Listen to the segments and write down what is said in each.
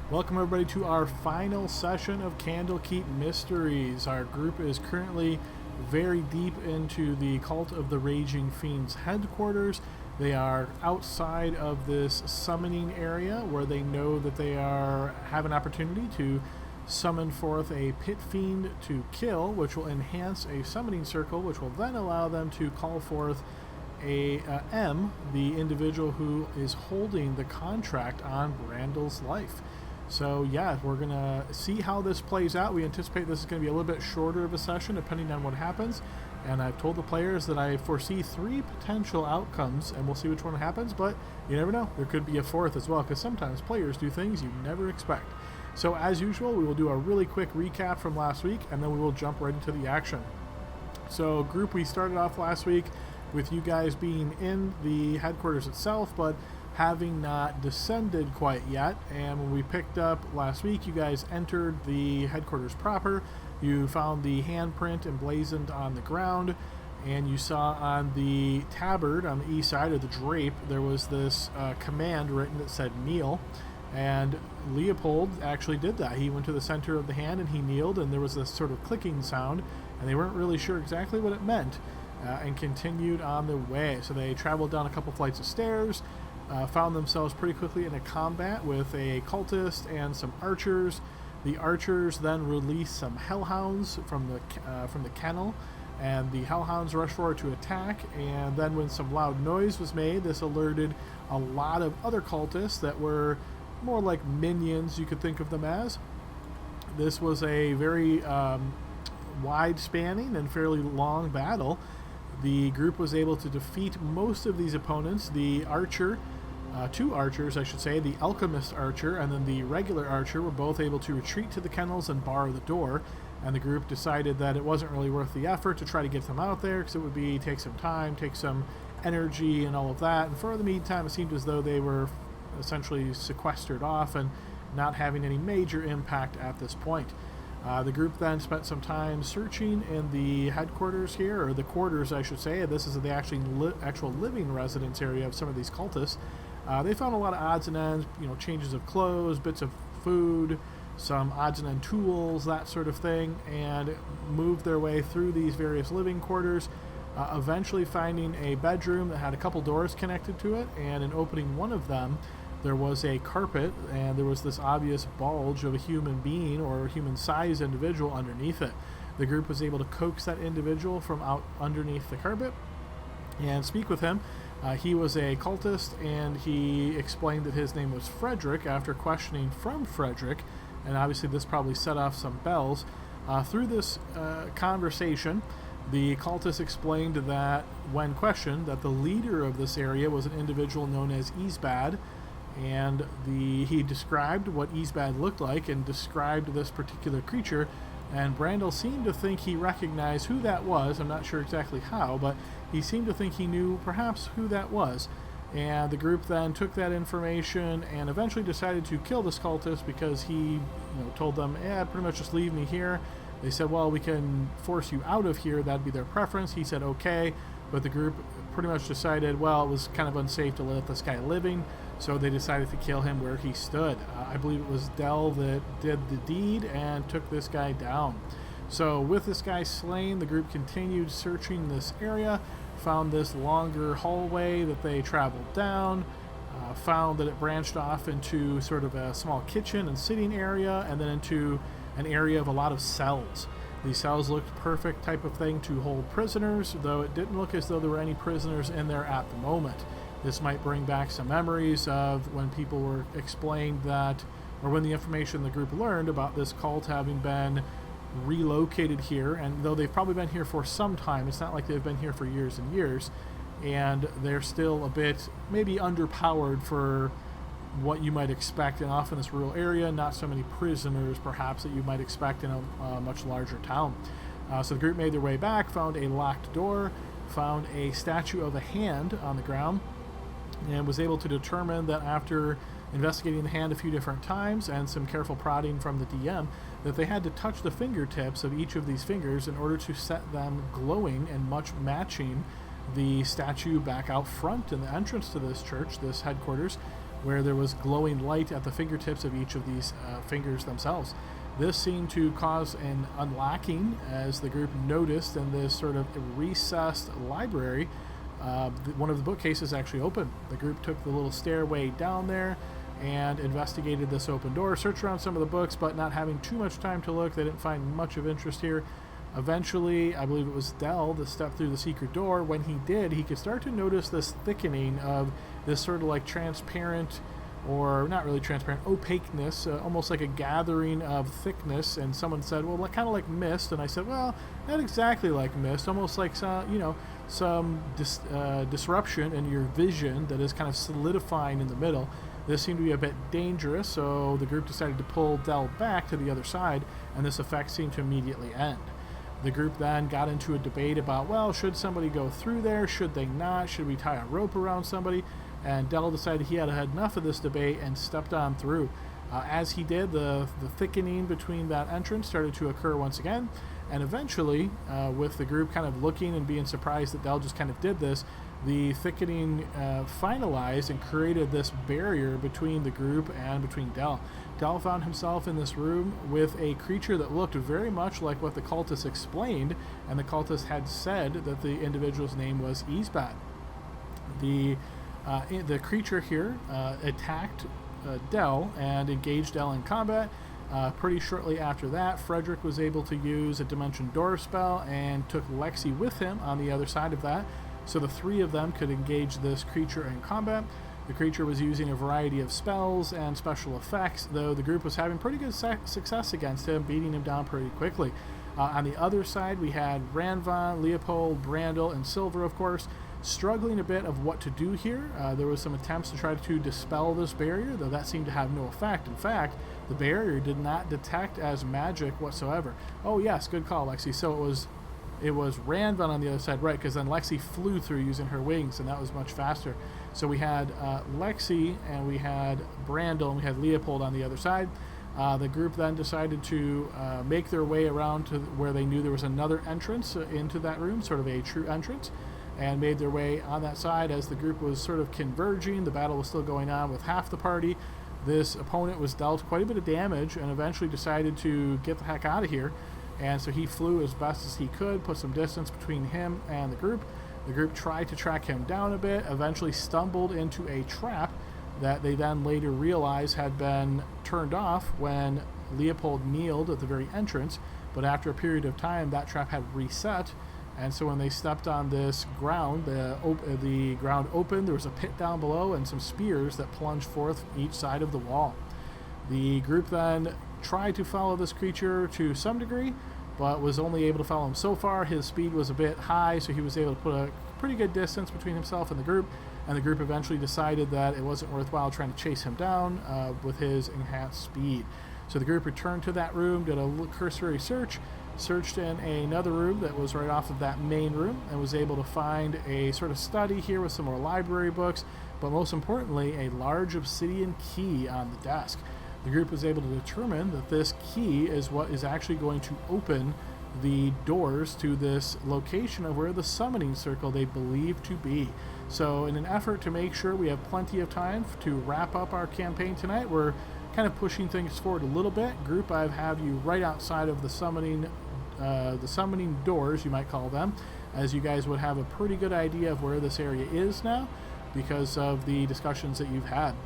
Welcome everybody to our final session of Candlekeep Mysteries. Our group is currently very deep into the Cult of the Raging Fiend's headquarters. They are outside of this summoning area where they know that they have an opportunity to summon forth a pit fiend to kill, which will enhance a summoning circle, which will then allow them to call forth M, the individual who is holding the contract on Brandal's life. So yeah, we're going to see how this plays out. We anticipate this is going to be a little bit shorter of a session depending on what happens. And I've told the players that I foresee 3 potential outcomes, and we'll see which one happens, but you never know. There could be a 4th as well, because sometimes players do things you never expect. So as usual, we will do a really quick recap from last week, and then we will jump right into the action. So group, we started off last week with you guys being in the headquarters itself, but having not descended quite yet. And when we picked up last week, you guys entered the headquarters proper. You found the handprint emblazoned on the ground, and you saw on the tabard on the east side of the drape there was this command written that said kneel. And Leopold actually did that. He went to the center of the hand and he kneeled, and there was this sort of clicking sound, and they weren't really sure exactly what it meant, and continued on their way. So they traveled down a couple flights of stairs, found themselves pretty quickly in a combat with a cultist and some archers. The archers then released some hellhounds from the kennel, and the hellhounds rushed forward to attack. And then when some loud noise was made, this alerted a lot of other cultists that were more like minions, you could think of them as. This was a very wide-spanning and fairly long battle. The group was able to defeat most of these opponents. The archer, 2 archers I should say, the alchemist archer and then the regular archer, were both able to retreat to the kennels and bar the door, and the group decided that it wasn't really worth the effort to try to get them out there, because it would take some time, take some energy and all of that. And for the meantime, it seemed as though they were essentially sequestered off and not having any major impact at this point. The group then spent some time searching in the headquarters here, or the quarters I should say. This is the actual living residence area of some of these cultists. They found a lot of odds and ends, changes of clothes, bits of food, some odds and end tools, that sort of thing, and moved their way through these various living quarters, eventually finding a bedroom that had a couple doors connected to it, and in opening one of them, there was a carpet, and there was this obvious bulge of a human being or a human-sized individual underneath it. The group was able to coax that individual from out underneath the carpet and speak with him. He was a cultist, and he explained that his name was Frederick after questioning from Frederick, and obviously this probably set off some bells. Through this conversation, the cultist explained that, when questioned, that the leader of this area was an individual known as Isbad, and he described what Isbad looked like and described this particular creature, and Brandel seemed to think he recognized who that was. I'm not sure exactly how, but he seemed to think he knew perhaps who that was. And the group then took that information and eventually decided to kill this cultist, because he told them, pretty much just leave me here. They said, well, we can force you out of here. That'd be their preference. He said, okay. But the group pretty much decided, well, it was kind of unsafe to let this guy living, so they decided to kill him where he stood. I believe it was Dell that did the deed and took this guy down. So with this guy slain, the group continued searching this area, found this longer hallway that they traveled down, found that it branched off into sort of a small kitchen and sitting area, and then into an area of a lot of cells. These cells looked perfect type of thing to hold prisoners, though it didn't look as though there were any prisoners in there at the moment. This might bring back some memories of when people were explained that, or when the information the group learned about this cult having been relocated here, and though they've probably been here for some time, it's not like they've been here for years and years, and they're still a bit maybe underpowered for what you might expect, and off in this rural area, not so many prisoners perhaps that you might expect in a much larger town. So the group made their way back, found a locked door, found a statue of a hand on the ground, and was able to determine that after investigating the hand a few different times and some careful prodding from the DM, that they had to touch the fingertips of each of these fingers in order to set them glowing and much matching the statue back out front in the entrance to this church, this headquarters, where there was glowing light at the fingertips of each of these fingers themselves. This seemed to cause an unlocking as the group noticed in this sort of recessed library. One of the bookcases actually opened. The group took the little stairway down there and investigated this open door, searched around some of the books, but not having too much time to look, they didn't find much of interest here. Eventually, I believe it was Dell that stepped through the secret door. When he did, he could start to notice this thickening of this sort of like transparent, or not really transparent, opaqueness, almost like a gathering of thickness. And someone said, well, kind of like mist. And I said, well, not exactly like mist, almost like some disruption in your vision that is kind of solidifying in the middle. This seemed to be a bit dangerous, so the group decided to pull Dell back to the other side, and this effect seemed to immediately end. The group then got into a debate about, well, should somebody go through there? Should they not? Should we tie a rope around somebody? And Dell decided he had had enough of this debate and stepped on through. As he did, the thickening between that entrance started to occur once again, and eventually, with the group kind of looking and being surprised that Dell just kind of did this, the thickening finalized and created this barrier between the group and between Dell. Dell found himself in this room with a creature that looked very much like what the cultist explained, and the cultist had said that the individual's name was Easbat. The creature here attacked Dell and engaged Dell in combat. Pretty shortly after that, Frederick was able to use a Dimension Door spell and took Lexi with him on the other side of that, so the three of them could engage this creature in combat. The creature was using a variety of spells and special effects, though the group was having pretty good success against him, beating him down pretty quickly. On the other side, we had Ranvan, Leopold, Brandel, and Silver, of course, struggling a bit of what to do here. There was some attempts to try to dispel this barrier, though that seemed to have no effect. In fact, the barrier did not detect as magic whatsoever. Oh yes, good call, Lexi. So it was Ranvan on the other side, right, because then Lexi flew through using her wings, and that was much faster. So we had Lexi, and we had Brandel, and we had Leopold on the other side. The group then decided to make their way around to where they knew there was another entrance into that room, sort of a true entrance, and made their way on that side. As the group was sort of converging, the battle was still going on with half the party. This opponent was dealt quite a bit of damage and eventually decided to get the heck out of here. And so he flew as best as he could, put some distance between him and the group. The group tried to track him down a bit, eventually stumbled into a trap that they then later realized had been turned off when Leopold kneeled at the very entrance. But after a period of time, that trap had reset. And so when they stepped on this ground, the ground opened, there was a pit down below and some spears that plunged forth each side of the wall. The group then tried to follow this creature to some degree, but was only able to follow him so far. His speed was a bit high, so he was able to put a pretty good distance between himself and the group eventually decided that it wasn't worthwhile trying to chase him down with his enhanced speed. So the group returned to that room, did a cursory search, searched in another room that was right off of that main room, and was able to find a sort of study here with some more library books, but most importantly, a large obsidian key on the desk. The group was able to determine that this key is what is actually going to open the doors to this location of where the summoning circle they believe to be. So in an effort to make sure we have plenty of time to wrap up our campaign tonight, we're kind of pushing things forward a little bit. Group, I have you right outside of the summoning doors, you might call them, as you guys would have a pretty good idea of where this area is now because of the discussions that you've had.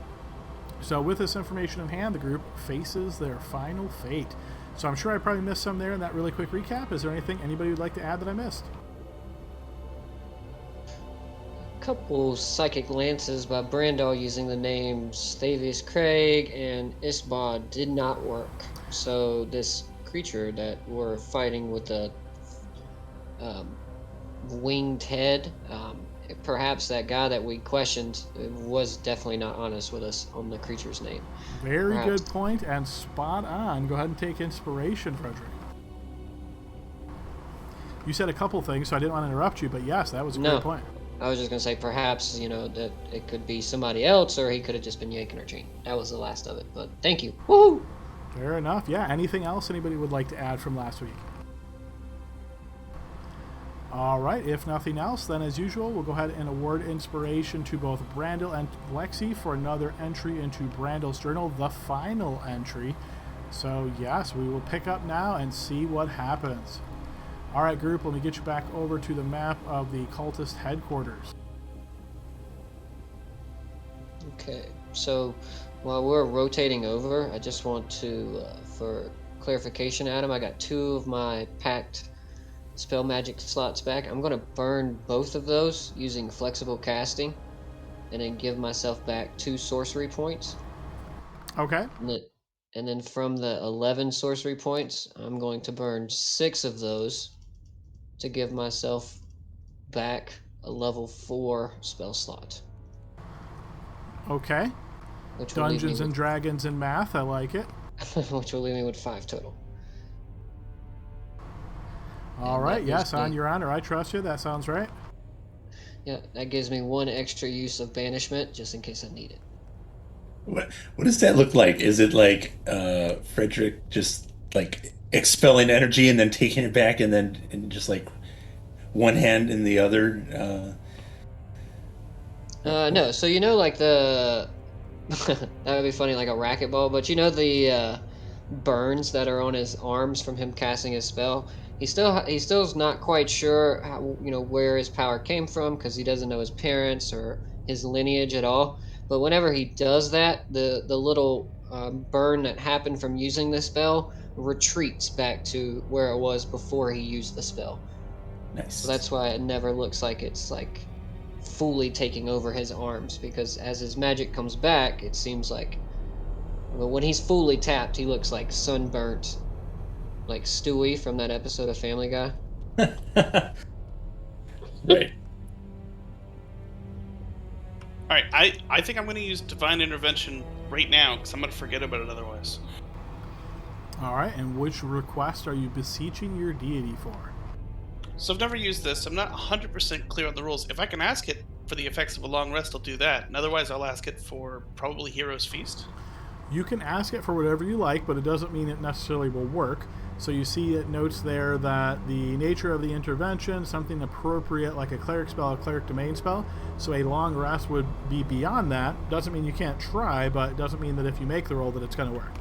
So with this information in hand, the group faces their final fate. So I'm sure I probably missed some there in that really quick recap. Is there anything anybody would like to add that I missed? A couple psychic lances by Brandel using the names Stavius Craig and Isbad did not work. So this creature that we're fighting with a winged head, perhaps that guy that we questioned was definitely not honest with us on the creature's name. Very good point and spot on. Go ahead and take inspiration, Frederick. You said a couple things, so I didn't want to interrupt you, but yes, that was a great point. I was just going to say perhaps, that it could be somebody else or he could have just been yanking our chain. That was the last of it, but thank you. Woohoo! Fair enough. Yeah, anything else anybody would like to add from last week? All right, if nothing else, then as usual, we'll go ahead and award inspiration to both Brandel and Lexi for another entry into Brandel's journal, the final entry. So, yes, we will pick up now and see what happens. All right, group, let me get you back over to the map of the cultist headquarters. Okay, so while we're rotating over, I just want to, for clarification, Adam, I got 2 of my packed spell magic slots back. I'm going to burn both of those using flexible casting and then give myself back 2 sorcery points. Okay. And then from the 11 sorcery points, I'm going to burn 6 of those to give myself back a level 4 spell slot. Okay. Which will leave me Dungeons and with Dragons and math, I like it. which will leave me with 5 total. All right, yes, on your honor, I trust you. That sounds right. Yeah, that gives me 1 extra use of banishment just in case I need it. What does that look like? Is it like Frederick just like expelling energy and then taking it back and just like one hand in the other? No, so like the that would be funny, like a racquetball, but the burns that are on his arms from him casting his spell. He still's not quite sure how, where his power came from because he doesn't know his parents or his lineage at all. But whenever he does that, the little burn that happened from using the spell retreats back to where it was before he used the spell. So Nice. that's why it never looks like it's like fully taking over his arms, because as his magic comes back, it seems like, well, when he's fully tapped, he looks like sunburnt, like Stewie from that episode of Family Guy. Right. All right, I think I'm going to use Divine Intervention right now because I'm going to forget about it otherwise. All right, and which request are you beseeching your deity for? So I've never used this. I'm not 100% clear on the rules. If I can ask it for the effects of a long rest, I'll do that. And otherwise, I'll ask it for probably Hero's Feast. You can ask it for whatever you like, but it doesn't mean it necessarily will work. So you see it notes there that the nature of the intervention, something appropriate like a cleric spell, a cleric domain spell. So a long rest would be beyond that. Doesn't mean you can't try, but it doesn't mean that if you make the roll that it's going to work.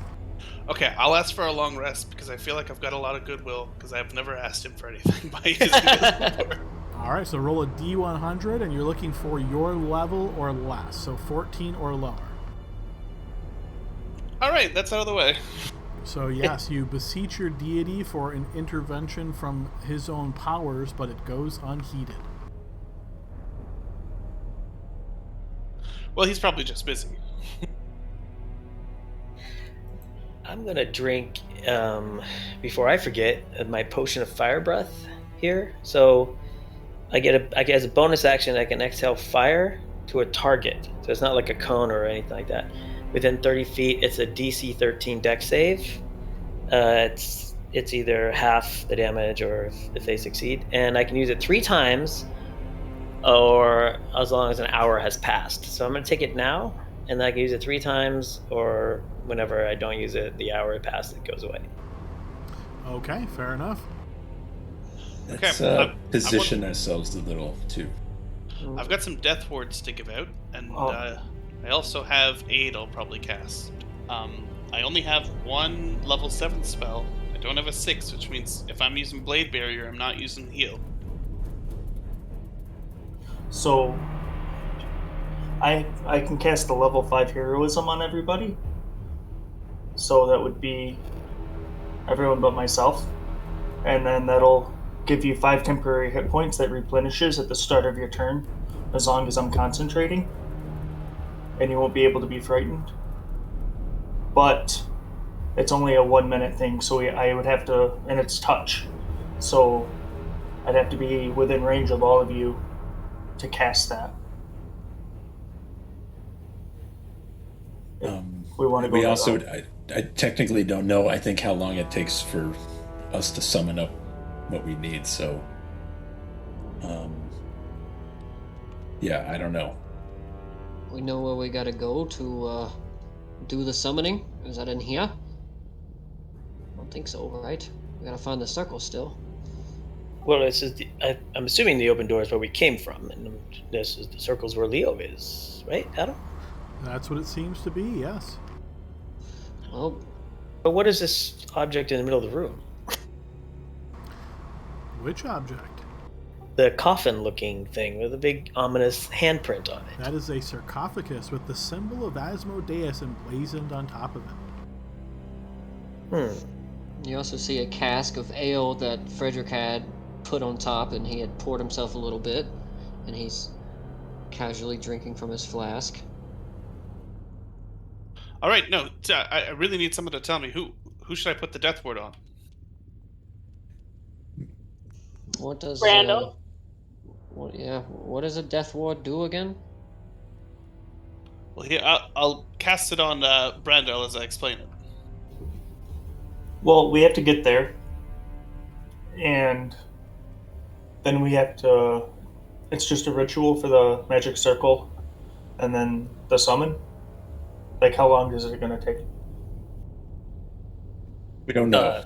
Okay, I'll ask for a long rest because I feel like I've got a lot of goodwill because I've never asked him for anything by using this before. All right, so roll a D100 and you're looking for your level or less. So 14 or lower. All right, that's out of the way. So yes, you beseech your deity for an intervention from his own powers, but it goes unheeded. Well, he's probably just busy. I'm gonna drink, before I forget, my potion of fire breath here. So I get as a bonus action, I can exhale fire to a target. So it's not like a cone or anything like that. Within 30 feet, it's a DC 13 dex save. It's either half the damage or if they succeed, and I can use it 3 times, or as long as an hour has passed. So I'm gonna take it now, and I can use it 3 times, or whenever I don't use it, the hour passed, it goes away. Okay, fair enough. Let's position ourselves a little too. I've got some death wards to give out, and I also have aid I'll probably cast. I only have 1 level 7 spell. I don't have a 6, which means if I'm using Blade Barrier, I'm not using heal. So I can cast a level 5 heroism on everybody. So that would be everyone but myself. And then that'll give you 5 temporary hit points that replenishes at the start of your turn, as long as I'm concentrating. And you won't be able to be frightened. But it's only a 1-minute thing, so I would have to, and it's touch. So I'd have to be within range of all of you to cast that. We want to go. We also, I technically don't know, I think, how long it takes for us to summon up what we need, so yeah, I don't know. We know where we gotta go to do the summoning. Is that in here? I don't think so, right? We gotta find the circle still. Well, this is I'm assuming the open door is where we came from, and this is the circles where Leo is, right, Adam? That's what it seems to be, yes. Well, But what is this object in the middle of the room? Which object? The coffin-looking thing with a big ominous handprint on it. That is a sarcophagus with the symbol of Asmodeus emblazoned on top of it. you also see a cask of ale that Frederick had put on top, and he had poured himself a little bit, and he's casually drinking from his flask. All right, no, I really need someone to tell me who should I put the death ward on. What does Brando? what does a death ward do again? Well, here I'll cast it on Brandel as I explain it. Well, we have to get there, and then we have to. It's just a ritual for the magic circle, and then the summon. Like, how long is it going to take? We don't know.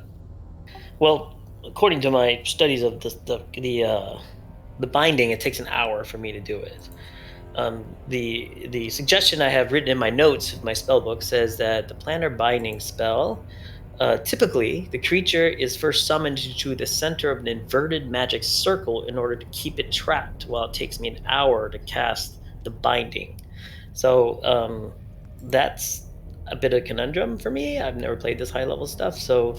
Well, according to my studies of the binding, it takes an hour for me to do it. The suggestion I have written in my notes of my spell book says that the planner binding spell, typically the creature is first summoned to the center of an inverted magic circle in order to keep it trapped, while it takes me an hour to cast the binding. So that's a bit of a conundrum for me. I've never played this high level stuff, so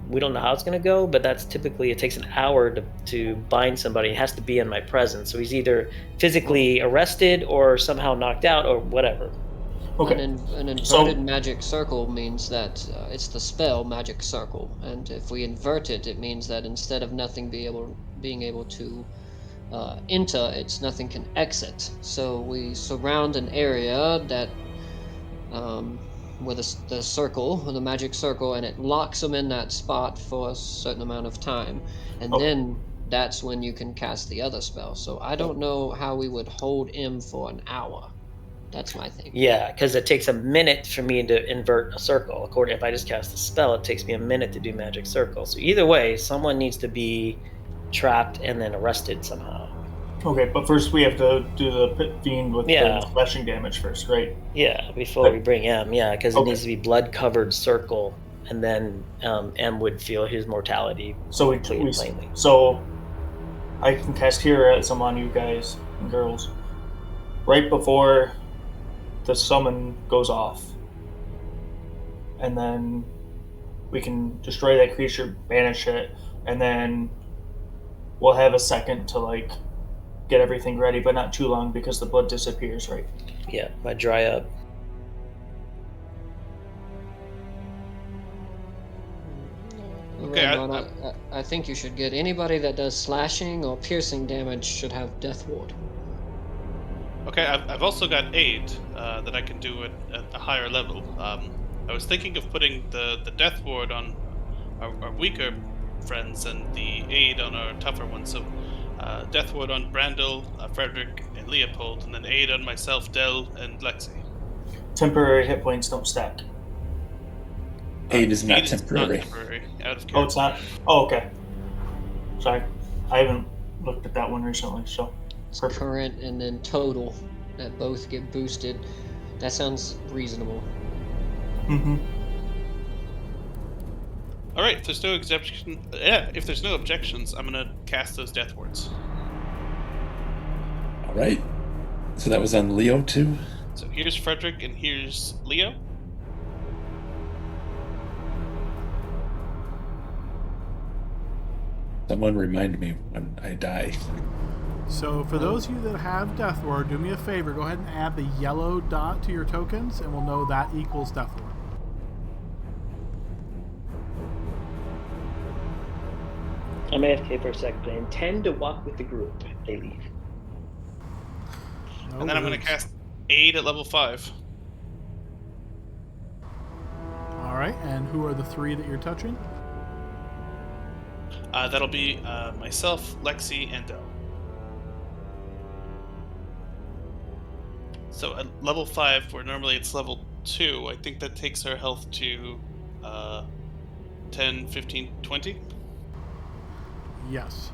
we don't know how it's going to go, but that's typically, it takes an hour to bind somebody. It has to be in my presence, so he's either physically arrested or somehow knocked out or whatever. Okay. An inverted magic circle means that it's the spell magic circle, and if we invert it, it means that instead of nothing being able to enter, it's nothing can exit. So we surround an area that with the circle, or the magic circle, and it locks them in that spot for a certain amount of time, and then that's when you can cast the other spell. So I don't know how we would hold M for an hour. That's my thing. Yeah, because it takes a minute for me to invert a circle. According, if I just cast a spell, it takes me a minute to do magic circle. So either way, someone needs to be trapped and then arrested somehow. Okay, but first we have to do the pit fiend with the slashing damage first, right? Yeah, before we bring M, because it needs to be blood-covered circle, and then M would feel his mortality. So so I can cast Heroism on you guys and girls right before the summon goes off, and then we can destroy that creature, banish it, and then we'll have a second to get everything ready, but not too long because the blood disappears, right? Yeah, might dry up. Okay, I think you should get anybody that does slashing or piercing damage should have death ward. Okay, I've also got aid that I can do at a higher level. I was thinking of putting the death ward on our weaker friends and the aid on our tougher ones. So death ward on Brandel, Frederick, and Leopold, and then aid on myself, Del, and Lexi. Temporary hit points don't stack. Aid is not temporary. Not temporary. Out of character. Oh, it's not? Oh, okay. Sorry. I haven't looked at that one recently, so. It's current and then total that both get boosted. That sounds reasonable. Mm-hmm. All right. If there's no objections, I'm gonna cast those death wards. All right. So that was on Leo too. So here's Frederick and here's Leo. Someone remind me when I die. So for those of you that have Death Ward, do me a favor. Go ahead and add the yellow dot to your tokens, and we'll know that equals Death Ward. I'm AFK for a second, but I intend to walk with the group if they leave. And then I'm going to cast aid at level 5. All right, and who are the 3 that you're touching? That'll be myself, Lexi, and Del. So at level 5, where normally it's level 2, I think that takes our health to 10, 15, 20? Yes.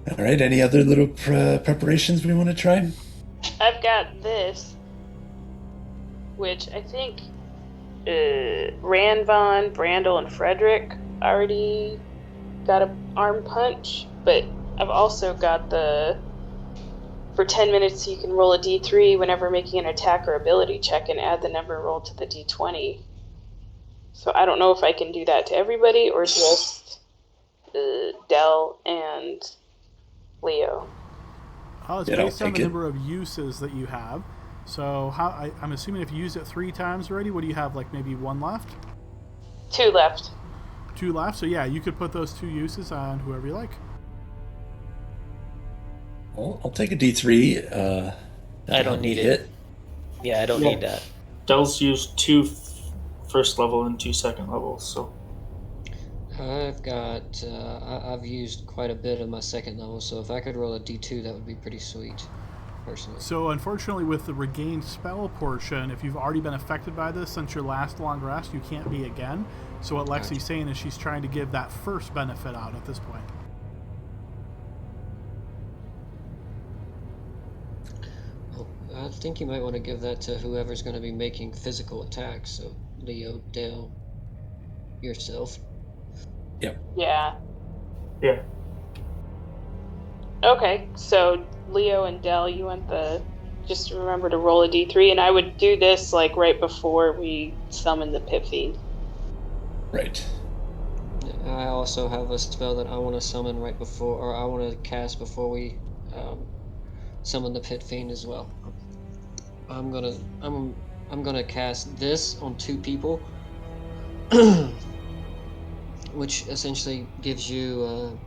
All right. Any other little preparations we want to try? I've got this, which I think Ranvon, Brandel, and Frederick already got a arm punch, but I've also got the for 10 minutes you can roll a d3 whenever making an attack or ability check and add the number rolled to the d20. So I don't know if I can do that to everybody or just Dell and Leo. It's Yeah, I'll based on take the it. number of uses that you have. So I'm assuming if you use it 3 times already, what do you have? Like maybe 1 left? 2 left. 2 left. So yeah, you could put those 2 uses on whoever you like. I'll take a D3. I don't need it. Yeah, I don't need that. Dell's used 2 first level and 2 second levels, so. I've used quite a bit of my second level, so if I could roll a d2, that would be pretty sweet, personally. So unfortunately, with the regained spell portion, if you've already been affected by this since your last long rest, you can't be again. So what Lexi's saying is she's trying to give that first benefit out at this point. I think you might want to give that to whoever's going to be making physical attacks. So Leo, Dale, yourself. Yep. Yeah. Yeah. Okay, so Leo and Dell, you want just remember to roll a d3, and I would do this like right before we summon the Pit Fiend. Right. I also have a spell that I want to summon right before, or I want to cast before we summon the Pit Fiend as well. I'm gonna cast this on 2 people, which essentially gives you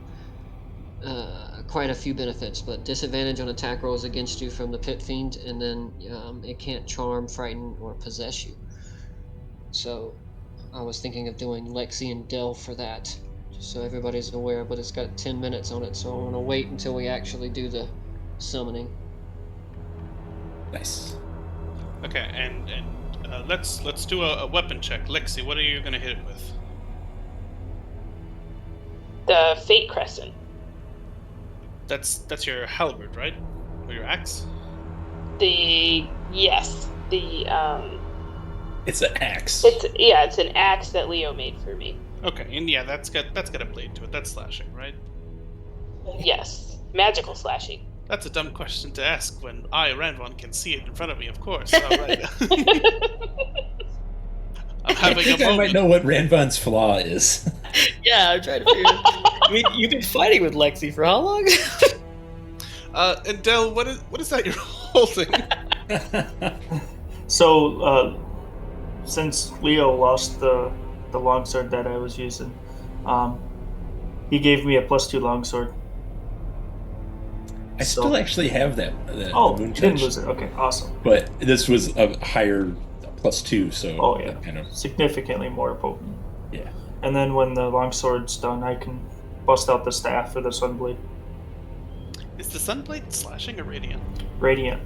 quite a few benefits, but disadvantage on attack rolls against you from the Pit Fiend, and then it can't charm, frighten, or possess you. So I was thinking of doing Lexi and Dell for that, just so everybody's aware, but it's got 10 minutes on it, so I want to wait until we actually do the summoning. Nice. Okay, and let's do a weapon check. Lexi, what are you gonna hit it with? The Fate Crescent. That's your halberd, right? Or your axe? Yes. It's an axe. It's an axe that Leo made for me. Okay, and yeah, that's got a blade to it. That's slashing, right? Yes. Magical slashing. That's a dumb question to ask when I, Ranvon, can see it in front of me, of course. All right. I'm having I think a I moment. might know what Ranvan's flaw is. Yeah, I'm trying to figure I mean, you've been fighting with Lexi for how long? And Del, what is that you're holding? So, since Leo lost the longsword that I was using, he gave me a +2 longsword. I still actually have that. Oh, the you moon didn't touch, lose it. Okay, awesome. but this was a higher +2, so Oh yeah, that kind of significantly more potent. yeah. And then when the longsword's done, I can bust out the staff or the sunblade. Is the sunblade slashing or radiant? Radiant.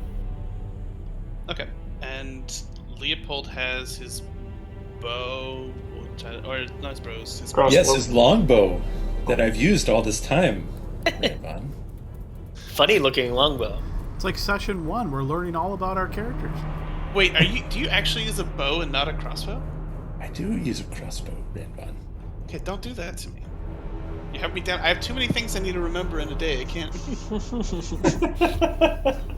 Okay. And Leopold has his bow, or not his bows. His Crossbow. Yes, his longbow that I've used all this time. Ranvan. Funny looking longbow. It's like session 1. We're learning all about our characters. Wait, do you actually use a bow and not a crossbow? I do use a crossbow, Ranvan. Okay, don't do that to me. You have me down. I have too many things I need to remember in a day. I can't.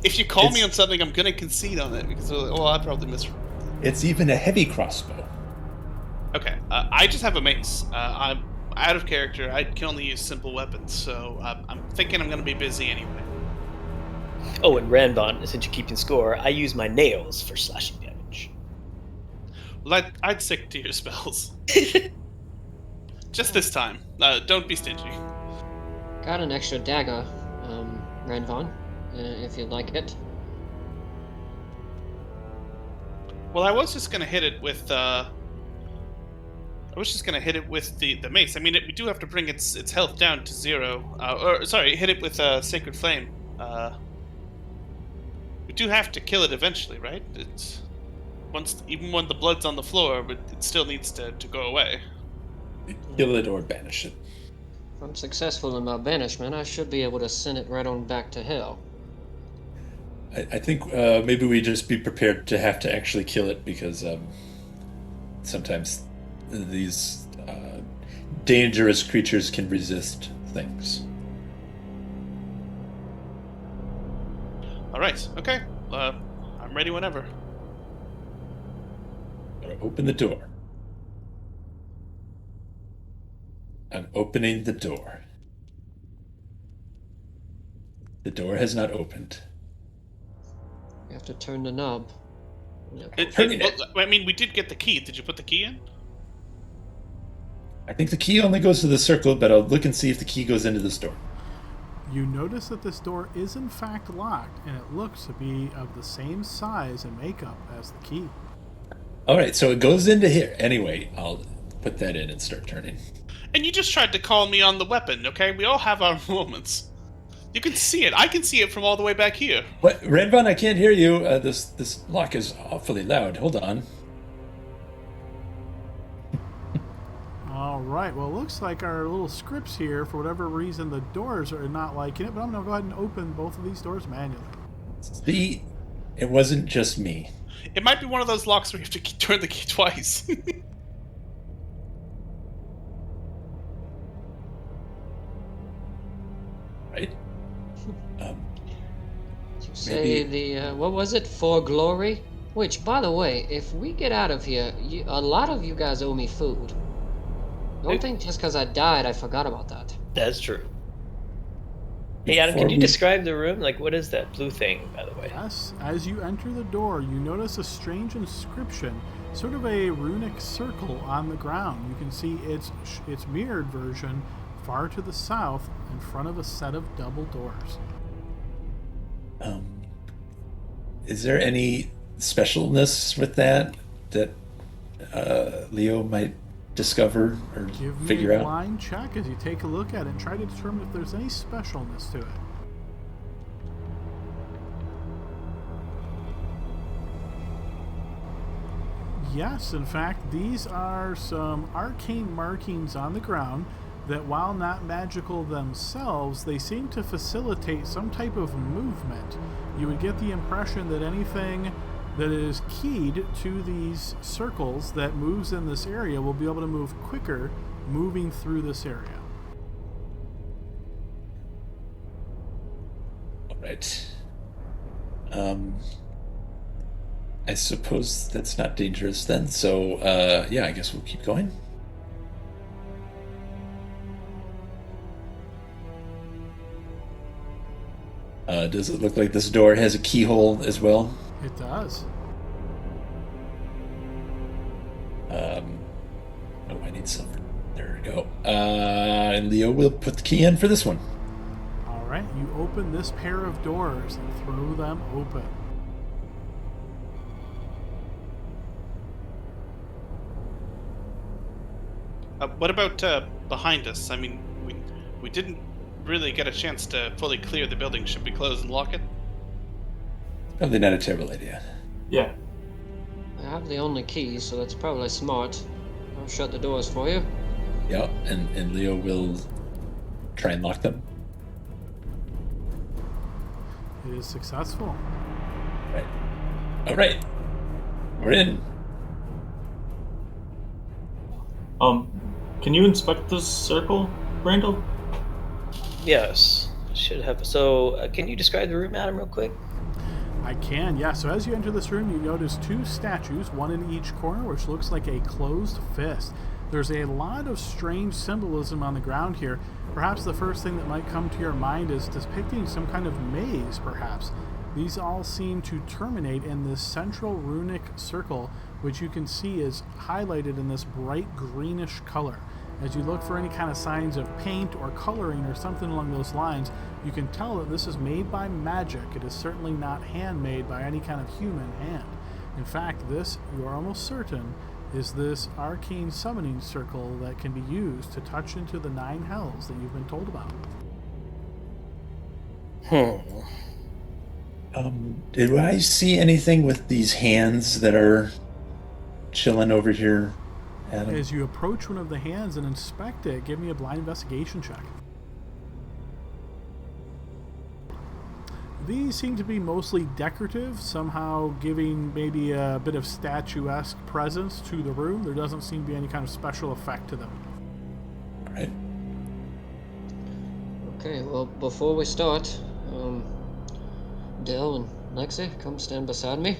If you call me on something, I'm gonna concede on it because I probably misremembered. It's even a heavy crossbow. Okay, I just have a mace. I'm out of character. I can only use simple weapons, so I'm thinking I'm gonna be busy anyway. Oh, and Ranvon, since you're keeping score, I use my nails for slashing damage. Well, I'd stick to your spells. Just this time. Don't be stingy. Got an extra dagger, Ranvon, if you'd like it. Well, I was just gonna hit it with I was just gonna hit it with the mace. I mean, we do have to bring its health down to 0. Or sorry, hit it with Sacred Flame. We do have to kill it eventually, right? It's even when the blood's on the floor, but it still needs to go away. Kill it or banish it. If I'm successful in my banishment, I should be able to send it right on back to hell. I think maybe we just be prepared to have to actually kill it, because sometimes these dangerous creatures can resist things. All right. Okay. I'm ready whenever. Open the door. I'm opening the door. The door has not opened. You have to turn the knob. I mean, we did get the key. Did you put the key in? I think the key only goes to the circle, but I'll look and see if the key goes into this door. You notice that this door is in fact locked, and it looks to be of the same size and makeup as the key. All right, so it goes into here. Anyway, I'll put that in and start turning. And you just tried to call me on the weapon, okay? We all have our moments. You can see it. I can see it from all the way back here. What, Redbun? I can't hear you. This lock is awfully loud. Hold on. All right, well, it looks like our little scripts here, for whatever reason, the doors are not liking it, but I'm going to go ahead and open both of these doors manually. See, it wasn't just me. It might be one of those locks where you have to turn the key twice. Right? You say the, what was it, for glory? Which, by the way, if we get out of here, a lot of you guys owe me food. Don't think just because I died, I forgot about that. That's true. Hey, Adam, can you describe the room? Like, what is that blue thing, by the way? Yes, as you enter the door, you notice a strange inscription, sort of a runic circle on the ground. You can see its mirrored version far to the south in front of a set of double doors. Is there any specialness with that Leo might discover or Give figure me a out? blind check as you take a look at it and try to determine if there's any specialness to it. Yes, in fact, these are some arcane markings on the ground that, while not magical themselves, they seem to facilitate some type of movement. You would get the impression that anything that is keyed to these circles that moves in this area will be able to move quicker moving through this area. All right. I suppose that's not dangerous then. So, yeah, I guess we'll keep going. Does it look like this door has a keyhole as well? It does. Oh, I need silver. There we go. And Leo will put the key in for this one. All right, you open this pair of doors and throw them open. What about behind us? I mean, we didn't really get a chance to fully clear the building. Should we close and lock it? Probably not a terrible idea. Yeah. I have the only key, so that's probably smart. I'll shut the doors for you. Yeah, and Leo will try and lock them. It is successful. Right. All right. We're in. Can you inspect this circle, Randall? Yes, should have. So, can you describe the room, Adam, real quick? I can, yeah. So as you enter this room, you notice two statues, one in each corner, which looks like a closed fist. There's a lot of strange symbolism on the ground here. Perhaps the first thing that might come to your mind is depicting some kind of maze, perhaps. These all seem to terminate in this central runic circle, which you can see is highlighted in this bright greenish color. As you look for any kind of signs of paint or coloring or something along those lines, you can tell that this is made by magic. It is certainly not handmade by any kind of human hand. In fact, this, you are almost certain, is this arcane summoning circle that can be used to touch into the 9 hells that you've been told about. Do I see anything with these hands that are chilling over here, Adam? As you approach one of the hands and inspect it, give me a blind investigation check. These seem to be mostly decorative, somehow giving maybe a bit of statuesque presence to the room. There doesn't seem to be any kind of special effect to them. All right. Okay, well, before we start, Dell and Lexi, come stand beside me.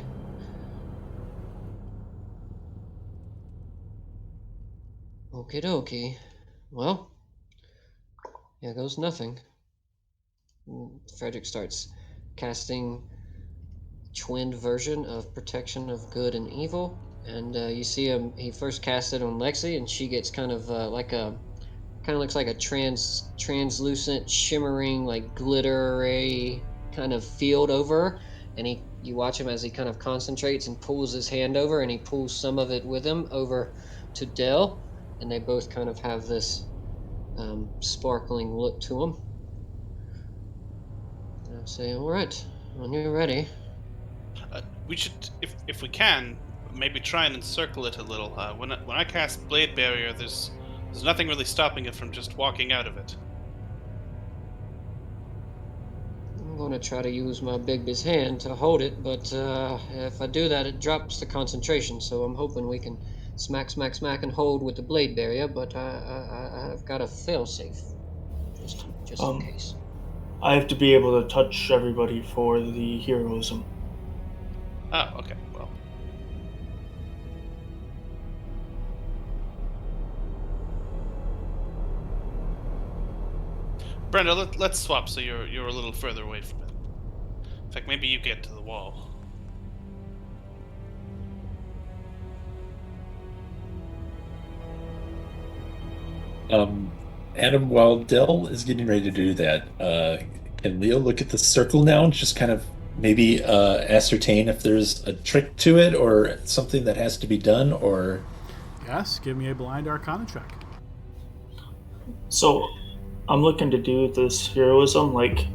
Okie dokie. Well, here goes nothing. Frederick starts casting twinned version of Protection of Good and Evil, and you see him. He first casts it on Lexi, and she gets kind of looks like a translucent, shimmering, like glittery kind of field over her. And you watch him as he kind of concentrates and pulls his hand over, and he pulls some of it with him over to Dell, and they both kind of have this sparkling look to them. And I say, all right, when you're ready. We should, if we can, maybe try and encircle it a little. When I cast Blade Barrier, there's nothing really stopping it from just walking out of it. I'm going to try to use my Bigby's hand to hold it, but if I do that, it drops the concentration, so I'm hoping we can smack, and hold with the Blade Barrier, but I've got a fail-safe, just in case. I have to be able to touch everybody for the heroism. Oh, okay, well. Brenda, let's swap so you're a little further away from it. In fact, maybe you get to the wall. Adam, while Dell is getting ready to do that, can Leo look at the circle now and just kind of maybe ascertain if there's a trick to it or something that has to be done, or... Yes, give me a blind arcana check. So, I'm looking to do this heroism like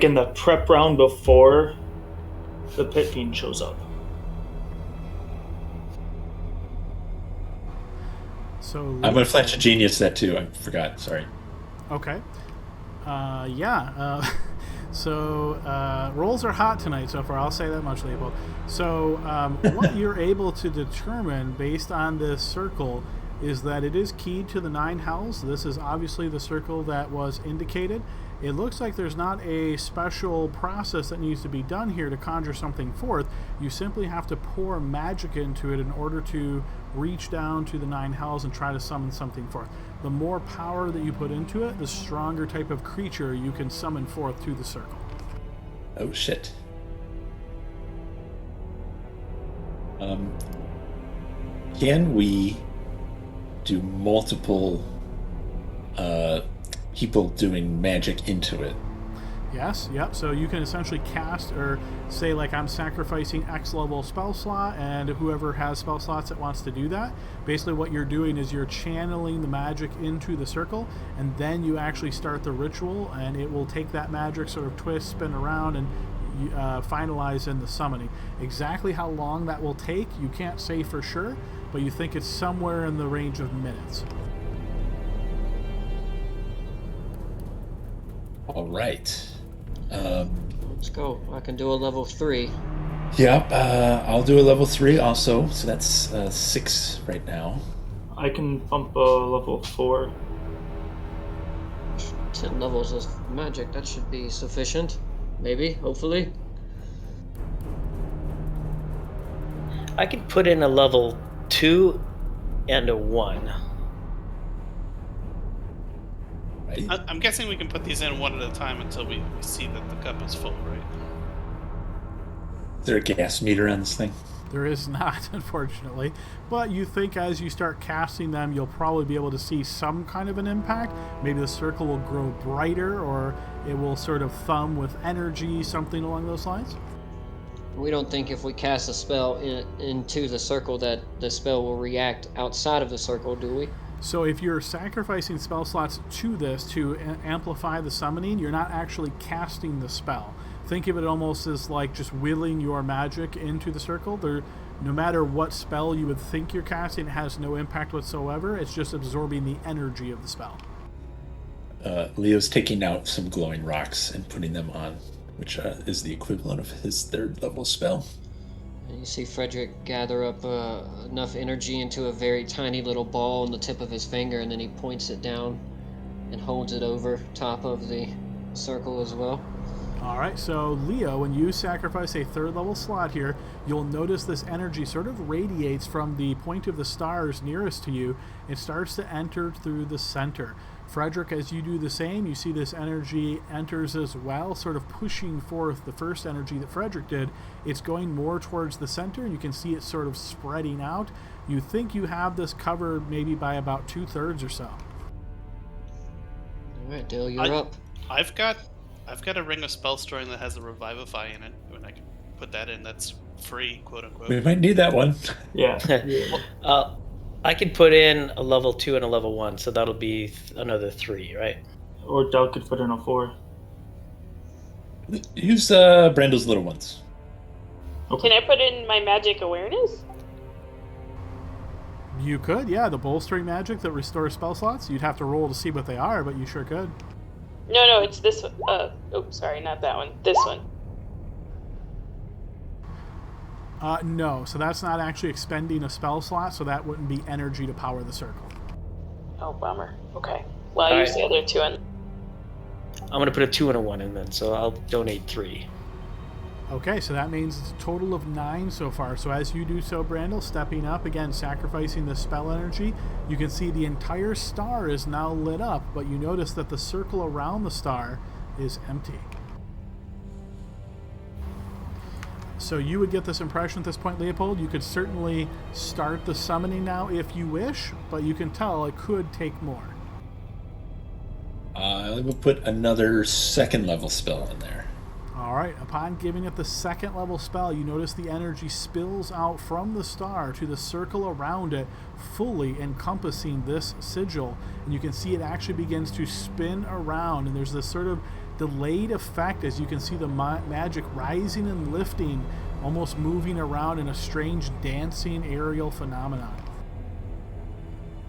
in the prep round before the pit fiend shows up. So I'm going to flash a genius that too. I forgot. Sorry. Okay. So rolls are hot tonight so far. I'll say that much, Leopold. So what you're able to determine based on this circle is that it is keyed to the 9 hells. This is obviously the circle that was indicated. It looks like there's not a special process that needs to be done here to conjure something forth. You simply have to pour magic into it in order to reach down to the 9 hells and try to summon something forth. The more power that you put into it, the stronger type of creature you can summon forth to the circle. Oh, shit. Can we do multiple people doing magic into it? Yes, yep. So you can essentially cast or say, like, I'm sacrificing X level spell slot, and whoever has spell slots that wants to do that. Basically what you're doing is you're channeling the magic into the circle, and then you actually start the ritual, and it will take that magic, sort of twist, spin around, and finalize in the summoning. Exactly how long that will take, you can't say for sure, but you think it's somewhere in the range of minutes. All right. Let's go. I can do a level 3. Yep, I'll do a level 3 also, so that's 6 right now. I can bump a level 4. 10 levels of magic, that should be sufficient. Maybe, hopefully. I could put in a level 2 and a 1. I'm guessing we can put these in one at a time until we see that the cup is full, right? Is there a gas meter on this thing? There is not, unfortunately. But you think as you start casting them, you'll probably be able to see some kind of an impact. Maybe the circle will grow brighter, or it will sort of thumb with energy, something along those lines. We don't think if we cast a spell into the circle that the spell will react outside of the circle, do we? So if you're sacrificing spell slots to this to amplify the summoning, you're not actually casting the spell. Think of it almost as like just willing your magic into the circle. No matter what spell you would think you're casting, it has no impact whatsoever. It's just absorbing the energy of the spell. Leo's taking out some glowing rocks and putting them on, which is the equivalent of his 3rd level spell. And you see Frederick gather up enough energy into a very tiny little ball on the tip of his finger, and then he points it down and holds it over top of the circle as well. All right, so Leo, when you sacrifice a 3rd level slot here, you'll notice this energy sort of radiates from the point of the stars nearest to you. It starts to enter through the center. Frederick, as you do the same, you see this energy enters as well, sort of pushing forth the first energy that Frederick did. It's going more towards the center, and you can see it sort of spreading out. You think you have this covered maybe by about 2/3 or so. All right, Dale, you're up. I've got a ring of spell storing that has a revivify in it. When I can put that in, that's free, quote unquote. We might need that one. Yeah. I can put in a level 2 and a level 1, so that'll be another 3, right? Or Doug could put in a 4. Use Brando's little ones. Can I put in my magic awareness? You could, yeah, the bolstering magic that restores spell slots. You'd have to roll to see what they are, but you sure could. No, it's this one. Sorry, not that one. This one. No, so that's not actually expending a spell slot, so that wouldn't be energy to power the circle. Oh, bummer. Okay. Well, I'll use the other 2 on. I'm going to put a 2 and a 1 in then, so I'll donate 3. Okay, so that means it's a total of 9 so far. So as you do so, Brandel, stepping up, again, sacrificing the spell energy, you can see the entire star is now lit up, but you notice that the circle around the star is empty. So you would get this impression at this point, Leopold. You could certainly start the summoning now if you wish, but you can tell it could take more. I will put another 2nd level spell in there. All right, upon giving it the 2nd level spell, you notice the energy spills out from the star to the circle around it, fully encompassing this sigil. And you can see it actually begins to spin around, and there's this sort of delayed effect as you can see the magic rising and lifting, almost moving around in a strange dancing aerial phenomenon.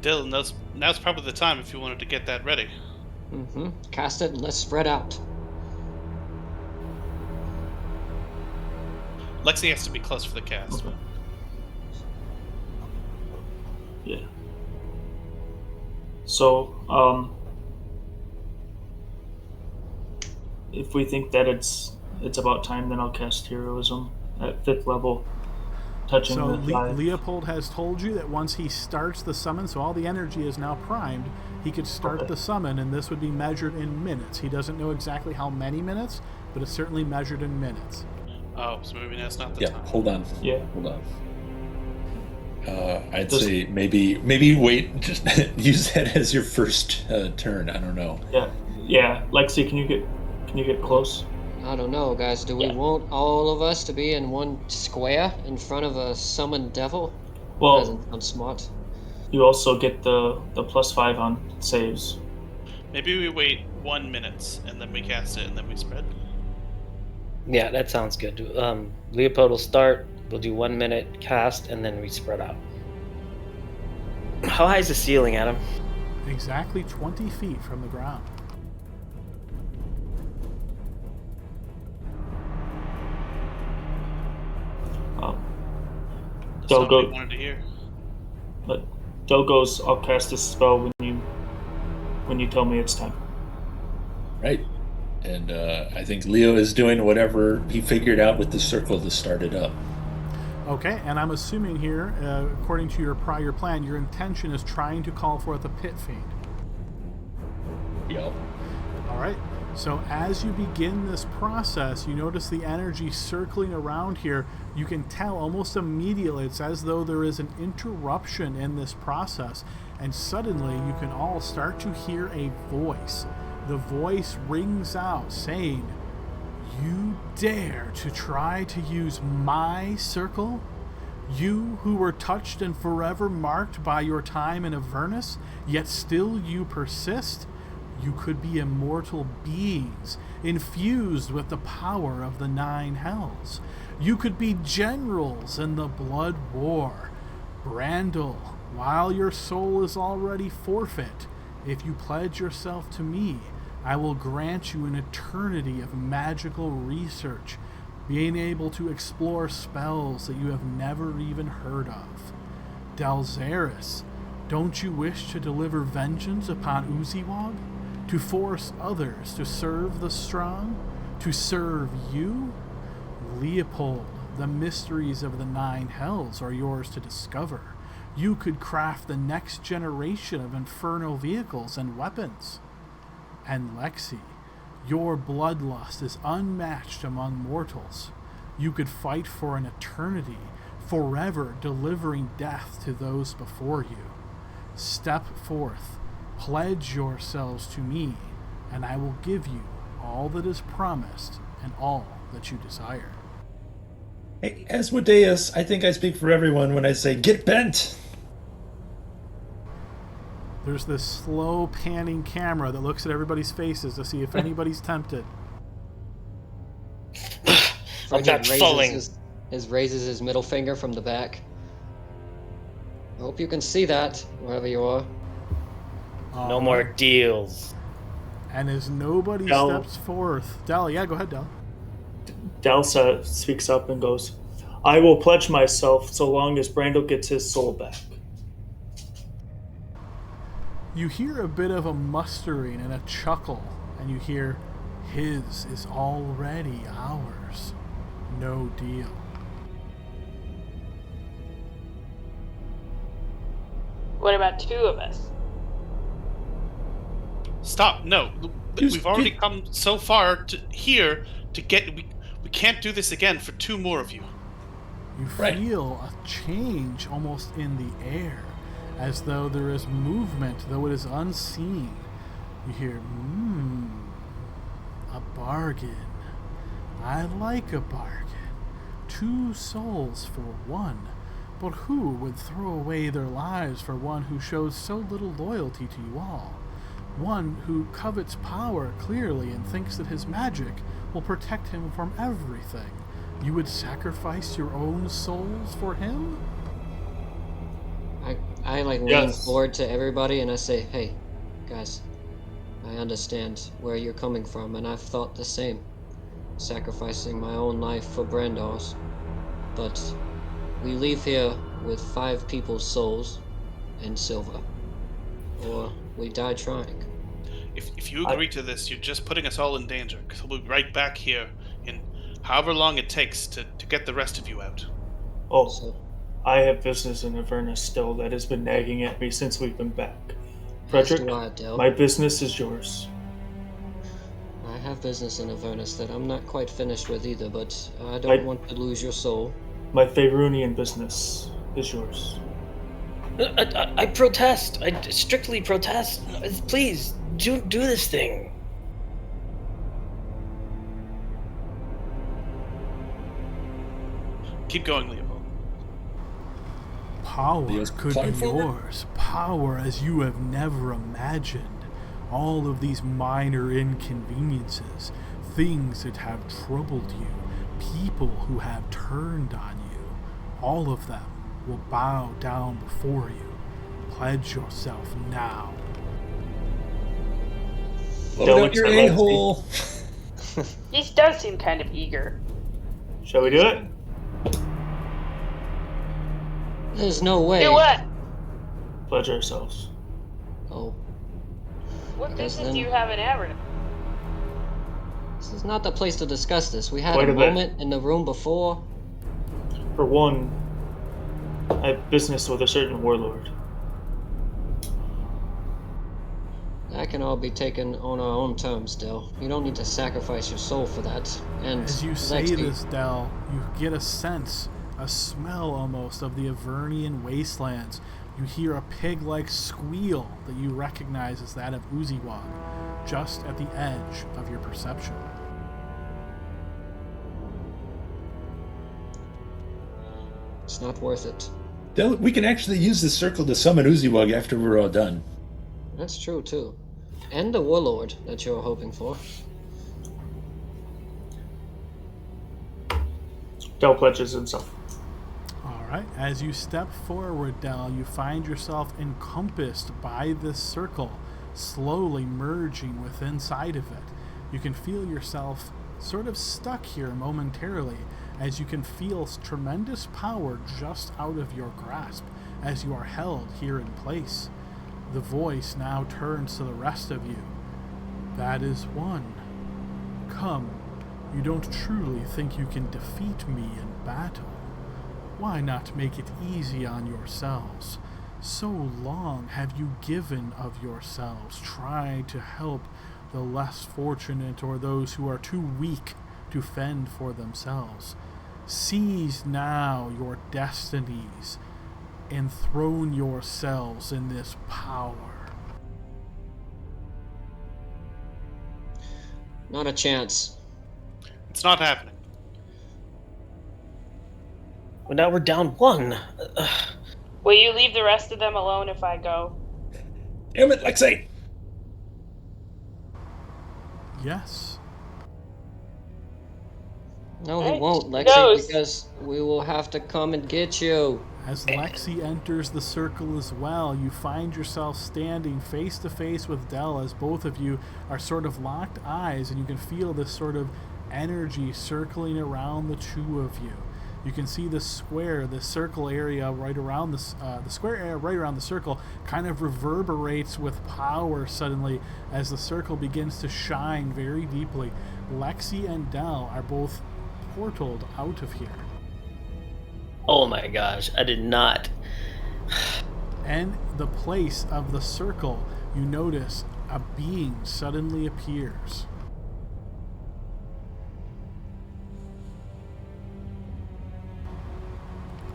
Dylan, now's probably the time if you wanted to get that ready. Mm-hmm. Cast it and let's spread out. Lexi has to be close for the cast. Okay. Yeah. So, if we think that it's about time, then I'll cast Heroism at 5th level, touching So the 5. Leopold has told you that once he starts the summon, so all the energy is now primed, he could start the summon, and this would be measured in minutes. He doesn't know exactly how many minutes, but it's certainly measured in minutes. Oh, so maybe that's not the Yeah, time. hold on. Yeah. Hold on. I'd say maybe wait. Just use that as your first turn. I don't know. Yeah. Lexi, can you get close? I don't know, guys. Do we want all of us to be in one square in front of a summoned devil? Well, Doesn't sound smart. you also get the +5 on saves. Maybe we wait 1 minute and then we cast it and then we spread. Yeah, that sounds good. Leopold will start. We'll do 1 minute cast, and then we spread out. How high is the ceiling, Adam? Exactly 20 feet from the ground. That's what we Dogo, wanted to hear. but Dogo's, I'll cast this spell when you tell me it's time. Right. And I think Leo is doing whatever he figured out with the circle to start it up. Okay, and I'm assuming here, according to your prior plan, your intention is trying to call forth a pit fiend. Yep. All right. So as you begin this process, you notice the energy circling around here. You can tell almost immediately, it's as though there is an interruption in this process. And suddenly you can all start to hear a voice. The voice rings out saying, You dare to try to use my circle? You who were touched and forever marked by your time in Avernus, yet still you persist? You could be immortal beings, infused with the power of the 9 hells. You could be generals in the blood war. Brandel, while your soul is already forfeit, if you pledge yourself to me, I will grant you an eternity of magical research, being able to explore spells that you have never even heard of. Dalzaris, don't you wish to deliver vengeance upon Uziwag? To force others to serve the strong? To serve you? Leopold, the mysteries of the 9 hells are yours to discover. You could craft the next generation of infernal vehicles and weapons. And Lexi, your bloodlust is unmatched among mortals. You could fight for an eternity, forever delivering death to those before you. Step forth, pledge yourselves to me, and I will give you all that is promised and all that you desire. Hey, Asmodeus, I think I speak for everyone when I say get bent. There's this slow panning camera that looks at everybody's faces to see if anybody's tempted. I'm not falling. Raises his middle finger from the back. I hope you can see that, wherever you are. No more deals. And as nobody steps forth... Del, yeah, go ahead, Del. Del speaks up and goes, I will pledge myself so long as Brandel gets his soul back. You hear a bit of a mustering and a chuckle, and you hear, his is already ours. No deal. What about 2 of us? Stop! No, we've already come so far to here to get. We can't do this again for 2 more of you. You feel a change almost in the air, as though there is movement, though it is unseen. You hear, a bargain. I like a bargain. 2 souls for 1. But who would throw away their lives for one who shows so little loyalty to you all? One who covets power clearly and thinks that his magic will protect him from everything. You would sacrifice your own souls for him? I lean forward to everybody and I say, hey, guys, I understand where you're coming from, and I've thought the same. Sacrificing my own life for Brando's. But we leave here with 5 people's souls and silver. Or we die trying. If you agree to this, you're just putting us all in danger, because we'll be right back here in however long it takes to get the rest of you out. I have business in Avernus still that has been nagging at me since we've been back. Frederick, my business is yours. I have business in Avernus that I'm not quite finished with either, but I don't want to lose your soul. My Faerunian business is yours. I protest. I strictly protest. Please, do this thing. Keep going, Leopold. Power could be yours. Power as you have never imagined. All of these minor inconveniences, things that have troubled you, people who have turned on you, all of them will bow down before you. Pledge yourself now. Load up your a-hole. He does seem kind of eager. Shall we do it? There's no way. Do what? Pledge ourselves. Oh. What business do you have in Avernus? This is not the place to discuss this. We had Wait a a bit. moment in the room before. For one, I have business with a certain warlord. That can all be taken on our own terms, Del. You don't need to sacrifice your soul for that. And As you say Lexi, this, Del, you get a sense, a smell almost of the Avernian wastelands. You hear a pig-like squeal that you recognize as that of Uziwag, just at the edge of your perception. It's not worth it. We can actually use the circle to summon Uziwug after we're all done. That's true, too. And the warlord that you're hoping for. Del pledges himself. All right. As you step forward, Del, you find yourself encompassed by this circle, slowly merging with inside of it. You can feel yourself sort of stuck here momentarily, as you can feel tremendous power just out of your grasp as you are held here in place. The voice now turns to the rest of you. That is one. Come, you don't truly think you can defeat me in battle? Why not make it easy on yourselves? So long have you given of yourselves, trying to help the less fortunate or those who are too weak to fend for themselves. Seize now your destinies, enthrone yourselves in this power. Not a chance. It's not happening. Well, now we're down one. Will you leave the rest of them alone if I go? Damn it, Lexi! Yes. No, he Alright, won't, he Lexi, goes. because we will have to come and get you. As Lexi enters the circle as well, you find yourself standing face to face with Del as both of you are sort of locked eyes, and you can feel this sort of energy circling around the two of you. You can see the square, the circle area right around the square area right around the circle kind of reverberates with power suddenly as the circle begins to shine very deeply. Lexi and Del are both portaled out of here. Oh my gosh, I did not. And the place of the circle, you notice a being suddenly appears.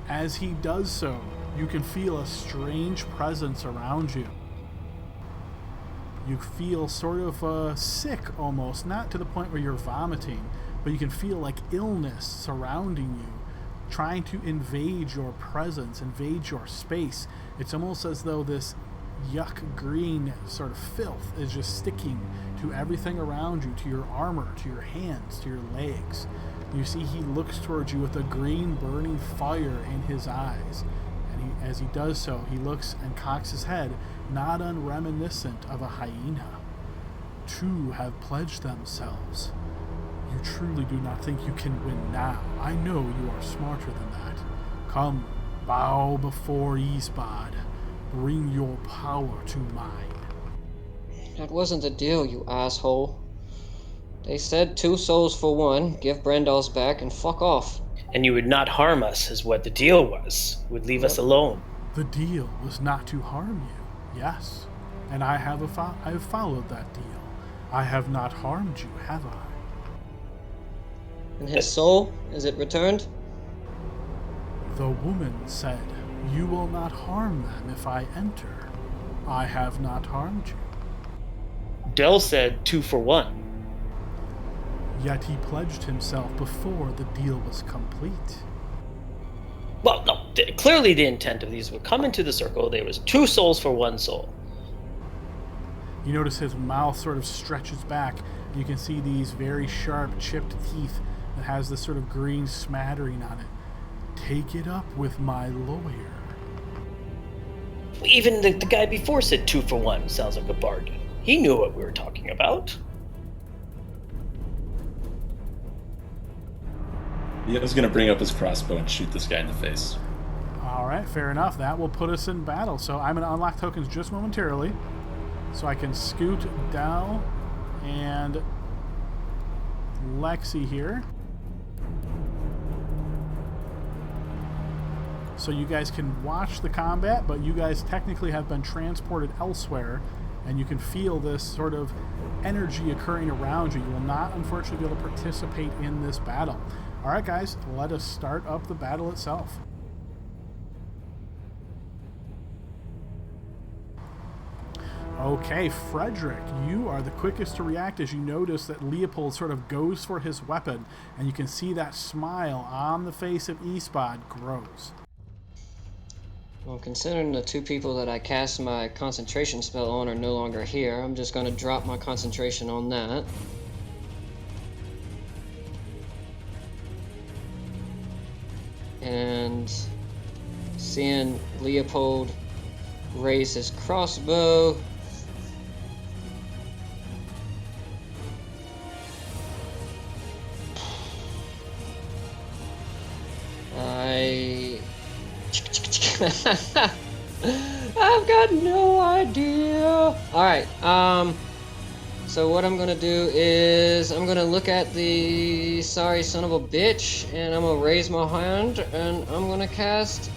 As he does so, you can feel a strange presence around you. You feel sort of sick almost, not to the point where you're vomiting, but you can feel like illness surrounding you, trying to invade your presence, invade your space. It's almost as though this yuck green sort of filth is just sticking to everything around you, to your armor, to your hands, to your legs. You see he looks towards you with a green burning fire in his eyes. And as he does so, he looks and cocks his head, not unreminiscent of a hyena. Two have pledged themselves. You truly do not think you can win now. I know you are smarter than that. Come, bow before Isbad. Bring your power to mine. That wasn't the deal, you asshole. They said 2 souls for 1, give Brandal's back, and fuck off. And you would not harm us, is what the deal was. You would leave us alone. The deal was not to harm you, yes. And I have followed that deal. I have not harmed you, have I? And his soul, is it returned? The woman said, you will not harm them if I enter. I have not harmed you. Del said 2 for 1. Yet he pledged himself before the deal was complete. Well, no, clearly the intent of these would come into the circle. There was 2 souls for 1 soul. You notice his mouth sort of stretches back. You can see these very sharp, chipped teeth that has this sort of green smattering on it. Take it up with my lawyer. Even the guy before said 2 for 1. Sounds like a bargain. He knew what we were talking about. Yeah, I was going to bring up his crossbow and shoot this guy in the face. All right, fair enough. That will put us in battle. So I'm going to unlock tokens just momentarily, so I can scoot Dal and Lexi here. So you guys can watch the combat, but you guys technically have been transported elsewhere, and you can feel this sort of energy occurring around you. You will not, unfortunately, be able to participate in this battle. All right, guys, let us start up the battle itself. Okay, Frederick, you are the quickest to react as you notice that Leopold sort of goes for his weapon, and you can see that smile on the face of Isbad grows. Well, considering the two people that I cast my concentration spell on are no longer here, I'm just going to drop my concentration on that. And seeing Leopold raise his crossbow, I've got no idea. Alright, so what I'm gonna do is I'm gonna look at the sorry son of a bitch and I'm gonna raise my hand and I'm gonna cast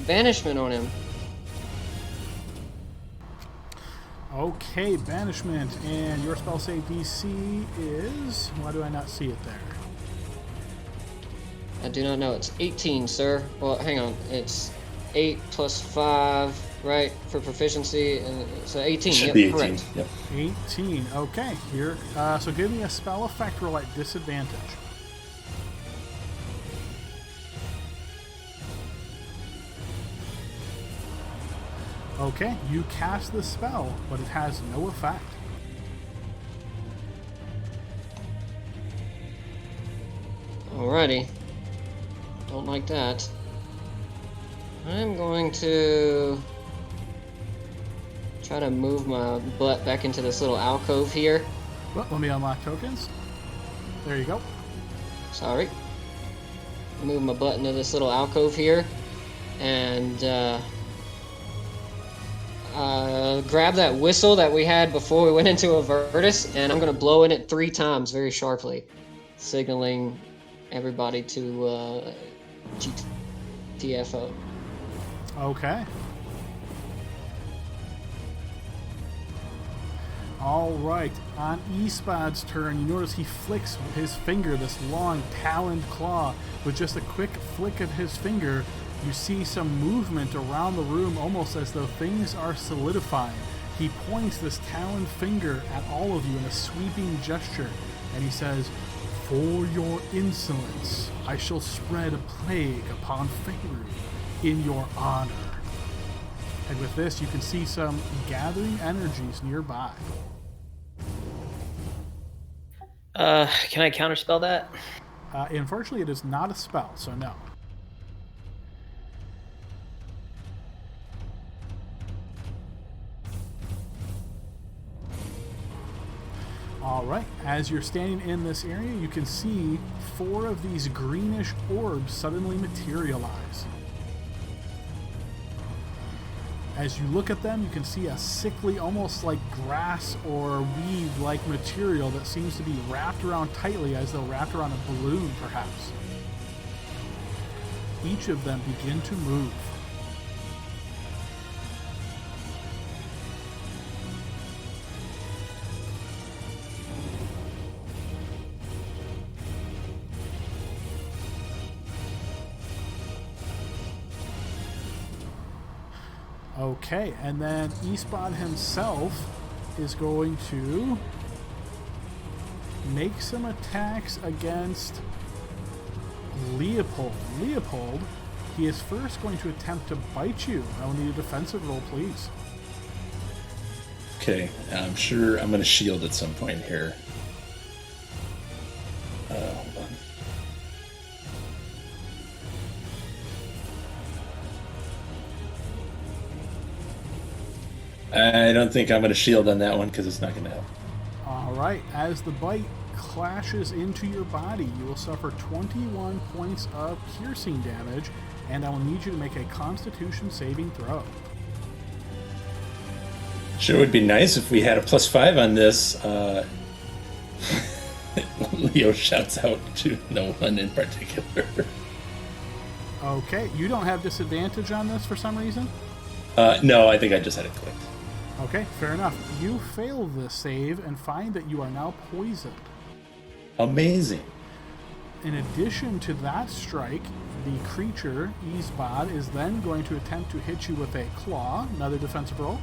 Banishment on him. Okay, Banishment, and your spell save DC is... Why do I not see it there? I do not know. It's 18, sir. Well, hang on. It's 8 plus 5, right, for proficiency, and so 18. Should Yep, be 18. correct. Yep. 18. Okay, here. So give me a spell effect roll at disadvantage. Okay, you cast the spell, but it has no effect. Alrighty. Don't like that. I'm going to try to move my butt back into this little alcove here. Well, let me unlock tokens. There you go. Sorry. Move my butt into this little alcove here. And grab that whistle that we had before we went into Avertus, and I'm going to blow in it 3 times very sharply, signaling everybody to GTFO. Okay. All right. On Espad's turn, you notice he flicks his finger, this long taloned claw. With just a quick flick of his finger, you see some movement around the room, almost as though things are solidifying. He points this taloned finger at all of you in a sweeping gesture, and he says, "For your insolence, I shall spread a plague upon Faerû in your honor." And with this, you can see some gathering energies nearby. Can I counterspell that? Unfortunately, it is not a spell, so no. Alright, as you're standing in this area, you can see 4 of these greenish orbs suddenly materialize. As you look at them, you can see a sickly, almost like grass or weed-like material that seems to be wrapped around tightly, as though wrapped around a balloon, perhaps. Each of them begin to move. Okay, and then Esbod himself is going to make some attacks against Leopold. Leopold, he is first going to attempt to bite you. I will need a defensive roll, please. Okay, I'm sure I'm going to shield at some point here. Hold on. I don't think I'm going to shield on that one because it's not going to help. Alright, as the bite clashes into your body, you will suffer 21 points of piercing damage, and I will need you to make a Constitution saving throw. Sure would be nice if we had a +5 on this. Leo shouts out to no one in particular. Okay, you don't have disadvantage on this for some reason? No, I think I just had it clicked. Okay, fair enough. You fail this save and find that you are now poisoned. Amazing. In addition to that strike, the creature, Esbod, is then going to attempt to hit you with a claw, another defensive roll.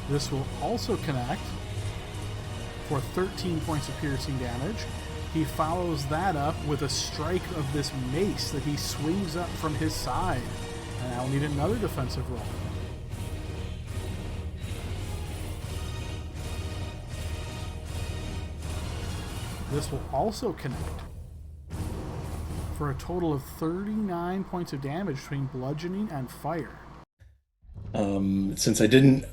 This will also connect. for 13 points of piercing damage. He follows that up with a strike of this mace that he swings up from his side. And I'll need another defensive roll. This will also connect for a total of 39 points of damage between bludgeoning and fire. Since I didn't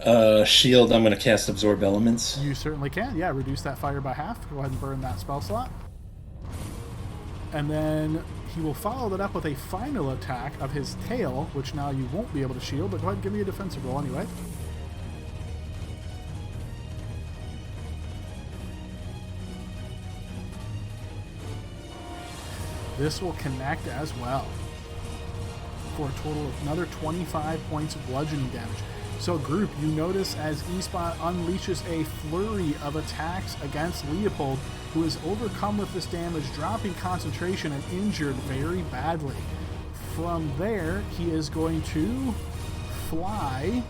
shield, I'm going to cast Absorb Elements. You certainly can. Yeah, reduce that fire by half. Go ahead and burn that spell slot. And then he will follow that up with a final attack of his tail, which now you won't be able to shield, but go ahead and give me a defensive roll anyway. This will connect as well for a total of another 25 points of bludgeoning damage. So group, you notice as Espot unleashes a flurry of attacks against Leopold, who is overcome with this damage, dropping concentration and injured very badly. From there, he is going to fly.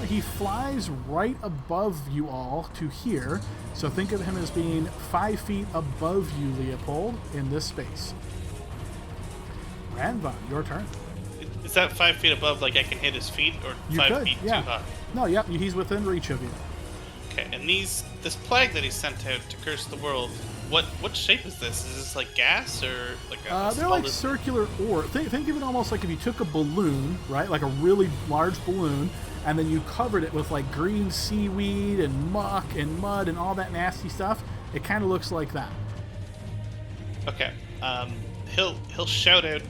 He flies right above you all to here. So think of him as being 5 feet above you, Leopold, in this space. Ranvan, your turn. Is that 5 feet above, like I can hit his feet, or You 5 could, feet yeah. too high? No, yep, he's within reach of you. Okay, and this plague that he sent out to curse the world, what shape is this? Is this like gas or like a They're like circular ore. Think of it almost like if you took a balloon, right, like a really large balloon, and then you covered it with like green seaweed and muck and mud and all that nasty stuff. It kind of looks like that. Okay. He'll shout out,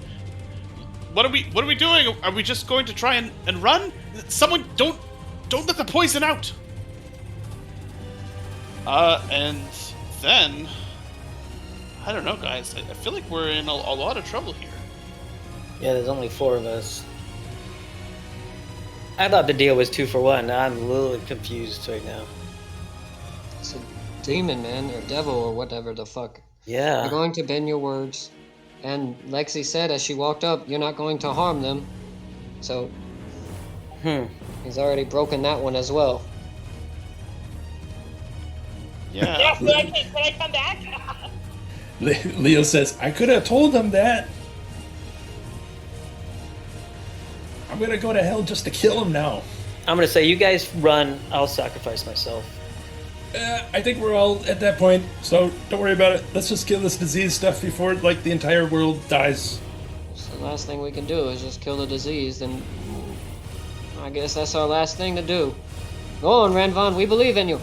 What are we doing? Are we just going to try and run? Someone don't let the poison out. And then I don't know, guys. I feel like we're in a lot of trouble here. Yeah, there's only 4 of us. I thought the deal was 2 for 1. I'm a little confused right now. It's a demon, man, or devil, or whatever the fuck. Yeah. You're going to bend your words. And Lexi said as she walked up, you're not going to harm them. So, he's already broken that one as well. Yeah. Yes, but can I come back? Leo says, I could have told them that. I'm going to go to hell just to kill him now. I'm going to say, you guys run. I'll sacrifice myself. I think we're all at that point, so don't worry about it. Let's just kill this disease stuff before, like, the entire world dies. So the last thing we can do is just kill the disease, and I guess that's our last thing to do. Go on, Ranvan, we believe in you.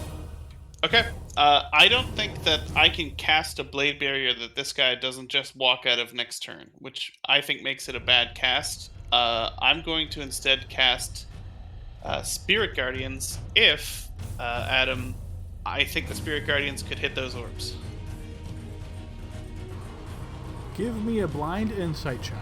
Okay. I don't think that I can cast a blade barrier that this guy doesn't just walk out of next turn, which I think makes it a bad cast. I'm going to instead cast Spirit Guardians if, Adam, I think the Spirit Guardians could hit those orbs. Give me a blind insight check.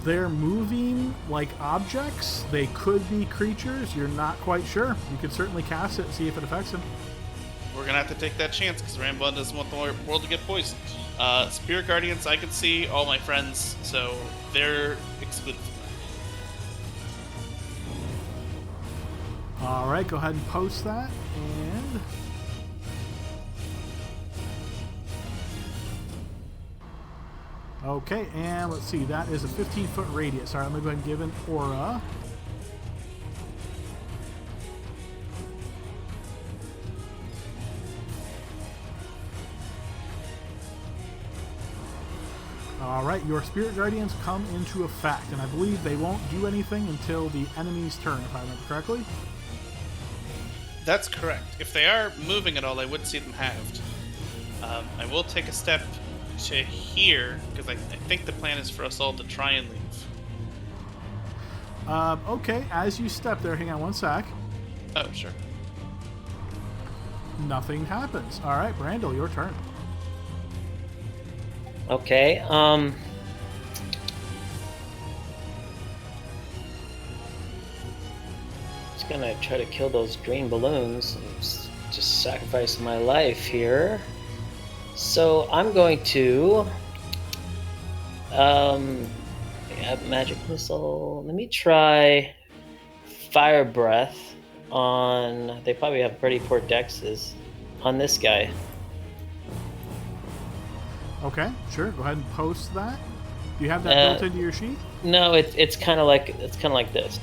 They're moving like objects. They could be creatures. You're not quite sure. You could certainly cast it and see if it affects him. We're gonna have to take that chance because Rambo doesn't want the world to get poisoned. Spirit Guardians, I can see all my friends, so they're excluded from that. All right, go ahead and post that. And okay, and let's see. That is a 15-foot radius. All right, let me go ahead and give an aura. All right, your Spirit Guardians come into effect, and I believe they won't do anything until the enemy's turn, if I remember correctly. That's correct. If they are moving at all, I would see them halved. I will take a step to here, because I think the plan is for us all to try and leave. Okay, as you step there, hang on one sec. Oh, sure. Nothing happens. All right, Brandel, your turn. Okay, just gonna try to kill those green balloons and just sacrifice my life here. So I'm going to Yeah, magic missile. Let me try fire breath on. They probably have pretty poor dexes on this guy. Okay, sure. Go ahead and post that. Do you have that built into your sheet? No, it's kind of like this.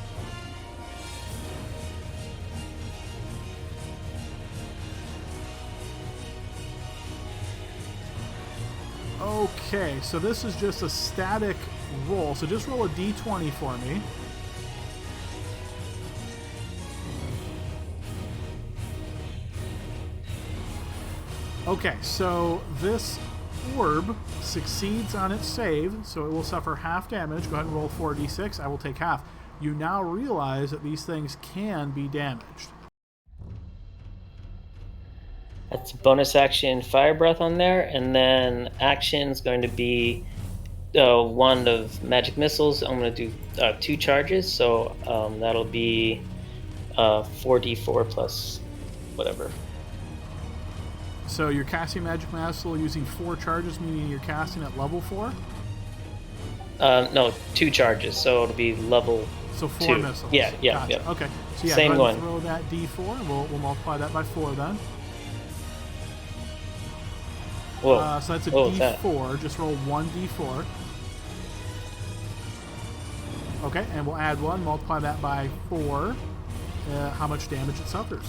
Okay, so this is just a static roll. So just roll a d20 for me. Okay, so this orb succeeds on its save, so it will suffer half damage. Go ahead and roll 4d6. I will take half. You now realize that these things can be damaged. That's bonus action fire breath on there, and then action is going to be wand of magic missiles. I'm going to do 2 charges, so that'll be 4d4 plus whatever. So you're casting magic missile using 4 charges, meaning you're casting at level 4? No, 2 charges, so it'll be level. So 4 2. missiles. Yeah. Gotcha. Okay. So yeah, Same go ahead and one. throw that d4. We'll multiply that by 4 then. Whoa. So that's a Whoa, d4. that. Just roll 1 d4. Okay, and we'll add 1, multiply that by 4. How much damage it suffers.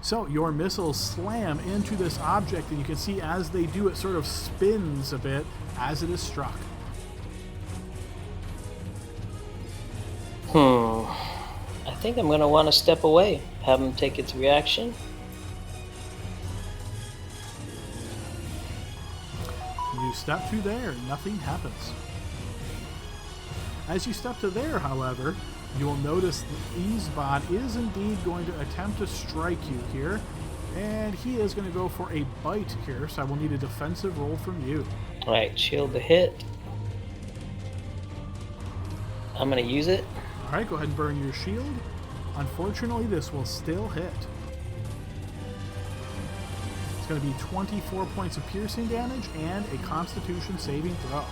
So your missiles slam into this object, and you can see as they do, it sort of spins a bit as it is struck. I think I'm going to want to step away, have him take its reaction. You step to there, nothing happens. As you step to there, however, you will notice that Easebot is indeed going to attempt to strike you here, and he is going to go for a bite here, so I will need a defensive roll from you. Alright, shield the hit. I'm going to use it. Alright, go ahead and burn your shield. Unfortunately, this will still hit. It's going to be 24 points of piercing damage and a Constitution saving throw.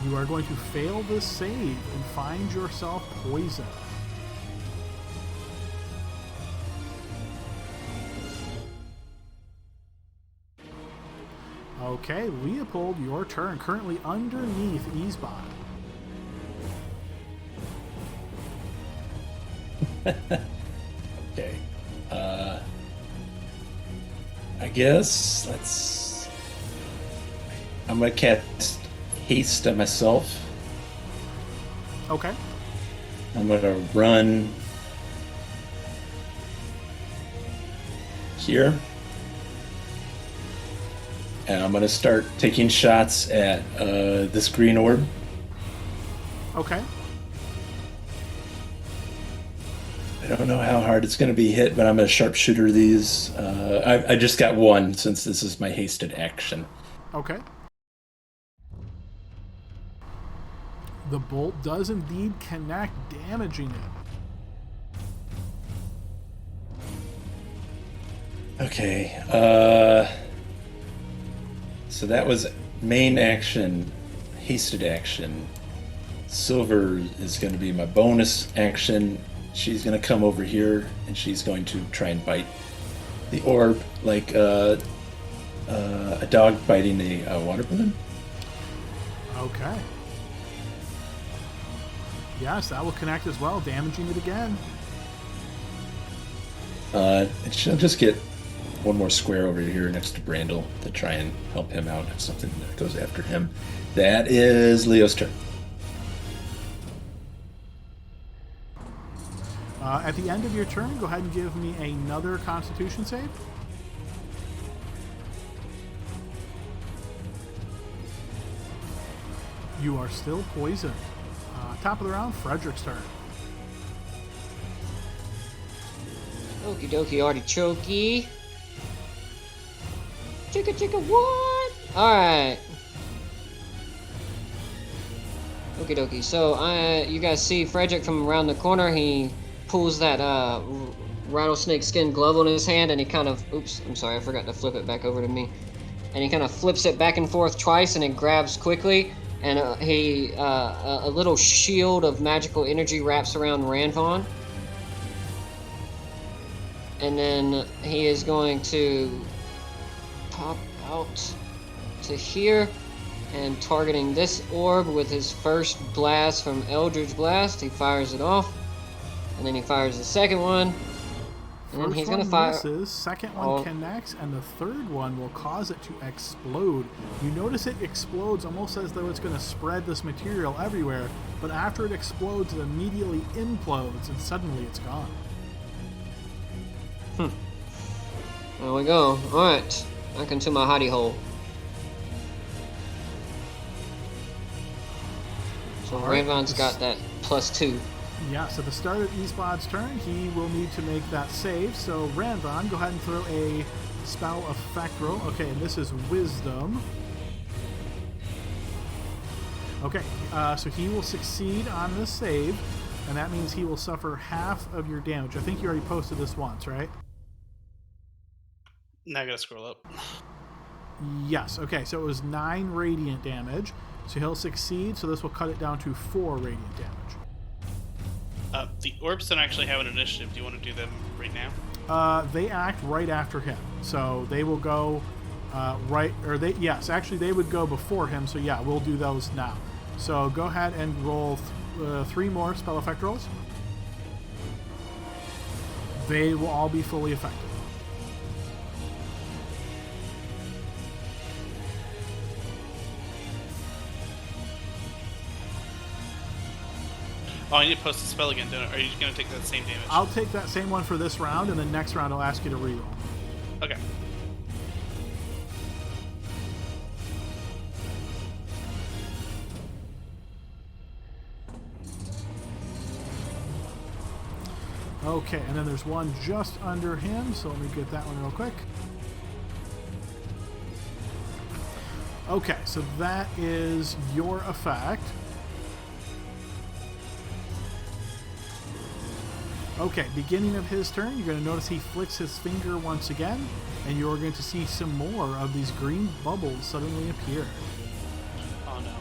You are going to fail this save and find yourself poisoned. Okay, Leopold, your turn. Currently underneath Easebot. Okay. I guess I'm gonna cast haste on myself. Okay. I'm gonna run here. And I'm gonna start taking shots at this green orb. Okay. I don't know how hard it's going to be hit, but I'm going to sharpshooter these. I just got 1 since this is my hasted action. Okay. The bolt does indeed connect, damaging it. Okay. So that was main action, hasted action. Silver is going to be my bonus action. She's going to come over here, and she's going to try and bite the orb like a dog biting a water balloon. Okay. Yes, that will connect as well, damaging it again. And she'll just get one more square over here next to Brandel to try and help him out if something goes after him. That is Leo's turn. At the end of your turn, go ahead and give me another Constitution save. You are still poisoned. Top of the round, Frederick's turn. Okie dokie artichokey. Chicka chicka what? Alright. Okie dokie. So you guys see Frederick from around the corner. He pulls that rattlesnake skin glove on his hand, and he kind of, oops, I'm sorry, I forgot to flip it back over to me. And he kind of flips it back and forth twice, and it grabs quickly. And a little shield of magical energy wraps around Ranvon. And then he is going to pop out to here and targeting this orb with his first blast from Eldritch Blast. He fires it off, and then he fires the second one. And then First he's one gonna fire. misses, second one connects, and the third one will cause it to explode. You notice it explodes almost as though it's going to spread this material everywhere, but after it explodes, it immediately implodes, and suddenly it's gone. There we go. Alright, back into my hidey hole. So Ranvon's got that +2. Yeah, so at the start of Isbad's turn, he will need to make that save. So Ranvon, go ahead and throw a spell effect roll. Okay, and this is Wisdom. Okay, so he will succeed on this save, and that means he will suffer half of your damage. I think you already posted this once, right? Now I gotta scroll up. Yes, okay, so it was 9 radiant damage. So he'll succeed, so this will cut it down to 4 radiant damage. The orbs don't actually have an initiative. Do you want to do them right now? They act right after him, so they will go yes, actually they would go before him, so yeah, we'll do those now. So go ahead and roll 3 more spell effect rolls. They will all be fully effective. Oh, I need to post the spell again, don't I? Or are you going to take that same damage? I'll take that same one for this round, and then next round I'll ask you to reroll. Okay. Okay, and then there's one just under him, so let me get that one real quick. Okay, so that is your effect. Okay, beginning of his turn, you're going to notice he flicks his finger once again, and you're going to see some more of these green bubbles suddenly appear. Oh no.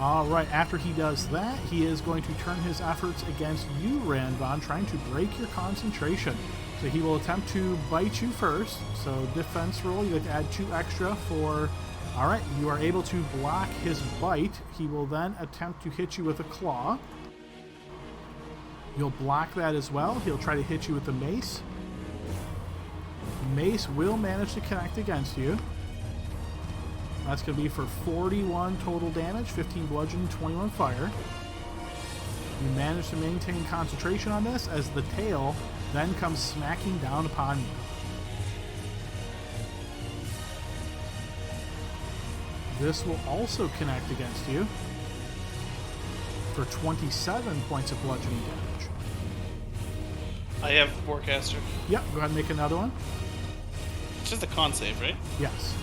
Alright, after he does that, he is going to turn his efforts against you, Ranvon, trying to break your concentration. So he will attempt to bite you first. So defense roll, you get to add 2 extra for... Alright, you are able to block his bite. He will then attempt to hit you with a claw. You'll block that as well. He'll try to hit you with the mace. Mace will manage to connect against you. That's going to be for 41 total damage, 15 bludgeoning, 21 fire. You manage to maintain concentration on this as the tail then comes smacking down upon you. This will also connect against you for 27 points of bludgeoning damage. I have Warcaster. Yep, go ahead and make another one. It's just a con save, right? Yes.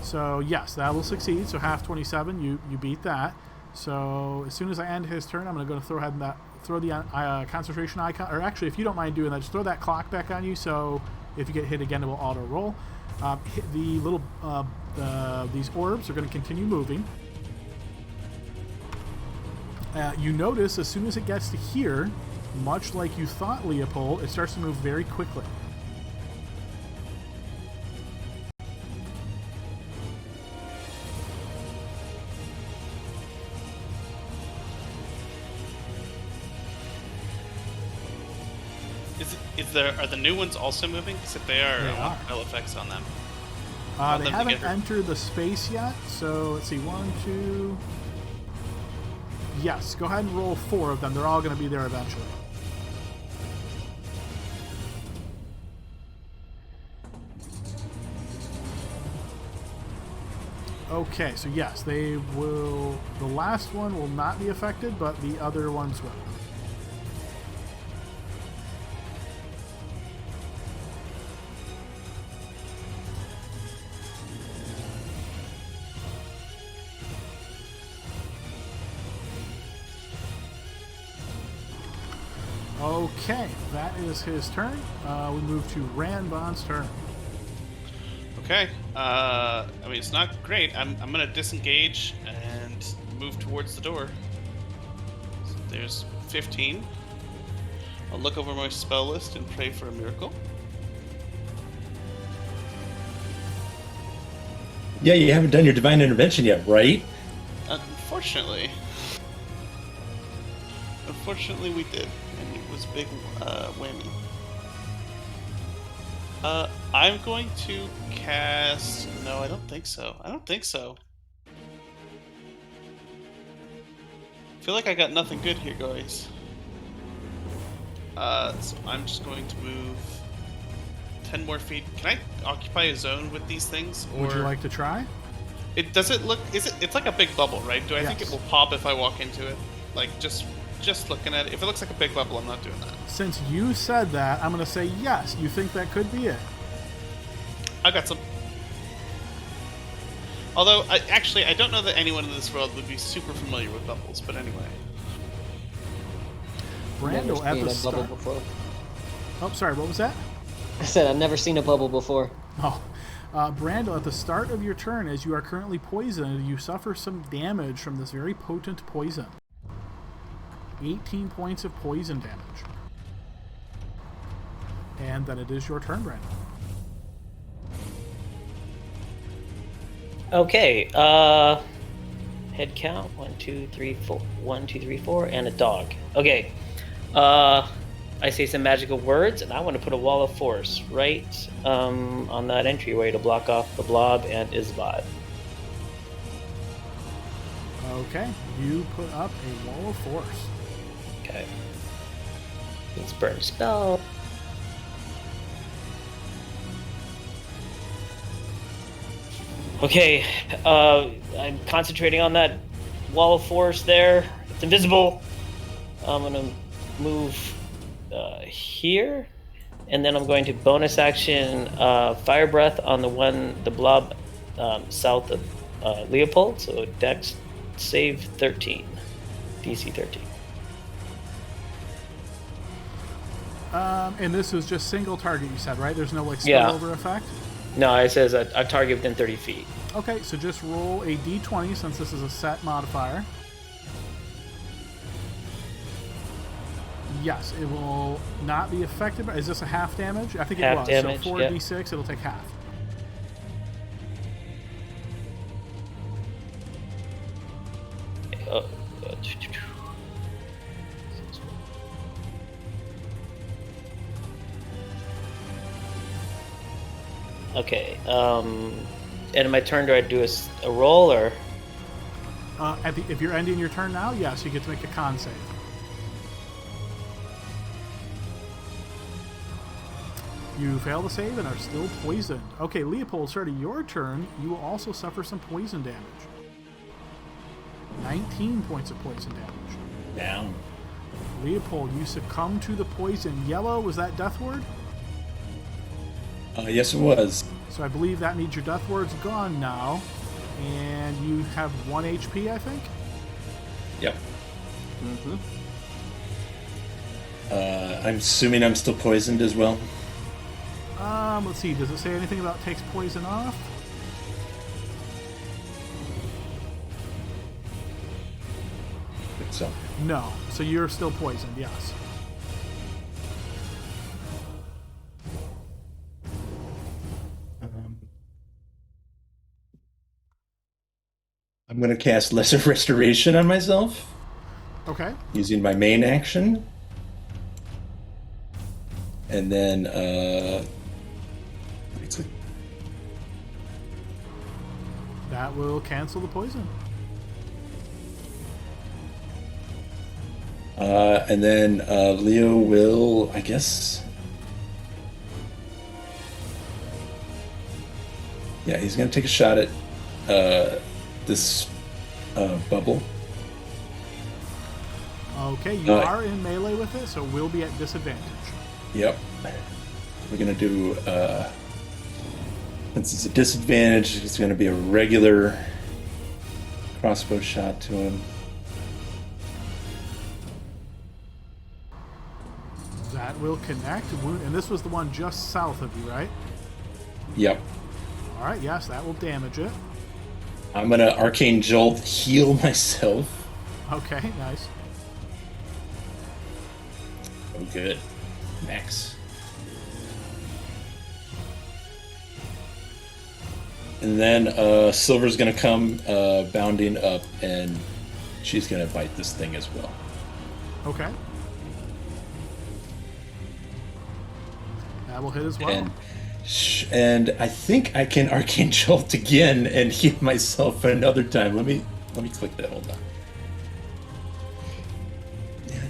So yes, that will succeed. So half 27, you beat that. So as soon as I end his turn, I'm going to go throw the concentration icon. Or actually, if you don't mind doing that, just throw that clock back on you. So if you get hit again, it will auto roll. These orbs are going to continue moving. You notice as soon as it gets to here, much like you thought, Leopold, it starts to move very quickly. Are the new ones also moving? Because if they are, I want spell effects on them. They haven't entered the space yet, so let's see, 1, 2... Yes, go ahead and roll 4 of them. They're all going to be there eventually. Okay, so yes, they will. The last one will not be affected, but the other ones will. Okay, that is his turn. We move to Ranbon's turn. Okay. I mean, it's not great. I'm gonna disengage and move towards the door. So there's 15. I'll look over my spell list and pray for a miracle. Yeah, you haven't done your divine intervention yet, right? Unfortunately. Unfortunately, we did, and it was a big whammy. I'm going to cast... No, I don't think so. I don't think so. I feel like I got nothing good here, guys. So I'm just going to move 10 more feet. Can I occupy a zone with these things? Or Would you like to try? Does it look... It's like a big bubble, right? Do I think Yes. it will pop if I walk into it? Like, just looking at it. If it looks like a big bubble, I'm not doing that. Since you said that, I'm going to say yes. You think that could be it? I got some. Although, I don't know that anyone in this world would be super familiar with bubbles, but anyway. Brando Never at seen the a bubble start. before. Oh, sorry. What was that? I said I've never seen a bubble before. Oh, Brando, at the start of your turn, as you are currently poisoned, you suffer some damage from this very potent poison. 18 points of poison damage. And then it is your turn, Brando. Okay, head count 1, 2, 3, 4. 1, 2, 3, 4, and a dog. Okay, I say some magical words, and I want to put a wall of force right on that entryway to block off the blob and Isbad. Okay, you put up a wall of force. Okay. Let's burn a spell. Okay, I'm concentrating on that wall of force there. It's invisible. I'm gonna move here, and then I'm going to bonus action fire breath on the blob south of Leopold. So Dex save 13, DC 13. And this is just single target, you said, right? There's no like Yeah. spillover effect? No, it says a target within 30 feet. Okay, so just roll a d20 since this is a set modifier. Yes, it will not be affected by... Is this a half damage? I think it Half was. damage, So 4d6, it'll take half. Uh, Okay. And in my turn, do I do a roll or? If you're ending your turn now, yes, you get to make a con save. You fail to save and are still poisoned. Okay, Leopold, starting your turn, you will also suffer some poison damage. 19 points of poison damage. Down. Leopold, you succumb to the poison. Yellow, was that death ward? Yes, it was. So I believe that means your death ward's gone now. And you have 1 HP, I think? Yep. Mm-hmm. I'm assuming I'm still poisoned as well. Let's see. Does it say anything about takes poison off? I think so. No. So you're still poisoned, yes. I'm going to cast Lesser Restoration on myself Okay. using my main action. And then, That will cancel the poison. Leo will, I guess. Yeah, he's going to take a shot at this bubble. Okay, you are in melee with it, so we'll be at disadvantage. Yep. We're gonna do since it's a disadvantage, it's gonna be a regular crossbow shot to him. That will connect. And this was the one just south of you, right? Yep. All right, yes, that will damage it. I'm gonna Arcane Jolt heal myself. Okay, nice. Oh, good. Max. And then Silver's gonna come bounding up, and she's gonna bite this thing as well. Okay. That will hit as well. And I think I can Arcane Jolt again and heal myself another time. Let me click that. Hold on.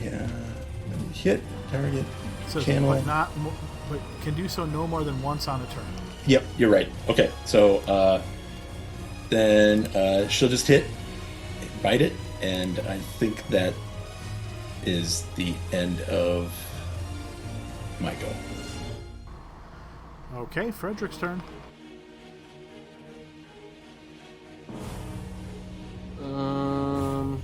Yeah. Hit target. So, channel. but can do so no more than once on a turn. Yep, you're right. Okay, so then she'll just hit, bite it, and I think that is the end of my go. Okay, Frederick's turn. Am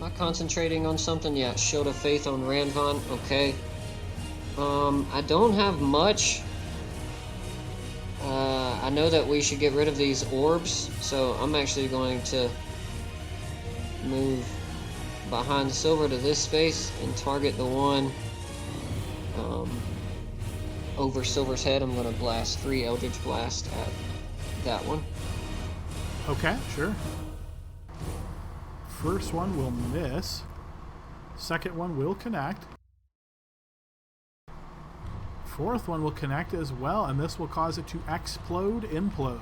I concentrating on something? Yeah, Shield of Faith on Ranvan. Okay. I don't have much. I know that we should get rid of these orbs, so I'm actually going to move behind Silver to this space and target the one over Silver's head. I'm going to blast 3 Eldritch Blast at that one. Okay, sure. First one will miss. Second one will connect. Fourth one will connect as well, and this will cause it to implode.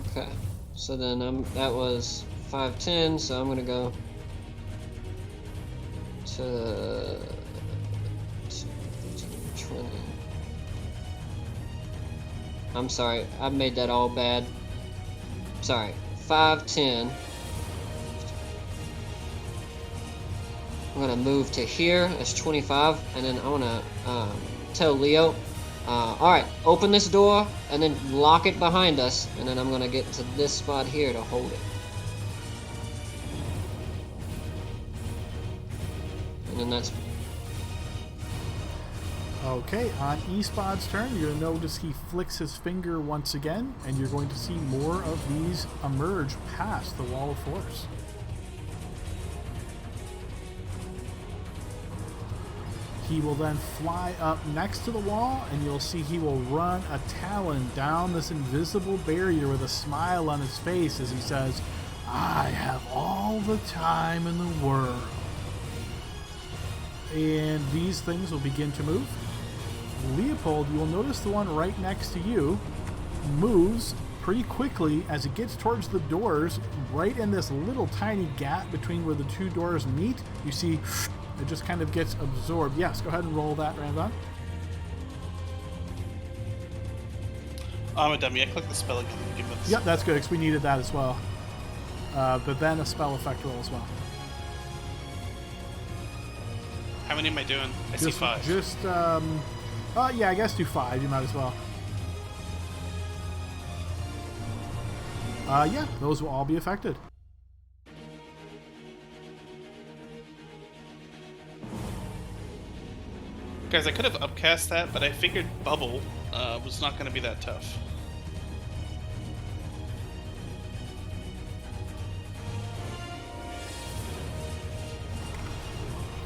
Okay, so then that was 5-10, so I'm gonna go to 20. I'm sorry, I made that all bad. Sorry, 5-10. I'm gonna move to here. That's 25, and then I wanna tell Leo, all right, open this door and then lock it behind us, and then I'm gonna get to this spot here to hold it. And then that's Okay, on Eastbod's turn, you're going to notice he flicks his finger once again, and you're going to see more of these emerge past the wall of force. He will then fly up next to the wall, and you'll see he will run a talon down this invisible barrier with a smile on his face as he says, "I have all the time in the world." And these things will begin to move. Leopold, you will notice the one right next to you moves pretty quickly as it gets towards the doors. Right in this little tiny gap between where the two doors meet, you see it just kind of gets absorbed. Yes, go ahead and roll that, Ranvan. I'm a dummy. I clicked the spell again. Give us. Yep, that's good, because we needed that as well. But then a spell effect roll as well. How many am I doing? I see 5. Yeah, I guess do 5. You might as well. Yeah, those will all be affected. Guys, I could have upcast that, but I figured Bubble was not going to be that tough.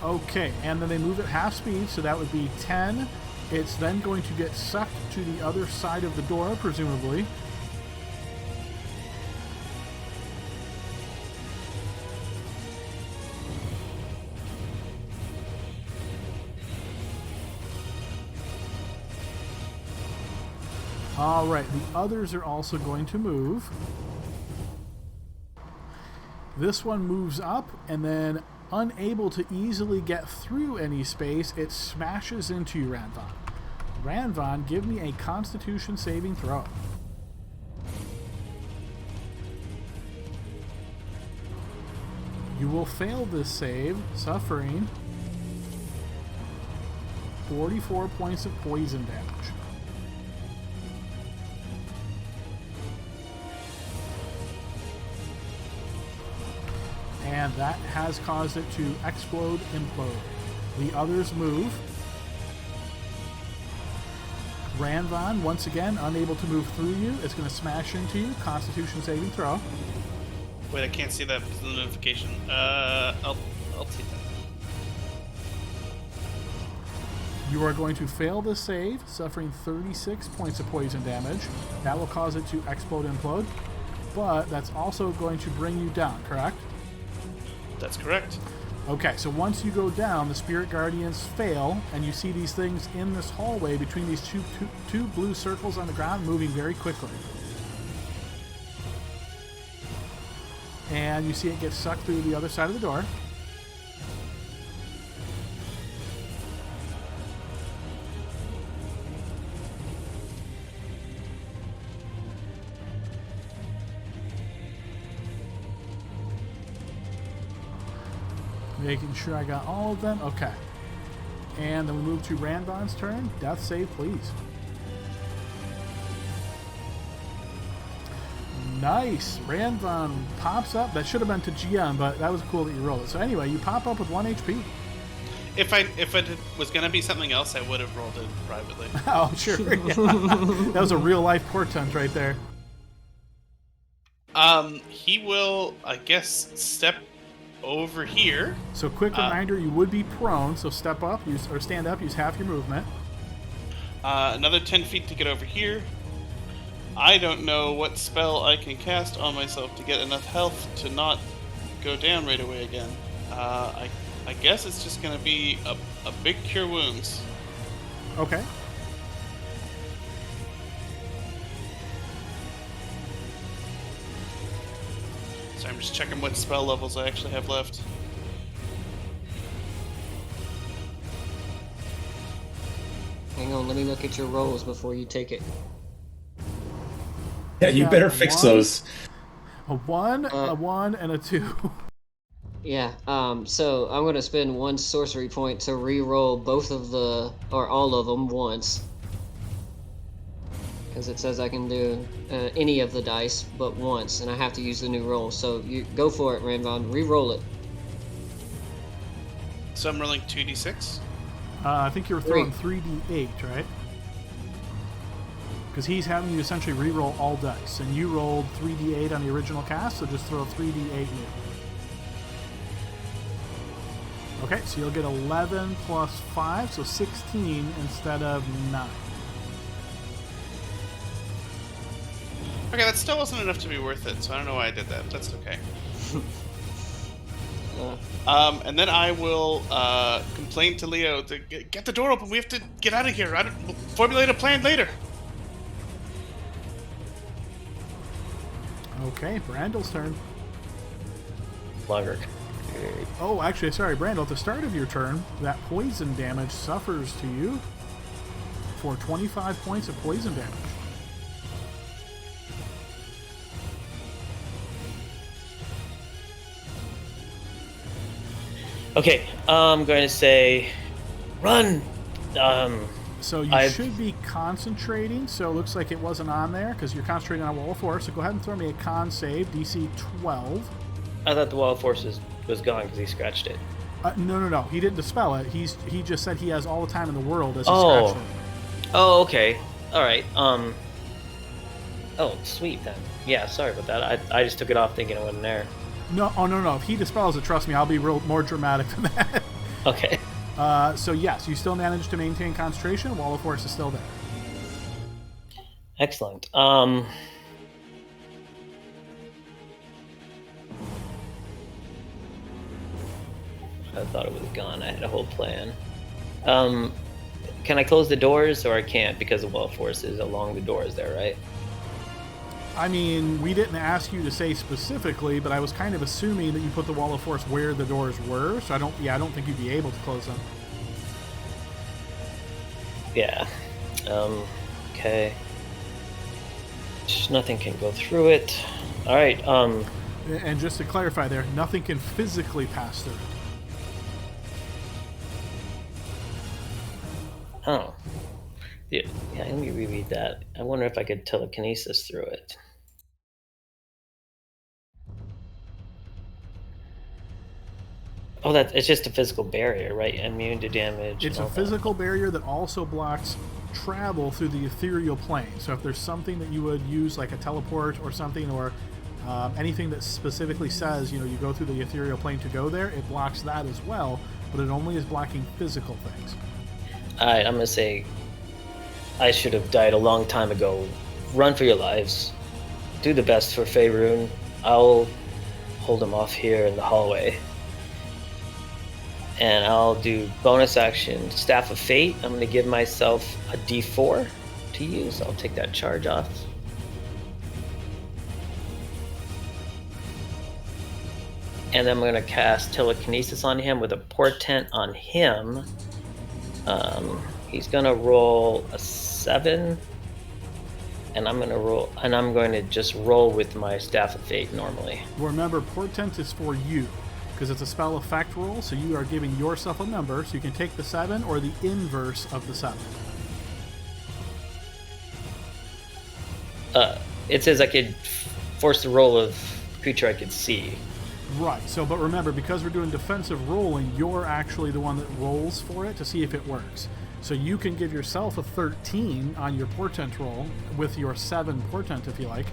Okay, and then they move at half speed, so that would be 10. It's then going to get sucked to the other side of the door, presumably. All right, the others are also going to move. This one moves up, and then unable to easily get through any space, it smashes into you, Ranvan. Ranvan, give me a Constitution saving throw. You will fail this save, suffering 44 points of poison damage. And that has caused it to explode, implode. The others move. Ranvan, once again, unable to move through you. It's going to smash into you. Constitution saving throw. Wait, I can't see that because of the notification. I'll take that. You are going to fail this save, suffering 36 points of poison damage. That will cause it to explode, implode. But that's also going to bring you down, correct? That's correct. Okay, so once you go down, the Spirit Guardians fail, and you see these things in this hallway between these two blue circles on the ground moving very quickly. And you see it get sucked through the other side of the door. Making sure I got all of them. Okay. And then we move to Ranvan's turn. Death save, please. Nice. Ranvan pops up. That should have been to GM, but that was cool that you rolled it. So anyway, you pop up with 1 HP. If it was going to be something else, I would have rolled it privately. Oh, sure. Yeah. That was a real life portent right there. He will, I guess, step over here. So quick reminder, you would be prone, so step up, or stand up, use half your movement. Another 10 feet to get over here. I don't know what spell I can cast on myself to get enough health to not go down right away again. I guess it's just going to be a big Cure Wounds. Okay. So I'm just checking what spell levels I actually have left. Hang on, let me look at your rolls before you take it. Yeah, you better fix those. A 1, a 1, and a 2. Yeah, so I'm going to spend 1 sorcery point to re-roll both of or all of them once. Because it says I can do any of the dice but once, and I have to use the new roll. So you go for it, Ranvan. Re-roll it. So I'm rolling 2d6? I think you were throwing 3d8, right? Because he's having you essentially re-roll all dice, and you rolled 3d8 on the original cast, so just throw 3d8 new. Okay, so you'll get 11 plus 5, so 16 instead of 9. Okay, that still wasn't enough to be worth it, so I don't know why I did that. That's okay. And then I will complain to Leo to get the door open. We have to get out of here. We'll formulate a plan later. Okay, Brandal's turn. Longer. Oh, actually, sorry, Brandel. At the start of your turn, that poison damage suffers to you for 25 points of poison damage. Okay, I'm going to say, run. So you should be concentrating. So it looks like it wasn't on there because you're concentrating on a wall of force. So go ahead and throw me a con save, DC 12. I thought the wall of force was gone because he scratched it. No. He didn't dispel it. He just said he has all the time in the world as he scratched it. Oh, okay. All right. Oh, sweet then. Yeah, sorry about that. I just took it off thinking it wasn't there. No. If he dispels it, trust me, I'll be more dramatic than that. Okay. So yes, you still manage to maintain concentration. Wall of force is still there. Excellent. I thought it was gone. I had a whole plan. Can I close the doors, or I can't because the wall of force is along the doors there, right? I mean, we didn't ask you to say specifically, but I was kind of assuming that you put the wall of force where the doors were, so I don't think you'd be able to close them. Yeah. Okay. Nothing can go through it. All right. And just to clarify there, nothing can physically pass through it. Oh. Yeah, let me reread that. I wonder if I could telekinesis through it. Oh, it's just a physical barrier, right? Immune to damage. It's a physical barrier that also blocks travel through the ethereal plane. So if there's something that you would use, like a teleport or something, or anything that specifically says, you go through the ethereal plane to go there, it blocks that as well, but it only is blocking physical things. All right, I'm going to say I should have died a long time ago. Run for your lives. Do the best for Faerun. I'll hold him off here in the hallway. And I'll do bonus action Staff of Fate. I'm going to give myself a D4 to use. I'll take that charge off. And then I'm going to cast telekinesis on him with a portent on him. He's going to roll a 7. And I'm going to just roll with my Staff of Fate normally. Remember, portent is for you, because it's a spell effect roll, so you are giving yourself a number, so you can take the 7 or the inverse of the 7. It says I could force the roll of creature I could see. Right, so but remember, because we're doing defensive rolling, you're actually the one that rolls for it to see if it works. So you can give yourself a 13 on your portent roll with your 7 portent if you like.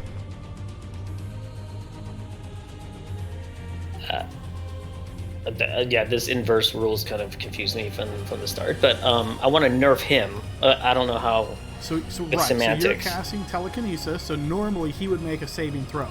Yeah, this inverse rules kind of confused me from the start, but I want to nerf him. I don't know how. So with right, semantics. So you're casting telekinesis, so normally he would make a saving throw.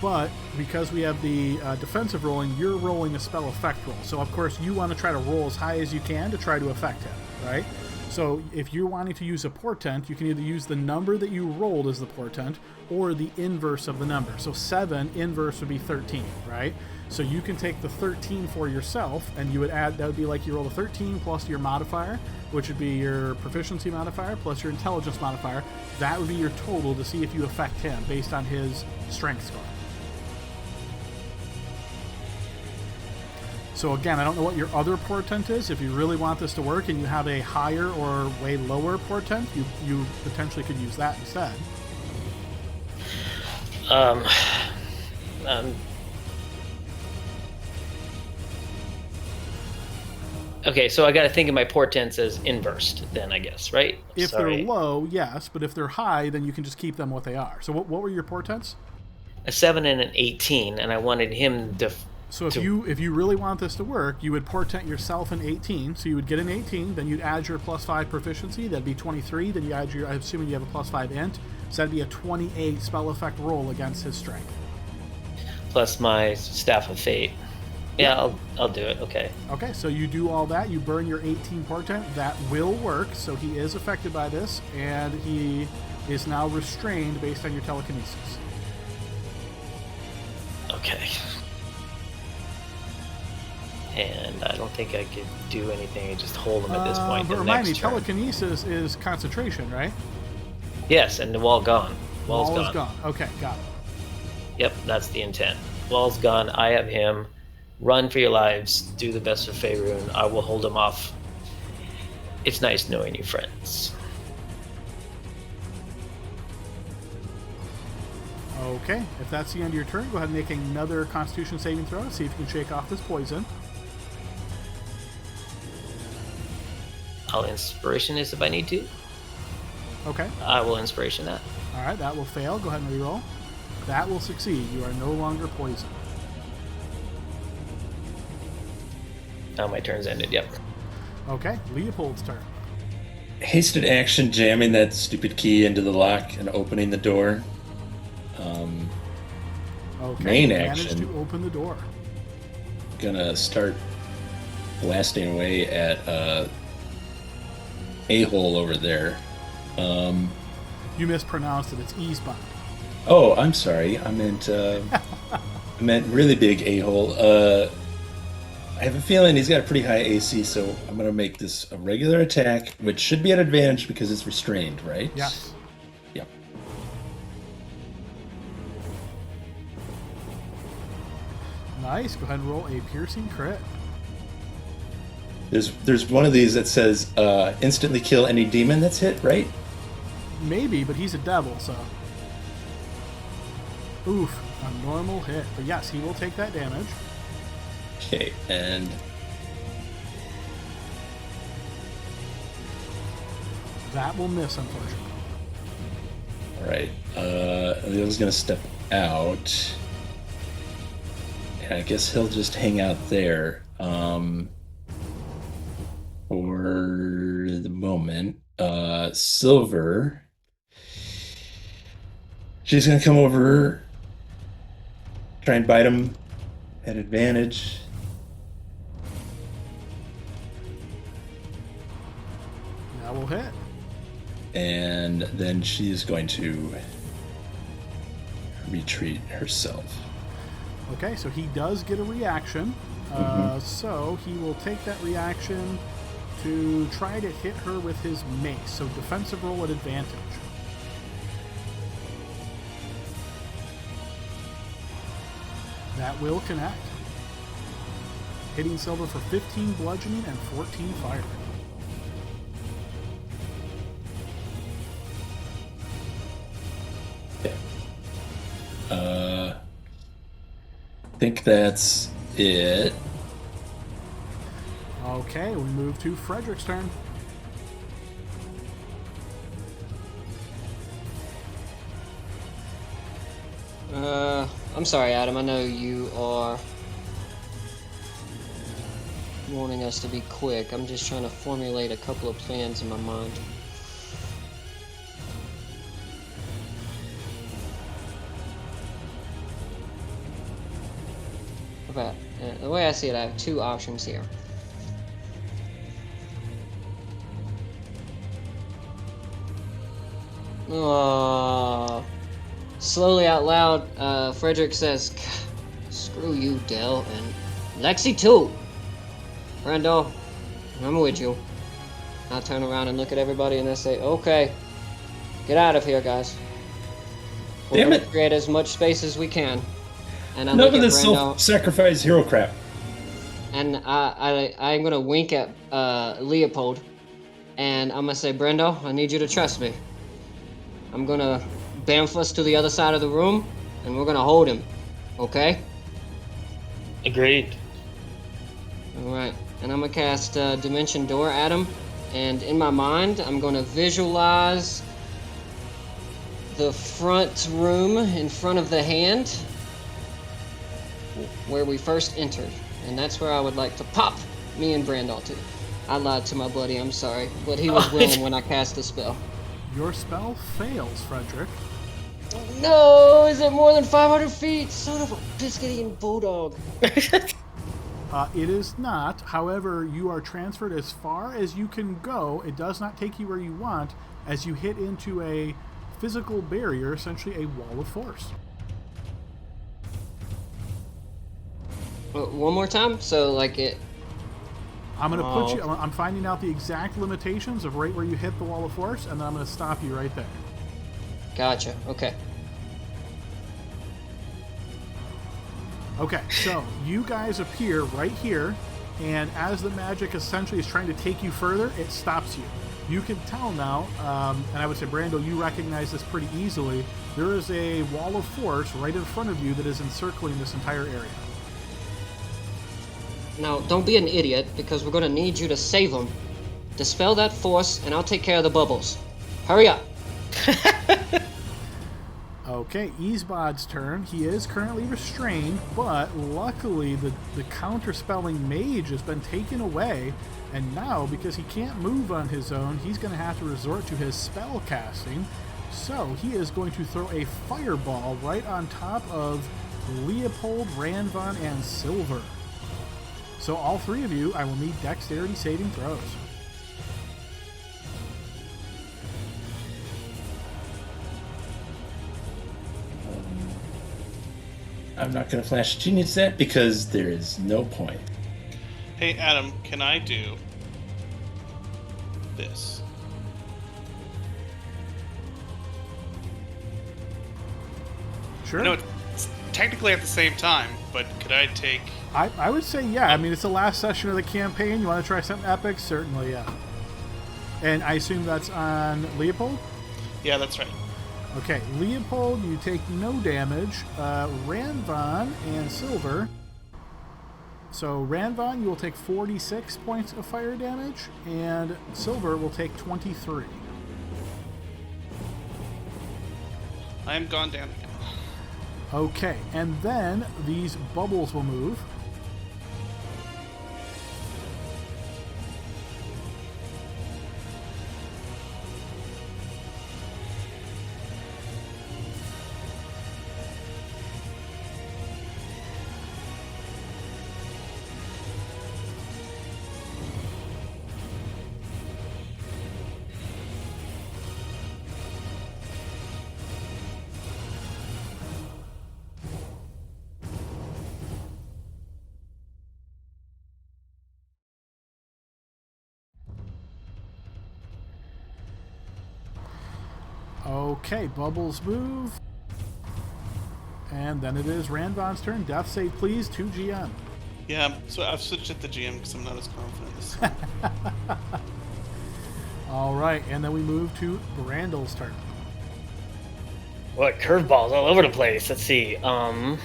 But because we have the defensive rolling, you're rolling a spell effect roll. So of course you want to try to roll as high as you can to try to affect him, right? So if you're wanting to use a portent, you can either use the number that you rolled as the portent or the inverse of the number. So 7 inverse would be 13, right? So you can take the 13 for yourself, and you would add, that would be like you roll a 13 plus your modifier, which would be your proficiency modifier plus your intelligence modifier. That would be your total to see if you affect him based on his strength score. So again, I don't know what your other portent is. If you really want this to work and you have a higher or way lower portent, you potentially could use that instead. Okay, so I got to think of my portents as inversed then, I guess, right? If they're low, yes, but if they're high, then you can just keep them what they are. So what were your portents? A 7 and an 18, and I wanted him to... So if you really want this to work, you would portent yourself an 18. So you would get an 18, then you'd add your +5 proficiency. That'd be 23. Then you add your, I'm assuming you have a +5 int. So that'd be a 28 spell effect roll against his strength. Plus my Staff of Fate. Yeah, I'll do it. Okay. Okay, so you do all that. You burn your 18 portent. That will work. So he is affected by this, and he is now restrained based on your telekinesis. Okay. And I don't think I could do anything. I just hold him at this point. But remind me, telekinesis is concentration, right? Yes, and the wall gone. Wall is gone. Okay, got it. Yep, that's the intent. Wall's gone. I have him. Run for your lives. Do the best for Faerun. I will hold him off. It's nice knowing you, friends. Okay, if that's the end of your turn, go ahead and make another Constitution saving throw. See if you can shake off this poison. I'll inspiration this if I need to. Okay. I will inspiration that. All right, that will fail. Go ahead and reroll. That will succeed. You are no longer poisoned. Oh, my turn's ended. Yep. Okay, Leopold's turn. Hasted action, jamming that stupid key into the lock and opening the door. Okay, Main managed action. to open the door. Gonna start blasting away at a-hole over there. You mispronounced it. It's Eastbound. Oh, I'm sorry. I meant really big a-hole. I have a feeling he's got a pretty high AC, so I'm gonna make this a regular attack, which should be an advantage because it's restrained, right? Yes. Yep. Nice. Go ahead and roll a piercing crit. There's one of these that says instantly kill any demon that's hit, right? Maybe, but he's a devil, so. Oof. A normal hit. But yes, he will take that damage. Okay, and That will miss, unfortunately. all right. Leo's gonna step out, and I guess he'll just hang out there for the moment. Silver, she's gonna come over, try and bite him at advantage. That will hit. And then she is going to retreat herself. Okay, so he does get a reaction. So he will take that reaction to try to hit her with his mace. So defensive roll at advantage. That will connect. Hitting Silver for 15 bludgeoning and 14 fire. Okay. I think that's it. Okay, we move to Frederick's turn. I'm sorry, Adam. I know you are wanting us to be quick. I'm just trying to formulate a couple of plans in my mind. Okay, the way I see it, I have two options here. Slowly out loud, Frederick says, "Screw you, Dell, and Lexi too. Brando, I'm with you." I turn around and look at everybody and I say, "Okay, get out of here, guys. We're Damn gonna it. create as much space as we can." And I Enough look of at this Brando, self-sacrifice hero crap. and I'm gonna wink at Leopold, and I'm gonna say, "Brando, I need you to trust me. I'm gonna bamf us to the other side of the room, and we're gonna hold him, okay?" Agreed. All right, and I'm gonna cast Dimension Door at him, and in my mind, I'm gonna visualize the front room in front of the hand where we first entered, and that's where I would like to pop me and Brandon to. I lied to my buddy, I'm sorry, but he was willing when I cast the spell. Your spell fails, Frederick. No, is it more than 500 feet? Son of a biscuit-eating bulldog. It is not. However, you are transferred as far as you can go. It does not take you where you want as you hit into a physical barrier, essentially a wall of force. One more time? So, like it... I'm going to put you... I'm finding out the exact limitations of right where you hit the wall of force, and then I'm going to stop you right there. Gotcha, okay. Okay, so you guys appear right here, and as the magic essentially is trying to take you further, it stops you. You can tell now, and I would say, Brando, you recognize this pretty easily. There is a wall of force right in front of you that is encircling this entire area. Now, don't be an idiot, because we're gonna need you to save him. Dispel that force, and I'll take care of the bubbles. Hurry up! Okay, Isbad's turn. He is currently restrained, but luckily the counterspelling mage has been taken away, and now, because he can't move on his own, he's going to have to resort to his spell casting. So he is going to throw a fireball right on top of Leopold, Ranvon, and Silver. So all three of you, I will need dexterity saving throws. I'm not going to flash genius that because there is no point. Hey, Adam, can I do this? Sure. No, it's technically at the same time, but could I take... I would say, yeah. I mean, it's the last session of the campaign. You want to try something epic? Certainly, yeah. And I assume that's on Leopold? Yeah, that's right. Okay, Leopold, you take no damage. Ranvan and Silver. So Ranvan, you will take 46 points of fire damage, and Silver will take 23. I am gone down again. Okay, and then these bubbles will move. Okay, bubbles move. And then it is Ranvan's turn. Death save, please, 2 GM. Yeah, so I've switched it to GM because I'm not as confident this time. All right, and then we move to Brandal's turn. What curveballs all over the place? Let's see. Oh,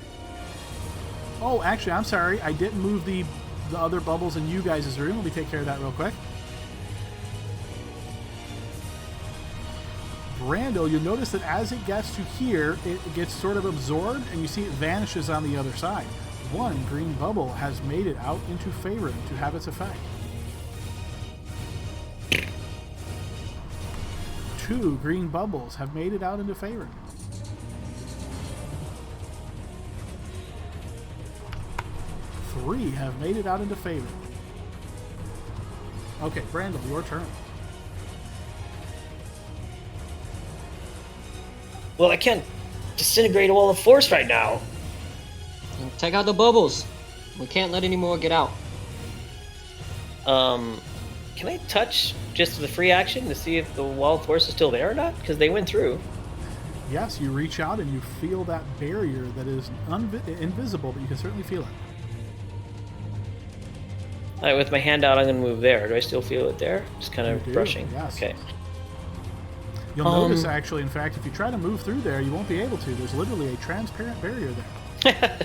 actually, I'm sorry. I didn't move the other bubbles in you guys' room. Let me take care of that real quick. Brando, you'll notice that as it gets to here, it gets sort of absorbed, and you see it vanishes on the other side. One green bubble has made it out into Faerun to have its effect. 2 green bubbles have made it out into Faerun. 3 have made it out into Faerun. Okay, Brando, your turn. Well, I can't disintegrate a wall of force right now. And take out the bubbles. We can't let any more get out. Can I touch just the free action to see if the wall of force is still there or not? Because they went through. Yes, you reach out and you feel that barrier that is invisible, but you can certainly feel it. All right, with my hand out, I'm going to move there. Do I still feel it there? Just kind of brushing. Yes. Okay. You'll notice, actually, in fact, if you try to move through there, you won't be able to. There's literally a transparent barrier there.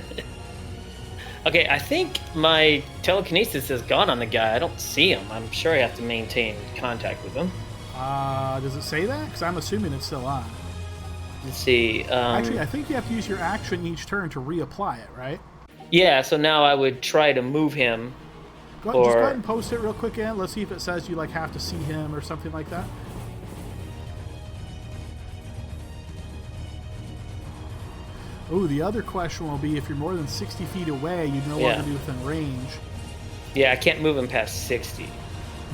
Okay, I think my telekinesis is gone on the guy. I don't see him. I'm sure I have to maintain contact with him. Does it say that? Because I'm assuming it's still on. Let's see. Actually, I think you have to use your action each turn to reapply it, right? Yeah, so now I would try to move him. Just go ahead and post it real quick, Ann. Let's see if it says you have to see him or something like that. Oh, the other question will be if you're more than 60 feet away, you'd no longer be within range. Yeah, I can't move him past 60.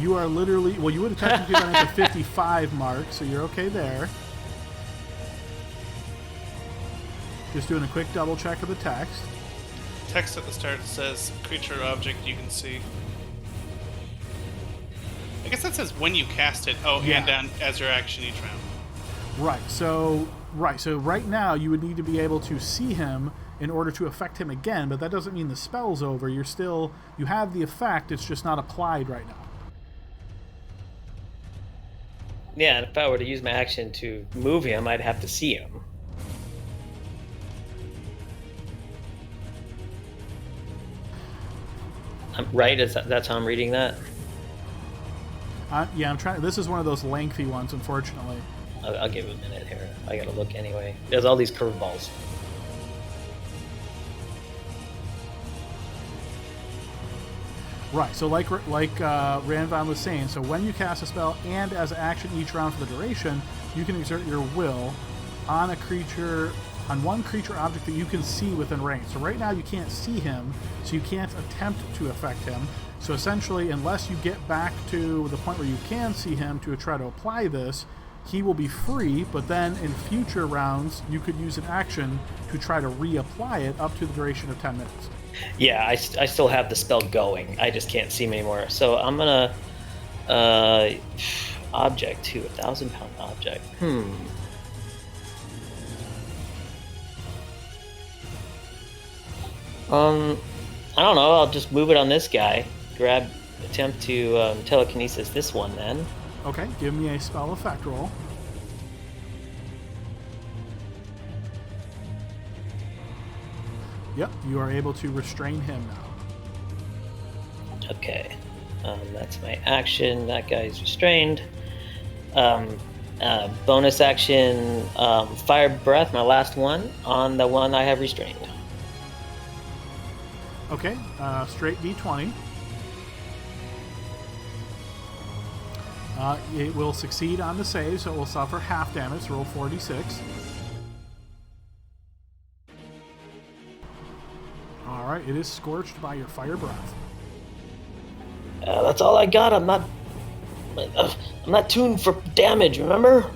You are literally... Well, you would have technically been at the 55 mark, so you're okay there. Just doing a quick double check of the text. Text at the start says, creature or object you can see. I guess that says when you cast it. Oh, yeah. And down as your action each round. Right, so right now you would need to be able to see him in order to affect him again, but that doesn't mean the spell's over. You have the effect, it's just not applied right now. Yeah, and if I were to use my action to move him, I'd have to see him. Right? That's how I'm reading that? Yeah, I'm trying. This is one of those lengthy ones, unfortunately. I'll give it a minute here. I gotta look anyway. There's all these curveballs. Right, so like Ranvan was saying, so when you cast a spell and as an action each round for the duration, you can exert your will on one creature object that you can see within range. So right now you can't see him, so you can't attempt to affect him. So essentially, unless you get back to the point where you can see him to try to apply this, he will be free, but then in future rounds, you could use an action to try to reapply it up to the duration of 10 minutes. Yeah, I still have the spell going. I just can't see him anymore. So I'm gonna object to 1,000-pound object. I don't know. I'll just move it on this guy. Attempt to telekinesis this one then. Okay, give me a spell effect roll. Yep, you are able to restrain him now. Okay, that's my action. That guy's restrained. Bonus action, fire breath, my last one, on the one I have restrained. Okay, straight D20. It will succeed on the save, so it will suffer half damage. Roll 4d6. Alright, it is scorched by your fire breath. That's all I got. I'm not tuned for damage, remember?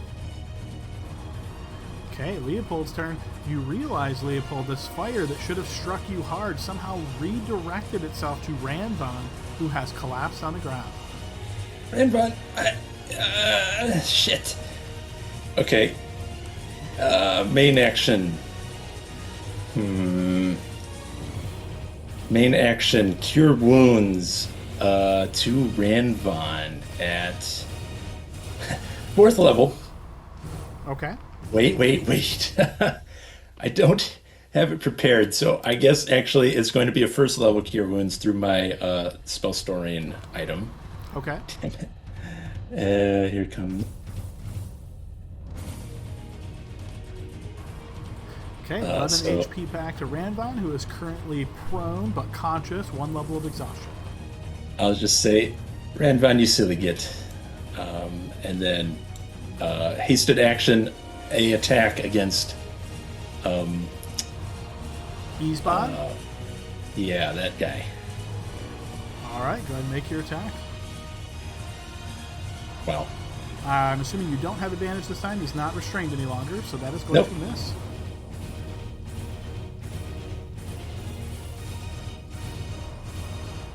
Okay, Leopold's turn. You realize, Leopold, this fire that should have struck you hard somehow redirected itself to Ranvan, who has collapsed on the ground. Ranvan, shit. Okay. Main action. Main action, cure wounds to Ranvan at 4th level. Okay. Wait. I don't have it prepared, so I guess actually it's going to be a 1st level cure wounds through my spell storing item. Okay. Damn it. Here comes. Okay, 11 HP back to Ranvan, who is currently prone but conscious, 1 level of exhaustion. I'll just say, Ranvan, you silly git. And then hasted action, a attack against. Easebod? Yeah, that guy. Alright, go ahead and make your attack. Wow. I'm assuming you don't have advantage this time. He's not restrained any longer, so that is going to miss.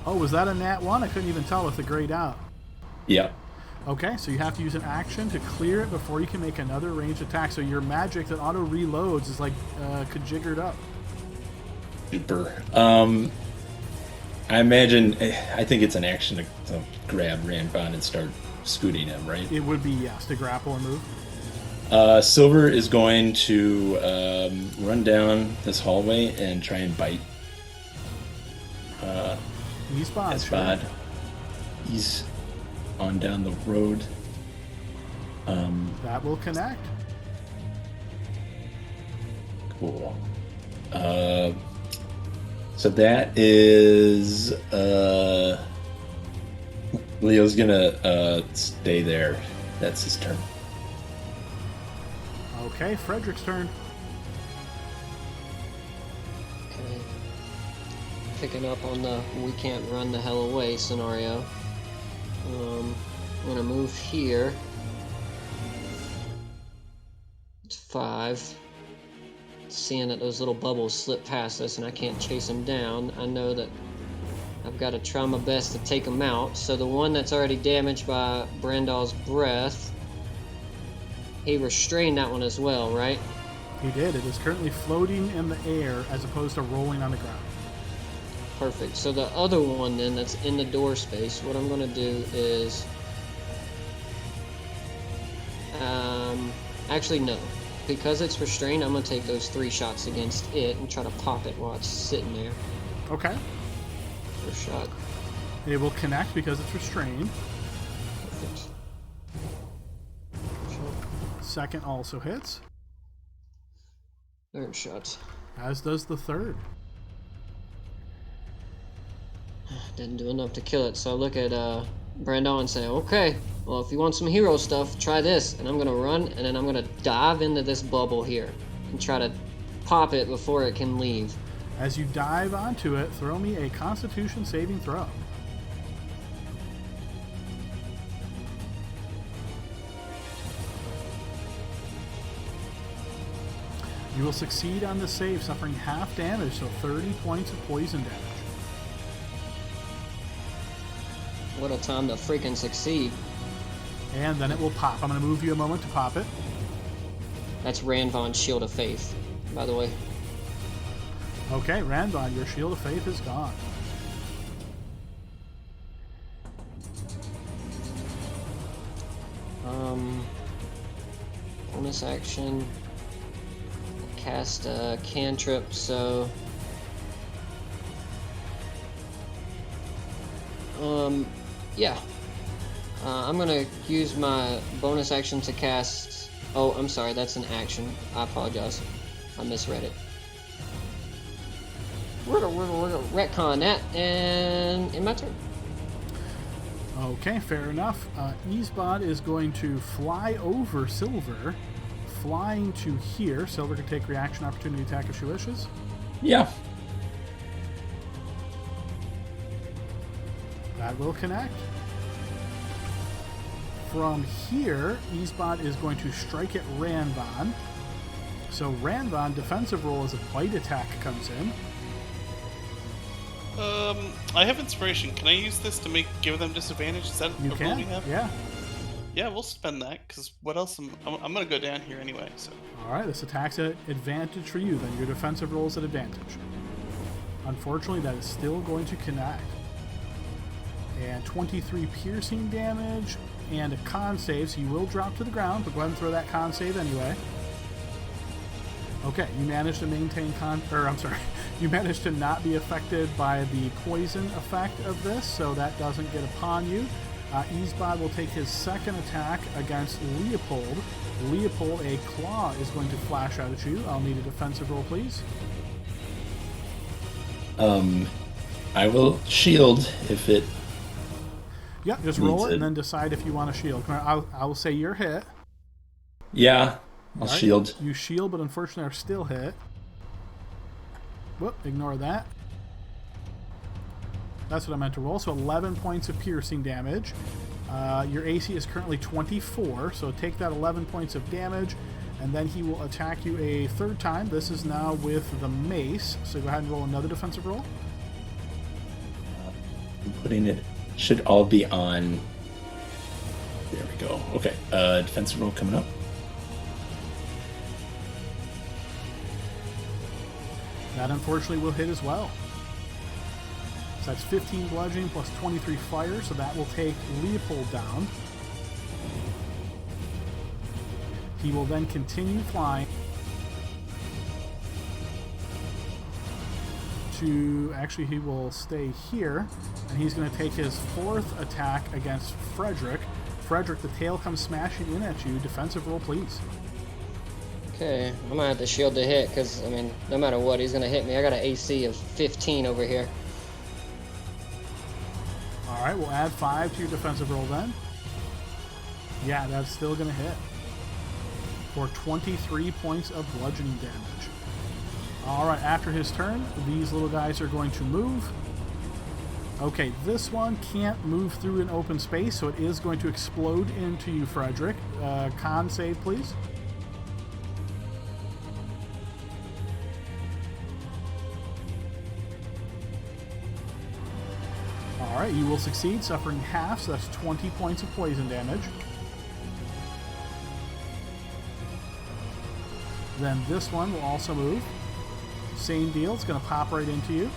Oh, was that a nat 1? I couldn't even tell with the grayed out. Yeah. Okay, so you have to use an action to clear it before you can make another ranged attack. So your magic that auto reloads is like conjigured up. Super. I imagine, I think it's an action to grab Ranvan and start scooting him, right? It would be, yes, to grapple and move. Silver is going to run down this hallway and try and bite Easebod, Esbod. sure. He's on down the road. That will connect. Cool. So that is Leo's gonna stay there. That's his turn. Okay, Frederick's turn. Okay. Picking up on the we can't run the hell away scenario. I'm gonna move here. It's 5. Seeing that those little bubbles slip past us and I can't chase them down, I know that I've got to try my best to take them out. So the one that's already damaged by Brandal's breath, he restrained that one as well, right? He did. It is currently floating in the air as opposed to rolling on the ground. Perfect. So the other one then that's in the door space, what I'm going to do is... actually, no. Because it's restrained, I'm going to take those 3 shots against it and try to pop it while it's sitting there. Okay. First shot. It will connect because it's restrained. Perfect. Second also hits, Third shot. as does the third. Didn't do enough to kill it, so I look at Brandon and say, okay, well, if you want some hero stuff, try this. And I'm going to run, and then I'm going to dive into this bubble here and try to pop it before it can leave. As you dive onto it, throw me a Constitution saving throw. You will succeed on the save, suffering half damage, so 30 points of poison damage. What a time to freaking succeed. And then it will pop. I'm going to move you a moment to pop it. That's Ranvon's Shield of Faith, by the way. Okay, Ranvon, your Shield of Faith is gone. Bonus action. Cast a cantrip, so... yeah. I'm gonna use my bonus action to cast... Oh, I'm sorry, that's an action. I apologize. I misread it. We're gonna retcon that, and in my turn. Okay, fair enough. Easebod is going to fly over Silver, flying to here. Silver can take reaction opportunity attack if she wishes. Yeah. That will connect. From here, Easebot is going to strike at Ranvon. So Ranvon, defensive roll as a bite attack comes in. I have inspiration. Can I use this to give them disadvantage? Is that You a can, rule we have? yeah. Yeah, we'll spend that, because what else? I'm going to go down here anyway, so... Alright, this attack's at advantage for you, then your defensive roll is at advantage. Unfortunately, that is still going to connect. And 23 piercing damage, and a con save, so you will drop to the ground, but go ahead and throw that con save anyway. Okay, you managed to maintain you managed to not be affected by the poison effect of this, so that doesn't get upon you. Easebod will take his second attack against Leopold. Leopold, a claw is going to flash out at you. I'll need a defensive roll, please. I will shield if it... Yeah, just roll it and then decide if you want to shield. I will say you're hit. Yeah, I'll Right. shield. You shield, but unfortunately are still hit. Whoop, ignore that. That's what I meant to roll. So 11 points of piercing damage. Your AC is currently 24, so take that 11 points of damage, and then he will attack you a third time. This is now with the mace, so go ahead and roll another defensive roll. I'm putting it... Should all be on... There we go. Okay, defensive roll coming up. That unfortunately will hit as well. So that's 15 bludgeoning plus 23 fire, so that will take Leopold down. He will then continue flying to... Actually, he will stay here, and he's going to take his fourth attack against Frederick. Frederick, the tail comes smashing in at you. Defensive roll, please. Okay, I'm gonna have to shield the hit, because, I mean, no matter what, he's gonna hit me. I got an AC of 15 over here. Alright, we'll add 5 to your defensive roll then. Yeah, that's still going to hit. For 23 points of bludgeoning damage. Alright, after his turn, these little guys are going to move. Okay, this one can't move through an open space, so it is going to explode into you, Frederick. Con save, please. Alright, you will succeed, suffering half, so that's 20 points of poison damage. Then this one will also move. Same deal, it's going to pop right into you.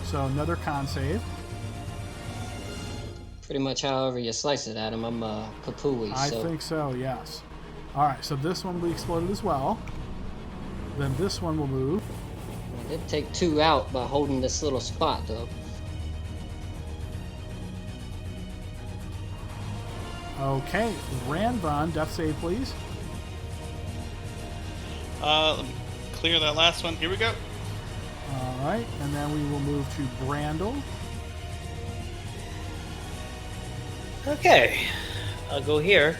So another con save. Pretty much however you slice it at him, I'm kapooey, I so... think so, yes. Alright, so this one will be exploded as well. Then this one will move. I did take 2 out by holding this little spot, though. Okay, Ranvon, death save, please. Let me clear that last one. Here we go. Alright, and then we will move to Brandel. Okay, I'll go here,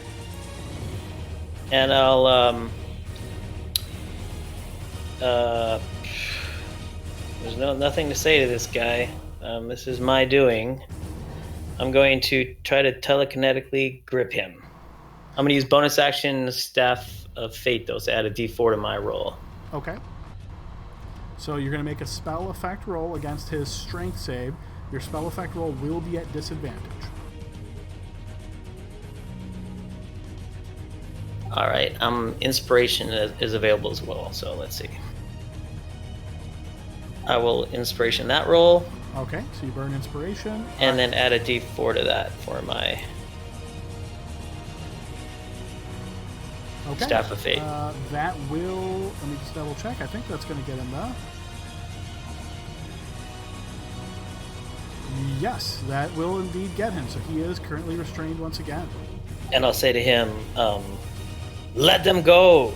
and I'll there's nothing to say to this guy. This is my doing. I'm going to try to telekinetically grip him. I'm going to use bonus action staff of fate, though, so add a d4 to my roll. Okay. So you're going to make a spell effect roll against his strength save. Your spell effect roll will be at disadvantage. All right. Inspiration is available as well, so let's see. I will inspiration that roll. Okay, so you burn inspiration. And then add a d4 to that for my Staff of Fate. That will... Let me just double check. I think that's going to get him though. Yes, that will indeed get him. So he is currently restrained once again. And I'll say to him, let them go.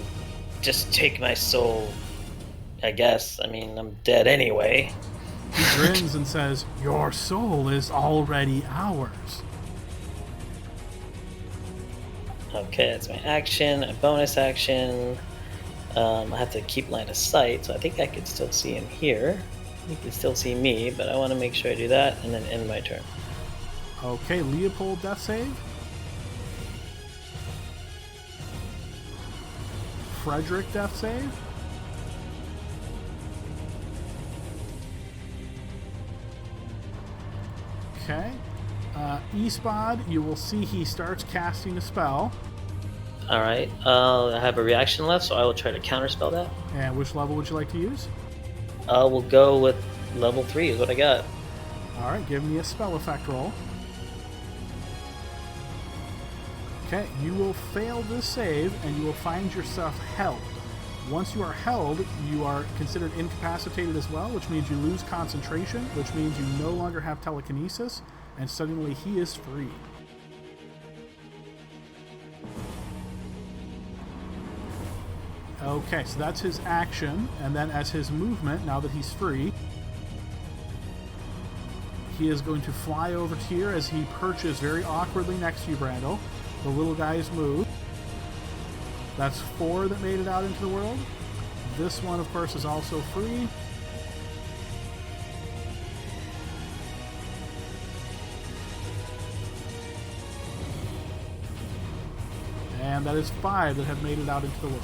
Just take my soul. I guess. I mean, I'm dead anyway. He grins and says, your soul is already ours. Okay, that's my action. A bonus action. I have to keep line of sight, so I think I can still see him here. He can still see me, but I want to make sure I do that and then end my turn. Okay, Leopold, death save. Frederick, death save. Okay. Eastbod, you will see he starts casting a spell. Alright, I have a reaction left, so I will try to counterspell that. And which level would you like to use? We'll go with level 3 is what I got. Alright, give me a spell effect roll. Okay, you will fail this save, and you will find yourself held. Once you are held, you are considered incapacitated as well, which means you lose concentration, which means you no longer have telekinesis, and suddenly he is free. Okay, so that's his action, and then as his movement, now that he's free, he is going to fly over to here as he perches very awkwardly next to you, Brando. The little guys move. That's 4 that made it out into the world. This one, of course, is also free. And that is 5 that have made it out into the world.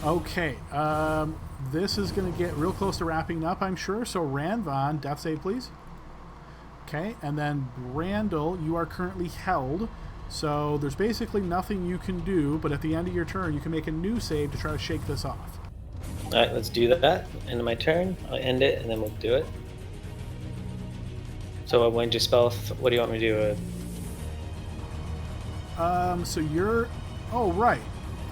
Okay, this is going to get real close to wrapping up, I'm sure. So Ranvan, death save, please. Okay, and then Brandel, you are currently held. So there's basically nothing you can do, but at the end of your turn, you can make a new save to try to shake this off. Alright, let's do that. End of my turn. I'll end it, and then we'll do it. So I'm going to spell... What do you want me to do? So you're... Oh, right.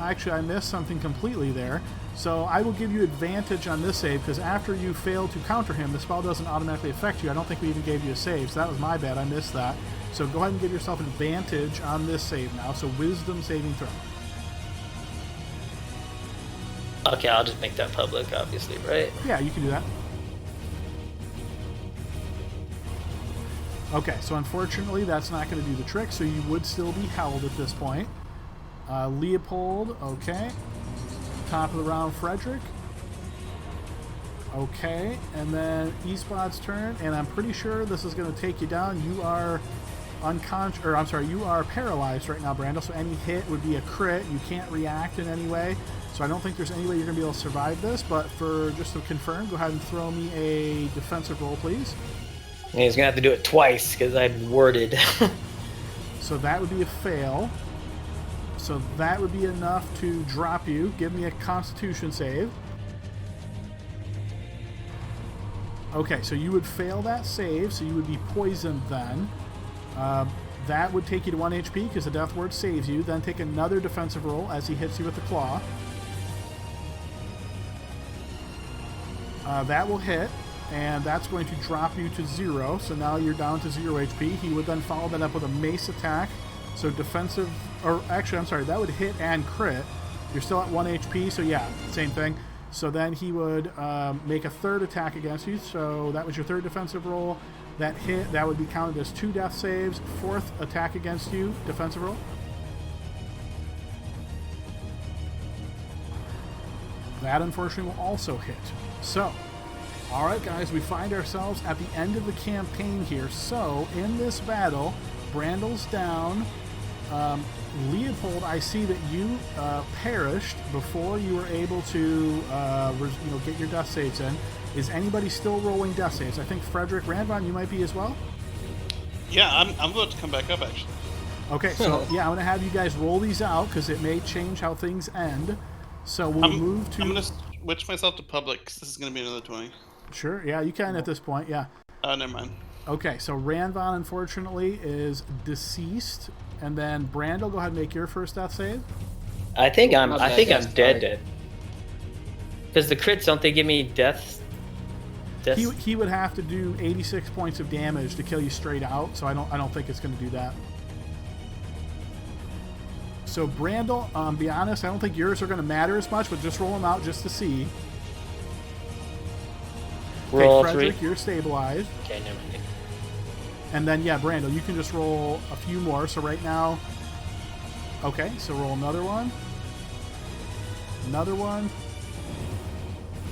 Actually, I missed something completely there. So I will give you advantage on this save, because after you fail to counter him, the spell doesn't automatically affect you. I don't think we even gave you a save, so that was my bad. I missed that. So go ahead and give yourself advantage on this save now. So wisdom saving throw. Okay, I'll just make that public, obviously, right? Yeah, you can do that. Okay, so unfortunately, that's not going to do the trick, so you would still be held at this point. Leopold, okay. Top of the round, Frederick. Okay, and then Eastbod's turn, and I'm pretty sure this is going to take you down. You are unconscious, or I'm sorry, you are paralyzed right now, Brandel, so any hit would be a crit. You can't react in any way, so I don't think there's any way you're going to be able to survive this, but for just to confirm, go ahead and throw me a defensive roll, please. And he's going to have to do it twice, because I'm worded. So that would be a fail. So that would be enough to drop you. Give me a Constitution save. Okay, so you would fail that save, so you would be poisoned then. That would take you to 1 HP because the Death Ward saves you. Then take another defensive roll as he hits you with the claw. That will hit, and that's going to drop you to 0. So now you're down to 0 HP. He would then follow that up with a mace attack. So defensive, or actually, I'm sorry, that would hit and crit. You're still at 1 HP, so yeah, same thing. So then he would make a third attack against you. So that was your third defensive roll. That hit, that would be counted as 2 death saves. Fourth attack against you, defensive roll. That unfortunately will also hit. So, all right, guys, we find ourselves at the end of the campaign here. So in this battle, Brandel's down. Leopold, I see that you perished before you were able to get your death saves in. Is anybody still rolling death saves? I think Frederick Randvon, you might be as well? Yeah, I'm about to come back up, actually. Okay, so yeah, I'm going to have you guys roll these out because it may change how things end. So we'll move to... I'm going to switch myself to public because this is going to be another 20. Sure, yeah, you can at this point, yeah. Never mind. Okay, so Randvon, unfortunately, is deceased. And then Brandel, go ahead and make your first death save. I think I'm dead. Because the crits, don't they give me death? He would have to do 86 points of damage to kill you straight out, so I don't think it's going to do that. So Brandel, be honest, I don't think yours are going to matter as much, but just roll them out just to see. Roll Frederick, 3. you're stabilized. Okay, never mind. And then, yeah, Brandel, you can just roll a few more. So right now... Okay, so roll another one. Another one.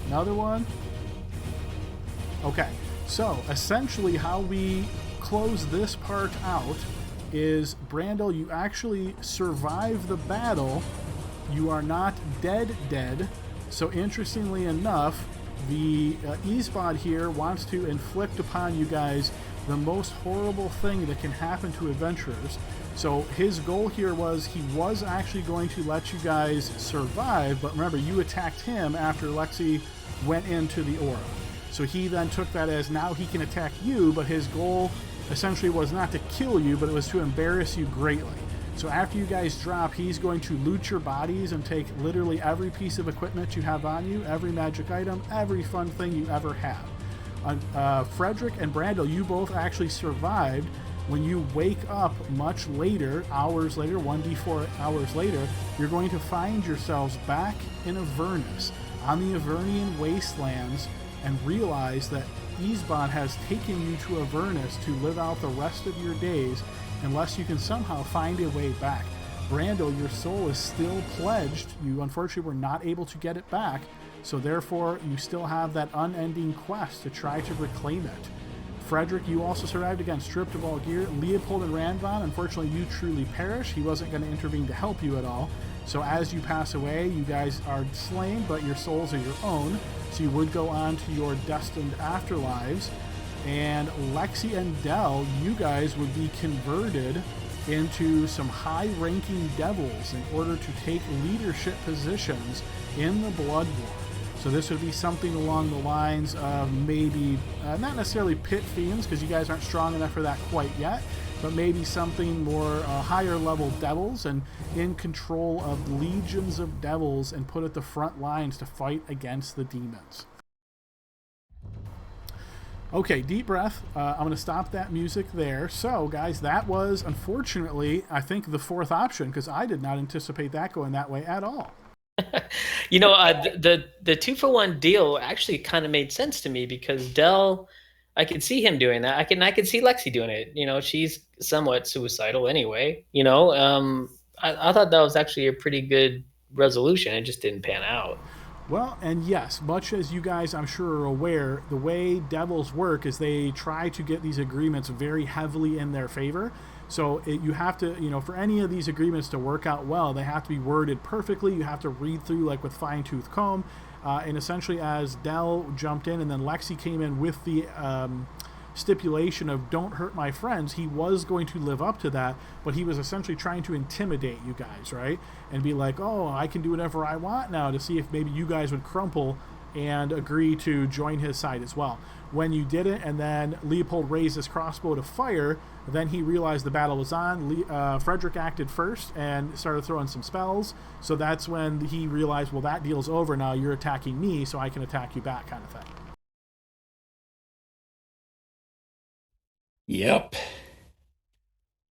Another one. Okay, so essentially how we close this part out is, Brandel, you actually survive the battle. You are not dead. So interestingly enough, the Isbad here wants to inflict upon you guys the most horrible thing that can happen to adventurers. So his goal here was, he was actually going to let you guys survive, but remember, you attacked him after Lexi went into the aura. So he then took that as, now he can attack you, but his goal essentially was not to kill you, but it was to embarrass you greatly. So after you guys drop, he's going to loot your bodies and take literally every piece of equipment you have on you, every magic item, every fun thing you ever have. Frederick and Brandel, you both actually survived. When you wake up much later, hours later, 1d4 hours later, you're going to find yourselves back in Avernus, on the Avernian wastelands, and realize that Isbad has taken you to Avernus to live out the rest of your days, unless you can somehow find a way back. Brandel, your soul is still pledged. You unfortunately were not able to get it back, so therefore you still have that unending quest to try to reclaim it. Frederick, you also survived, again, stripped of all gear. Leopold and Randvon, unfortunately you truly perish. He wasn't going to intervene to help you at all. So as you pass away, you guys are slain, but your souls are your own. So you would go on to your destined afterlives. And Lexi and Del, you guys would be converted into some high-ranking devils in order to take leadership positions in the Blood War. So this would be something along the lines of maybe, not necessarily pit fiends, because you guys aren't strong enough for that quite yet, but maybe something more higher level devils, and in control of legions of devils and put at the front lines to fight against the demons. Okay, deep breath. I'm going to stop that music there. So, guys, that was, unfortunately, I think the fourth option, because I did not anticipate that going that way at all. The 2-for-1 deal actually kind of made sense to me, because Del, I could see him doing that. I could see Lexi doing it. She's somewhat suicidal anyway. I thought that was actually a pretty good resolution. It just didn't pan out. Well, and yes, much as you guys, I'm sure, are aware, the way devils work is they try to get these agreements very heavily in their favor. So you have to, for any of these agreements to work out well, they have to be worded perfectly. You have to read through like with fine-tooth comb. And essentially, as Del jumped in and then Lexi came in with the stipulation of don't hurt my friends, he was going to live up to that, but he was essentially trying to intimidate you guys, right? And be like, oh, I can do whatever I want now, to see if maybe you guys would crumple and agree to join his side as well. When you didn't, and then Leopold raised his crossbow to fire, then he realized the battle was on. Frederick acted first and started throwing some spells, so that's when he realized, well, that deal's over now, you're attacking me, so I can attack you back, kind of thing. Yep.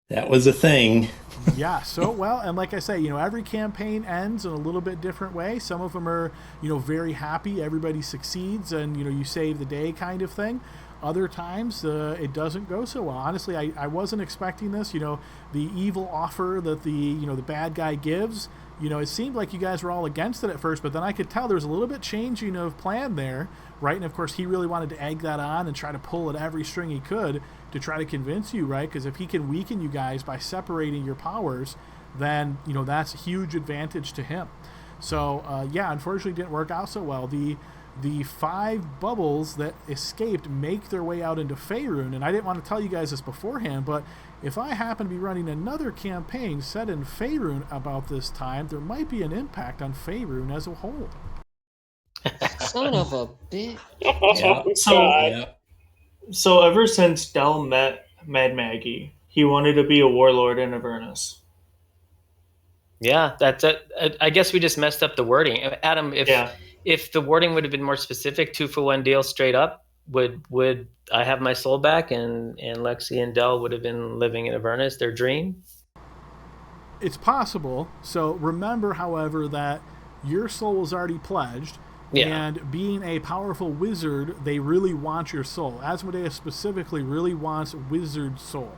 That was a thing. Yeah, so, well, and like I say, every campaign ends in a little bit different way. Some of them are, very happy, everybody succeeds, and, you save the day kind of thing. Other times, it doesn't go so well. Honestly, I wasn't expecting this. The evil offer that the bad guy gives. It seemed like you guys were all against it at first, but then I could tell there was a little bit changing of plan there, right? And of course, he really wanted to egg that on and try to pull at every string he could to try to convince you, right? Because if he can weaken you guys by separating your powers, then that's a huge advantage to him. So unfortunately, it didn't work out so well. The 5 bubbles that escaped make their way out into Faerun, and I didn't want to tell you guys this beforehand, but if I happen to be running another campaign set in Faerun about this time, there might be an impact on Faerun as a whole. Son of a bitch. So ever since Del met Mad Maggie, he wanted to be a warlord in Avernus. Yeah, that's it. I guess we just messed up the wording. Adam, if the wording would have been more specific, 2-for-1 deal straight up, would I have my soul back and Lexi and Del would have been living in Avernus, their dream? It's possible. So remember, however, that your soul was already pledged. Yeah. And being a powerful wizard, they really want your soul. Asmodeus specifically really wants wizard soul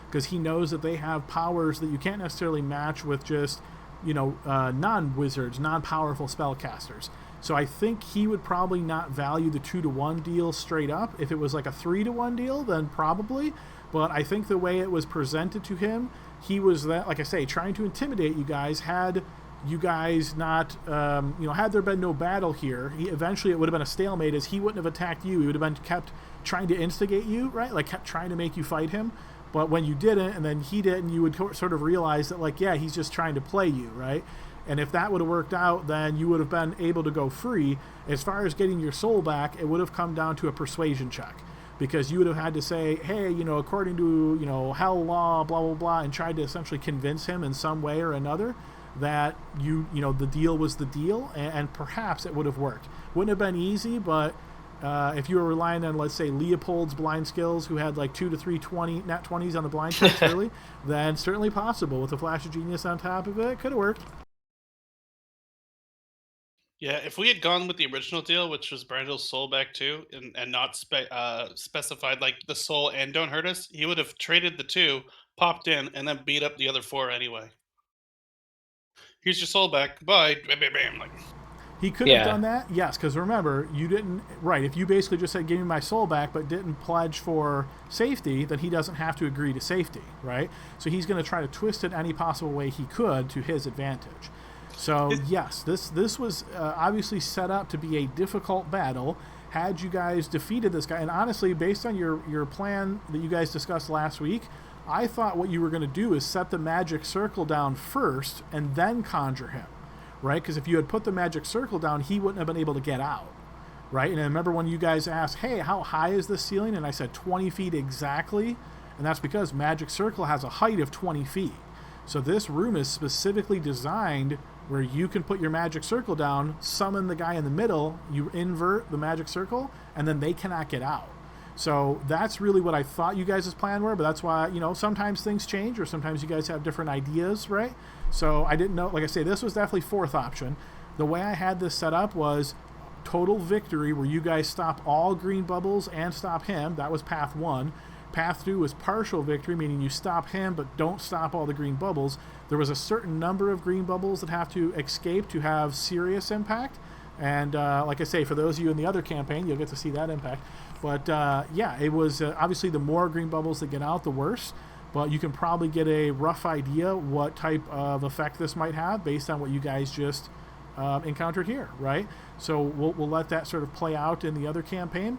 because he knows that they have powers that you can't necessarily match with just, non-wizards, non-powerful spellcasters. So I think he would probably not value the 2-to-1 deal straight up. If it was like a 3-to-1 deal, then probably. But I think the way it was presented to him, he was, like I say, trying to intimidate you guys. Had you guys not, had there been no battle here, eventually it would have been a stalemate, as he wouldn't have attacked you. He would have been kept trying to instigate you, right? Like kept trying to make you fight him. But when you didn't, and then he didn't, you would sort of realize that, he's just trying to play you, right? And if that would have worked out, then you would have been able to go free. As far as getting your soul back, it would have come down to a persuasion check. Because you would have had to say, hey, according to, hell law, blah, blah, blah, and tried to essentially convince him in some way or another that the deal was the deal, and perhaps it would have worked. Wouldn't have been easy, but if you were relying on, let's say, Leopold's blind skills, who had like 2 to 3 nat 20s on the blind checks early, then certainly possible. With a flash of genius on top of it, could have worked. Yeah, if we had gone with the original deal, which was Brandel's soul back too, and not specified like the soul and don't hurt us, he would have traded the 2, popped in, and then beat up the other 4 anyway. Here's your soul back. Goodbye. Bam, bam, bam. Like, he could have done that, yes, because remember, you didn't, right, if you basically just said, give me my soul back, but didn't pledge for safety, then he doesn't have to agree to safety, right? So he's going to try to twist it any possible way he could to his advantage. So, yes, this was obviously set up to be a difficult battle. Had you guys defeated this guy, and honestly, based on your plan that you guys discussed last week, I thought what you were going to do is set the magic circle down first and then conjure him, right? Because if you had put the magic circle down, he wouldn't have been able to get out, right? And I remember when you guys asked, hey, how high is this ceiling? And I said 20 feet exactly, and that's because magic circle has a height of 20 feet. So this room is specifically designed where you can put your magic circle down, summon the guy in the middle, you invert the magic circle, and then they cannot get out. So that's really what I thought you guys' plan were, but that's why, sometimes things change, or sometimes you guys have different ideas, right? So I didn't know, like I say, this was definitely 4th option. The way I had this set up was total victory, where you guys stop all green bubbles and stop him. That was path 1. Path 2 was partial victory, meaning you stop him but don't stop all the green bubbles. There was a certain number of green bubbles that have to escape to have serious impact. And like I say, for those of you in the other campaign, you'll get to see that impact. But it was obviously the more green bubbles that get out, the worse. But you can probably get a rough idea what type of effect this might have based on what you guys just encountered here, right? So we'll let that sort of play out in the other campaign.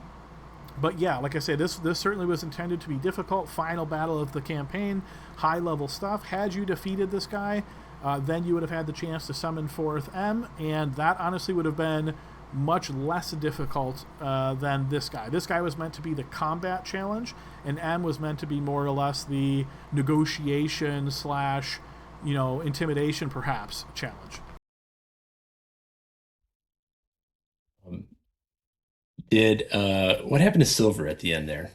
But yeah, like I say, this certainly was intended to be difficult. Final battle of the campaign, high-level stuff. Had you defeated this guy, then you would have had the chance to summon forth M, and that honestly would have been much less difficult than this guy. This guy was meant to be the combat challenge, and M was meant to be more or less the negotiation / intimidation perhaps challenge. What happened to Silver at the end there?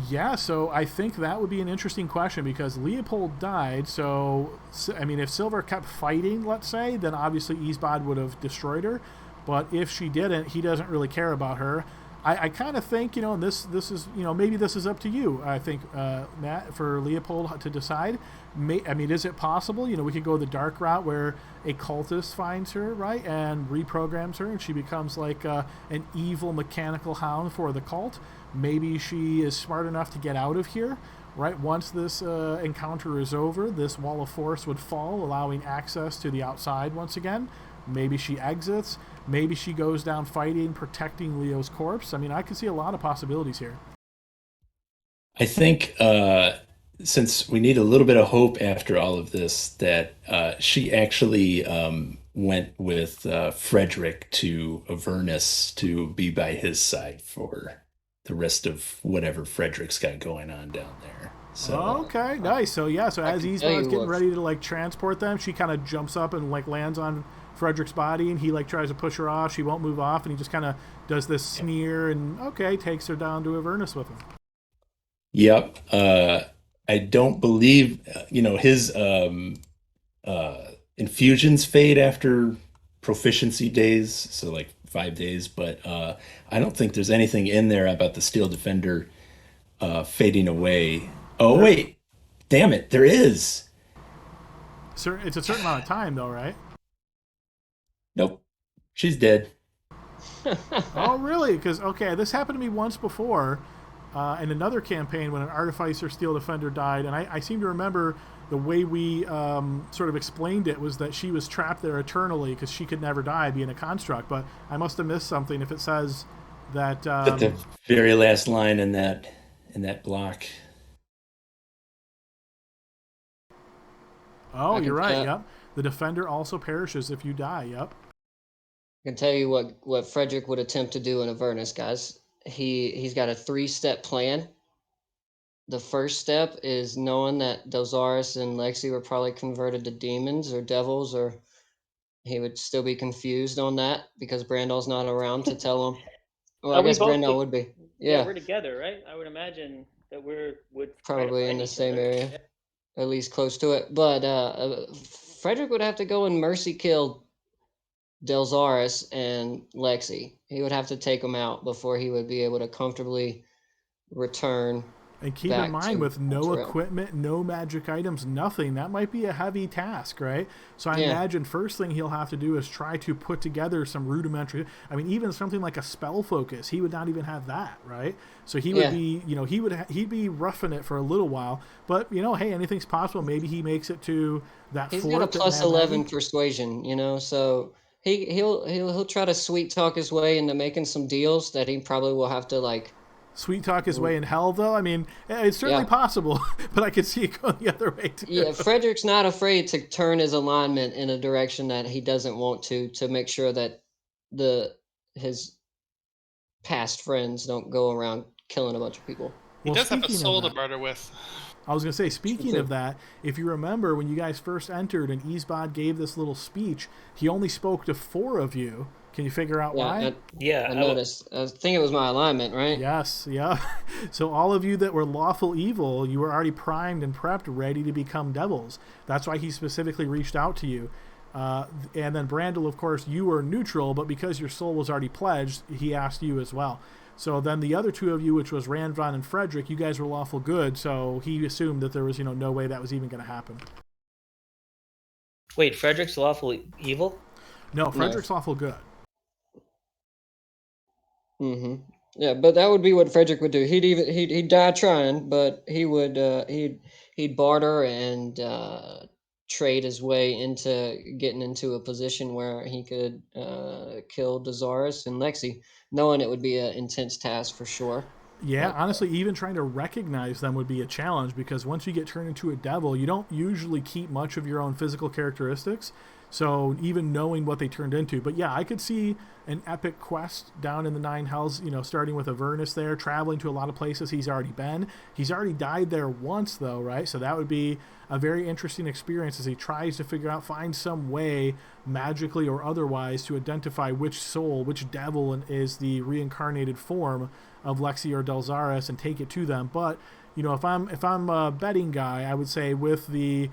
Yeah, so I think that would be an interesting question, because Leopold died, so, I mean, if Silver kept fighting, let's say, then obviously Isbad would have destroyed her, but if she didn't, he doesn't really care about her. I kind of think, and this is, maybe this is up to you. I think, Matt, for Leopold to decide. I mean, is it possible? We could go the dark route where a cultist finds her, right, and reprograms her, and she becomes like an evil mechanical hound for the cult. Maybe she is smart enough to get out of here. Right, once this encounter is over, this wall of force would fall, allowing access to the outside once again. Maybe she exits. Maybe she goes down fighting, protecting Leo's corpse. I mean, I could see a lot of possibilities here. I think since we need a little bit of hope after all of this, that she actually went with Frederick to Avernus to be by his side for the rest of whatever Frederick's got going on down there. So Okay, nice. So yeah, so I as can tell Yzma's you getting what. ready to like transport them, she kind of jumps up and like lands on Frederick's body, and he like tries to push her off. She won't move off, and he just kind of does this sneer and takes her down to Avernus with him. yep. I don't believe his infusions fade after proficiency days, so like 5 days. But I don't think there's anything in there about the Steel Defender fading away. Oh There, wait, damn it, there is. it's a certain amount of time though, right? Nope, she's dead. Oh, really? Because this happened to me once before, in another campaign when an Artificer Steel Defender died, and I seem to remember the way we sort of explained it was that she was trapped there eternally because she could never die, being a construct. But I must have missed something if it says that. But the very last line in that block. Oh, I you're can right. tell. Yep, the Defender also perishes if you die. Yep. I can tell you what Frederick would attempt to do in Avernus, guys. He's got a 3-step plan. The first step is knowing that Delzaris and Lexi were probably converted to demons or devils, or he would still be confused on that because Brandal's not around to tell him. Well, I Are we guess both? Brandal would be. Yeah, Yeah, we're together, right? I would imagine that would try to probably in find the each same other. area, at least close to it. But Frederick would have to go and mercy kill Delzaris and Lexi. He would have to take them out before he would be able to comfortably return And keep in back mind, to with no Montreal. equipment, no magic items, nothing, that might be a heavy task, right? So I Yeah. imagine first thing he'll have to do is try to put together some rudimentary. I mean, even something like a spell focus, he would not even have that, right? So he would Yeah. be, he'd be roughing it for a little while. But hey, anything's possible. Maybe he makes it to that He's got a fort that plus Mad 11 Maggie. persuasion, so he'll try to sweet talk his way into making some deals that he probably will have to like. Sweet talk his way in hell, though. I mean, it's certainly Yeah. possible, but I could see it going the other way too. Yeah, Frederick's not afraid to turn his alignment in a direction that he doesn't want to make sure that his past friends don't go around killing a bunch of people. He Well, does have a speaking of soul to that, barter with. I was going to say, speaking too. of that, if you remember when you guys first entered and Isbad gave this little speech, he only spoke to 4 of you. Can you figure out Yeah, why? Yeah, I noticed. I think it was my alignment, right? Yes, yeah. So all of you that were lawful evil, you were already primed and prepped, ready to become devils. That's why he specifically reached out to you. And then Brandel, of course, you were neutral, but because your soul was already pledged, he asked you as well. So then the other 2 of you, which was Ranvan and Frederick, you guys were lawful good, so he assumed that there was, no way that was even going to happen. Wait, Frederick's lawful evil? No, Frederick's lawful good. Mm-hmm. Yeah, but that would be what Frederick would do. He'd die trying, but he'd barter and trade his way into getting into a position where he could kill Dazaris and Lexi, knowing it would be an intense task for sure. Yeah, But honestly, even trying to recognize them would be a challenge because once you get turned into a devil, you don't usually keep much of your own physical characteristics. So even knowing what they turned into. But yeah, I could see an epic quest down in the Nine Hells, starting with Avernus there, traveling to a lot of places he's already been. He's already died there once, though, right? So that would be a very interesting experience as he tries to find some way, magically or otherwise, to identify which soul, which devil is the reincarnated form of Lexi or Delzaris and take it to them. But if I'm a betting guy, I would say with the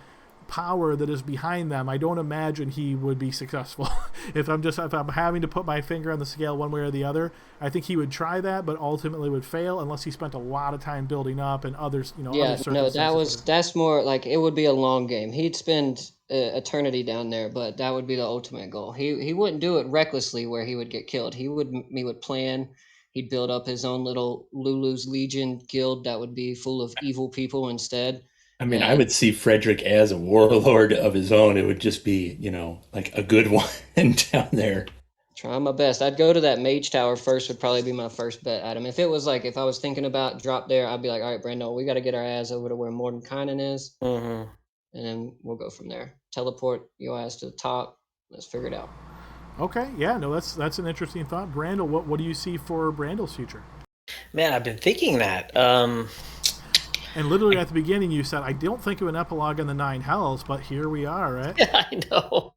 power that is behind them, I don't imagine he would be successful. If I'm having to put my finger on the scale one way or the other, I think he would try that, but ultimately would fail unless he spent a lot of time building up and others, other Yeah, no, circumstances. that's more like it would be a long game. He'd spend eternity down there, but that would be the ultimate goal. He wouldn't do it recklessly where he would get killed. He would plan. He'd build up his own little Lulu's Legion guild that would be full of evil people instead. I mean, I And would see Frederick as a warlord of his own. It would just be, like a good one down there. try my best. I'd go to that mage tower first. Would probably be my first bet at him. If it was like if I was thinking about drop there, I'd be like, all right, Brando, we got to get our ass over to where Mordenkainen is, Hmm. and then we'll go from there. Teleport your ass to the top. Let's figure it out. Okay, yeah, no, that's an interesting thought. Brandel, what do you see for Brandel's future? Man, I've been thinking that. And literally at the beginning, you said, I don't think of an epilogue in the Nine Hells, but here we are, right? I know.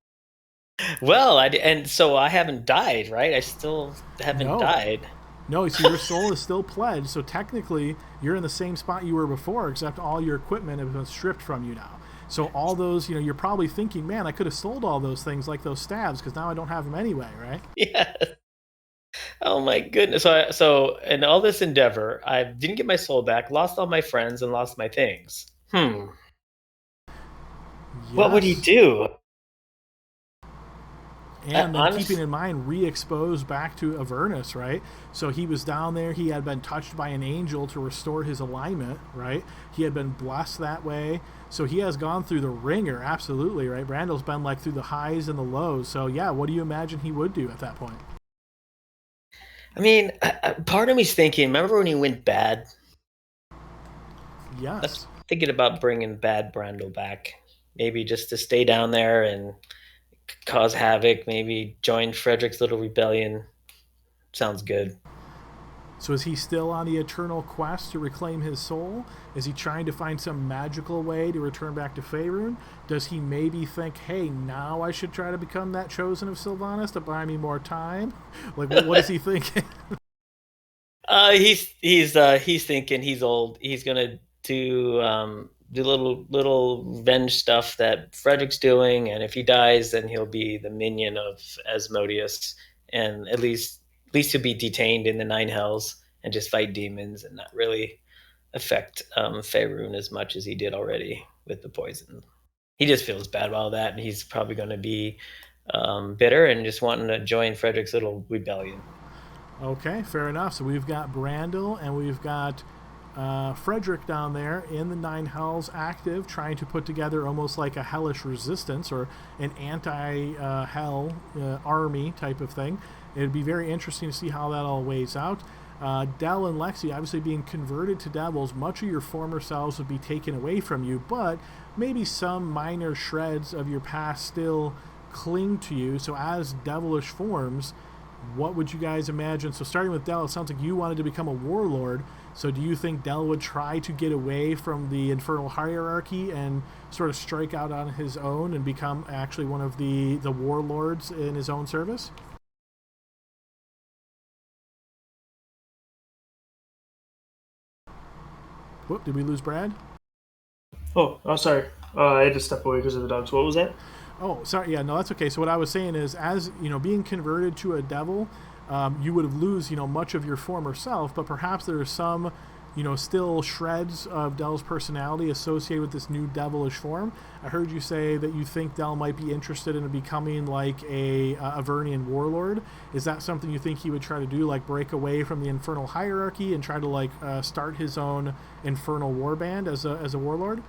Well, and so I haven't died, right? I still haven't No. died. No, so your soul is still pledged, so technically you're in the same spot you were before, except all your equipment has been stripped from you now. So all those, you're probably thinking, man, I could have sold all those things like those stabs because now I don't have them anyway, right? Yeah. Oh my goodness. So in all this endeavor, I didn't get my soul back, lost all my friends, and lost my things. What would he Yes. do? And then Honest, keeping in mind, re-exposed back to Avernus, right? So he was down there. He had been touched by an angel to restore his alignment, right? He had been blessed that way. So he has gone through the ringer, absolutely, right? Brandel's been like through the highs and the lows. So yeah, what do you imagine he would do at that point? I mean, part of me's thinking, remember when he went bad? That's Yes. thinking about bringing bad Brando back. Maybe just to stay down there and cause havoc, maybe join Frederick's little rebellion. Sounds good. So is he still on the eternal quest to reclaim his soul? Is he trying to find some magical way to return back to Faerun? Does he maybe think, hey, now I should try to become that chosen of Sylvanas to buy me more time? Like, what is he thinking? He's thinking he's old. He's gonna do little revenge stuff that Frederick's doing, and if he dies, then he'll be the minion of Asmodeus, and at least he'll be detained in the Nine Hells and just fight demons and not really affect Faerun as much as he did already with the poison. He just feels bad about all that, and he's probably going to be bitter and just wanting to join Frederick's little rebellion. Okay, fair enough. So we've got Brandel and we've got Frederick down there in the Nine Hells active, trying to put together almost like a hellish resistance or an anti-hell army type of thing. It'd be very interesting to see how that all weighs out. Dell and Lexi obviously being converted to devils, much of your former selves would be taken away from you, but maybe some minor shreds of your past still cling to you. So as devilish forms, what would you guys imagine? So starting with Dell, it sounds like you wanted to become a warlord. So do you think Dell would try to get away from the infernal hierarchy and sort of strike out on his own and become actually one of the warlords in his own service? Whoop, did we lose Brad? Oh, sorry. I had to step away because of the dogs. What was that? Oh, sorry. Yeah, no, that's okay. So what I was saying is, as being converted to a devil, you would lose much of your former self, but perhaps there are some still shreds of Dell's personality associated with this new devilish form. I heard you say that you think Dell might be interested in becoming like a Avernian warlord. Is that something you think he would try to do, like break away from the infernal hierarchy and try to like start his own infernal warband as a warlord?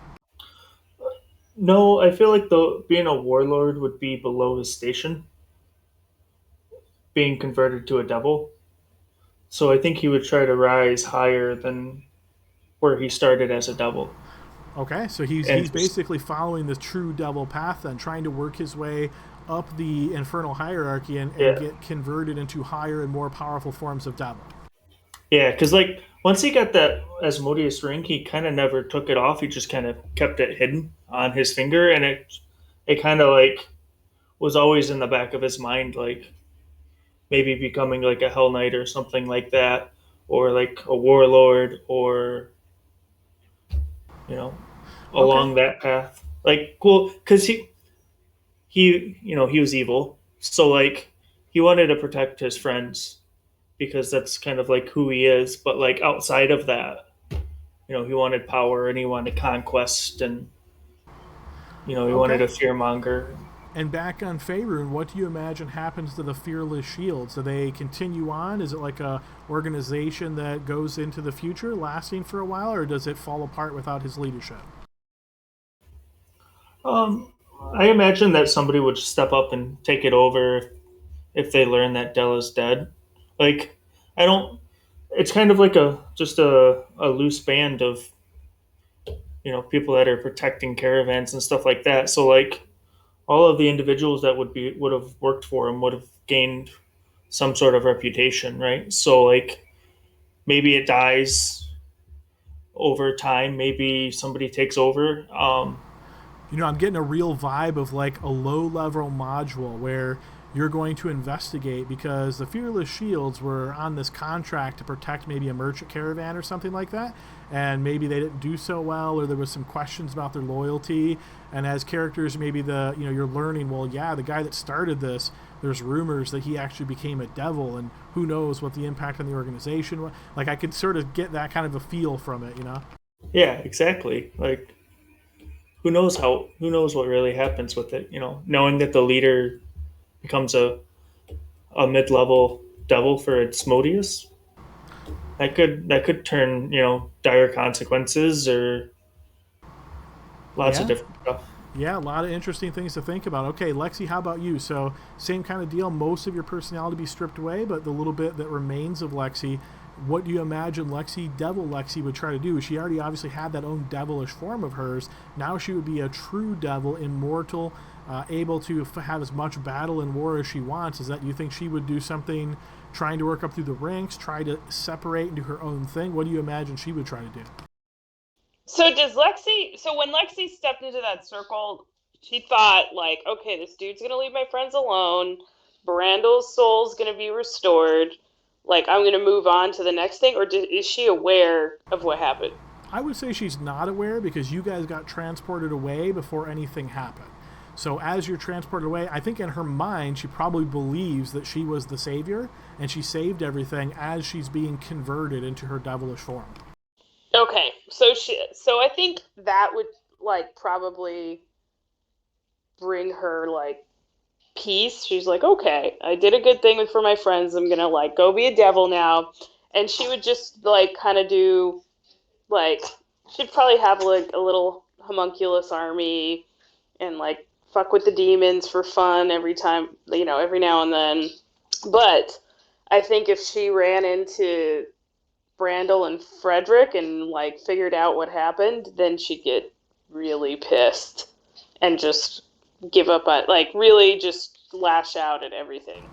No, I feel like being a warlord would be below his station, being converted to a devil. So I think he would try to rise higher than where he started as a devil. Okay, so he's And just, basically following the true devil path then, trying to work his way up the infernal hierarchy and yeah, get converted into higher and more powerful forms of devil. yeah, because like once he got that Asmodeus ring, he kind of never took it off. He just kind of kept it hidden on his finger, and it kind of like was always in the back of his mind, like maybe becoming like a Hell Knight or something like that, or like a warlord, or you know, Okay, along that path. Like, well, because he was evil, so like he wanted to protect his friends because that's kind of like who he is. But like outside of that, he wanted power and he wanted conquest and he wanted Okay. a fearmonger. And back on Faerun, what do you imagine happens to the Fearless Shields? Do they continue on? Is it like a organization that goes into the future, lasting for a while, or does it fall apart without his leadership? Um, I imagine that somebody would step up and take it over if they learn that Dell is dead. Like, I don't. It's kind of like a loose band of people that are protecting caravans and stuff like that. So like all of the individuals that would have worked for him would have gained some sort of reputation, right? So like maybe it dies over time. Maybe somebody takes over. I'm getting a real vibe of like a low level module where you're going to investigate because the Fearless Shields were on this contract to protect maybe a merchant caravan or something like that. And maybe they didn't do so well, or there was some questions about their loyalty. And as characters, maybe you're learning, well, yeah, the guy that started this, there's rumors that he actually became a devil, and who knows what the impact on the organization was. Like, I could sort of get that kind of a feel from it. Yeah, exactly. Like who knows what really happens with it, knowing that the leader becomes a mid-level devil for Asmodeus. That could turn, dire consequences or lots of Yeah. different stuff. Yeah, a lot of interesting things to think about. Okay, Lexi, how about you? So, same kind of deal. Most of your personality be stripped away, but the little bit that remains of Lexi, what do you imagine Devil Lexi, would try to do? She already obviously had that own devilish form of hers. Now she would be a true devil, immortal, able to have as much battle and war as she wants. Is that you think she would do something trying to work up through the ranks, try to separate and do her own thing? What do you imagine she would try to do? So does Lexi? So when Lexi stepped into that circle, she thought like, okay, this dude's gonna leave my friends alone. Brandal's soul's gonna be restored. Like I'm gonna move on to the next thing, or is she aware of what happened? I would say she's not aware because you guys got transported away before anything happened. So as you're transported away, I think in her mind she probably believes that she was the savior and she saved everything as she's being converted into her devilish form. Okay, so so I think that would like probably bring her like peace. She's like, okay, I did a good thing for my friends. I'm gonna like go be a devil now, and she would just like kind of do like she'd probably have like a little homunculus army and like fuck with the demons for fun every time, every now and then. But I think if she ran into Brandel and Frederick and like figured out what happened, then she'd get really pissed and just give up on like really just lash out at everything.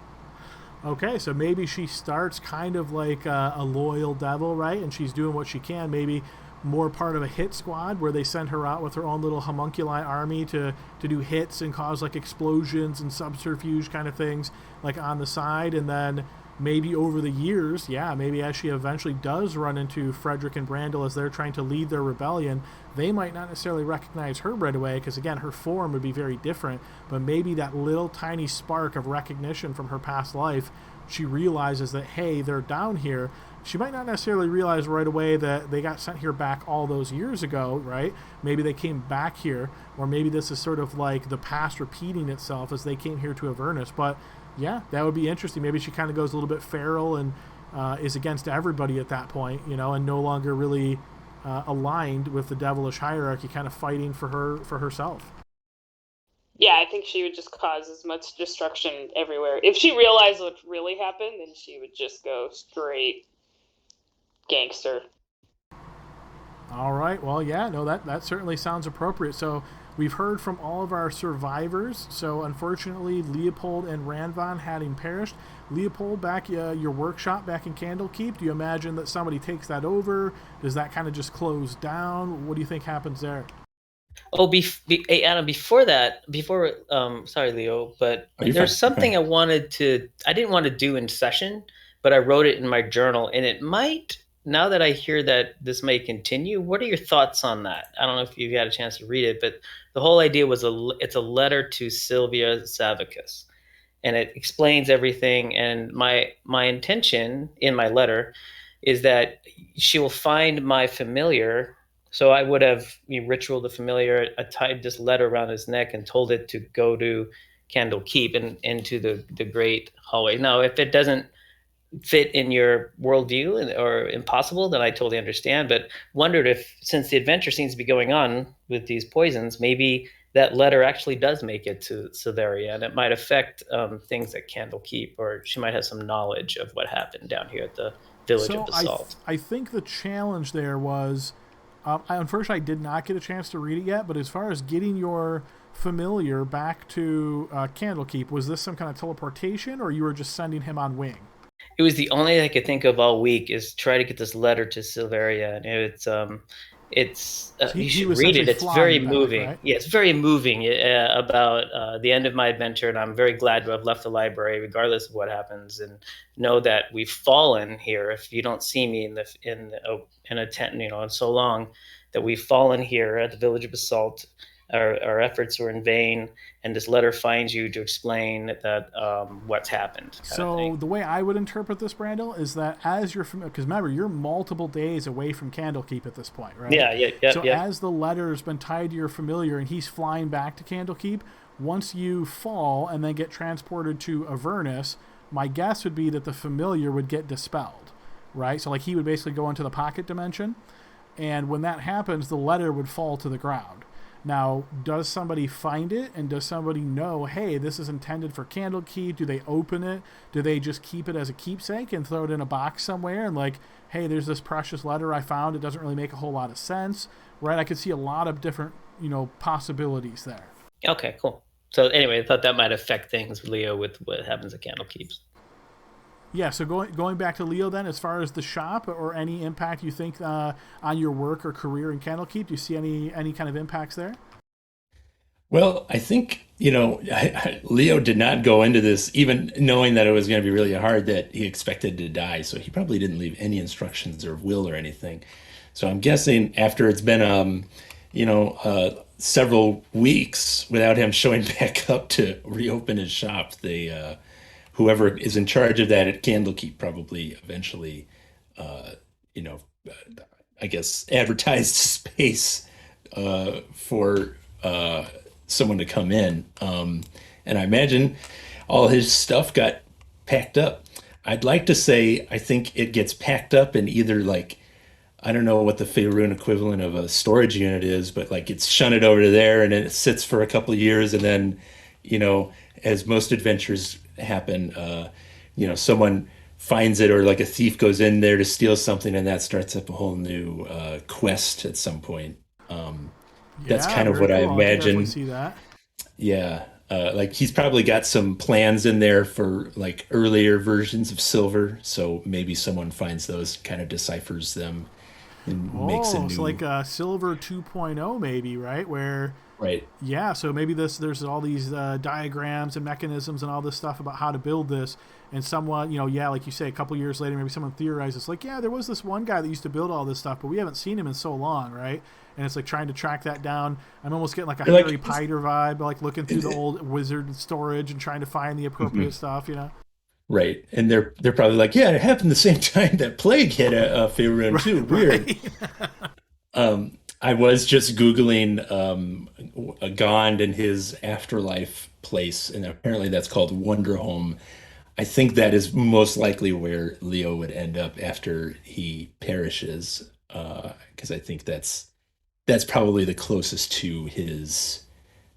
Okay, so maybe she starts kind of like a loyal devil, right? And she's doing what she can. Maybe more part of a hit squad where they send her out with her own little homunculi army to do hits and cause like explosions and subterfuge kind of things like on the side. And then maybe over the years, yeah, maybe as she eventually does run into Frederick and Brandel as they're trying to lead their rebellion, they might not necessarily recognize her right away because, again, her form would be very different. But maybe that little tiny spark of recognition from her past life, she realizes that, hey, they're down here. She might not necessarily realize right away that they got sent here back all those years ago, right? Maybe they came back here, or maybe this is sort of like the past repeating itself as they came here to Avernus. But yeah, that would be interesting. Maybe she kind of goes a little bit feral and is against everybody at that point, and no longer really aligned with the devilish hierarchy, kind of fighting for herself. Yeah, I think she would just cause as much destruction everywhere. If she realized what really happened, then she would just go straight gangster. All right. Well, yeah, no, that certainly sounds appropriate. So we've heard from all of our survivors. So unfortunately, Leopold and Ranvan having perished. Leopold, back your workshop back in Candlekeep. Do you imagine that somebody takes that over? Does that kind of just close down? What do you think happens there? Oh, hey, Adam. Sorry, Leo, but Oh, you're fine. there's something I didn't want to do in session, but I wrote it in my journal, and it might now that I hear that this may continue, what are your thoughts on that? I don't know if you've had a chance to read it, but the whole idea was it's a letter to Sylvia Savicus, and it explains everything. And my intention in my letter is that she will find my familiar. So I would have ritual the familiar. I tied this letter around his neck and told it to go to Candlekeep and into the great hallway. Now, if it doesn't fit in your worldview or impossible, then I totally understand. But wondered if, since the adventure seems to be going on with these poisons, maybe that letter actually does make it to Severia, and it might affect things at Candlekeep, or she might have some knowledge of what happened down here at the village of So Basalt. I think the challenge there was, unfortunately, I did not get a chance to read it yet. But as far as getting your familiar back to Candlekeep, was this some kind of teleportation, or you were just sending him on wing? It was the only thing I could think of all week is try to get this letter to Silveria, and it's So you he should was read essentially it. It's very flying back, moving. right? Yeah, it's very moving about the end of my adventure, and I'm very glad to have left the library, regardless of what happens, and know that we've fallen here. If you don't see me in a tent, in so long, that we've fallen here at the village of Basalt. Our efforts were in vain, and this letter finds you to explain that what's happened, kind of So thing. the way I would interpret this, Brandel, is that as you're familiar, because remember you're multiple days away from Candlekeep at this point, right? Yeah, yeah, yeah, So yeah. as the letter's been tied to your familiar and he's flying back to Candlekeep, once you fall and then get transported to Avernus, my guess would be that the familiar would get dispelled, right? So like he would basically go into the pocket dimension, and when that happens, the letter would fall to the ground. Now, does somebody find it and does somebody know, hey, this is intended for Candlekeep? Do they open it? Do they just keep it as a keepsake and throw it in a box somewhere and like, hey, there's this precious letter I found. It doesn't really make a whole lot of sense, right? I could see a lot of different, possibilities there. Okay, cool. So anyway, I thought that might affect things, Leo, with what happens at Candlekeeps. Yeah, so going back to Leo then, as far as the shop or any impact you think on your work or career in Candlekeep, do you see any kind of impacts there? Well, I think, Leo did not go into this even knowing that it was going to be really hard, that he expected to die. So he probably didn't leave any instructions or will or anything. So I'm guessing after it's been, several weeks without him showing back up to reopen his shop, whoever is in charge of that at Candlekeep probably eventually, you know, I guess advertised space for someone to come in. And I imagine all his stuff got packed up. I'd like to say I think it gets packed up in either like, I don't know what the Faerun equivalent of a storage unit is, but like it's shunted over to there and it sits for a couple of years, and then, you know, as most adventures happen, someone finds it, or like a thief goes in there to steal something, and that starts up a whole new quest at some point. That's Yeah, kind of very what I cool. I can definitely imagine. see that. Yeah. Like he's probably got some plans in there for like earlier versions of Silver, so maybe someone finds those, kind of deciphers them, and makes a Oh, it's like new. Silver 2.0 maybe, right? Where Right. yeah, so maybe there's all these diagrams and mechanisms and all this stuff about how to build this, and someone, yeah, like you say, a couple years later, maybe someone theorizes like, yeah, there was this one guy that used to build all this stuff, but we haven't seen him in so long, right? And it's like trying to track that down. I'm almost getting like a They're Harry like, Potter vibe, like looking through the old wizard storage and trying to find the appropriate Mhm. stuff. Right, and they're probably like, yeah, it happened the same time that plague hit a Faerun Right, too. Weird. right. I was just Googling a Gond and his afterlife place, and apparently that's called Wonder Home. I think that is most likely where Leo would end up after he perishes, because I think that's probably the closest to his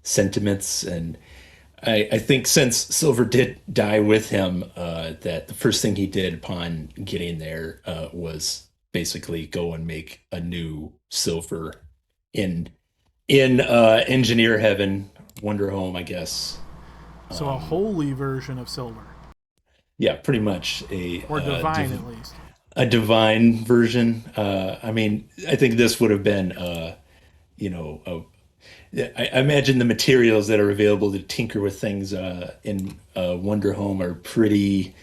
sentiments. And I think since Silver did die with him, that the first thing he did upon getting there was basically go and make a new Silver in engineer heaven, Wonder Home, I guess. So a Um, holy version of silver, yeah, pretty much or divine at least. a divine version. I mean, I think this would have been, you know, I imagine the materials that are available to tinker with things in Wonder Home are pretty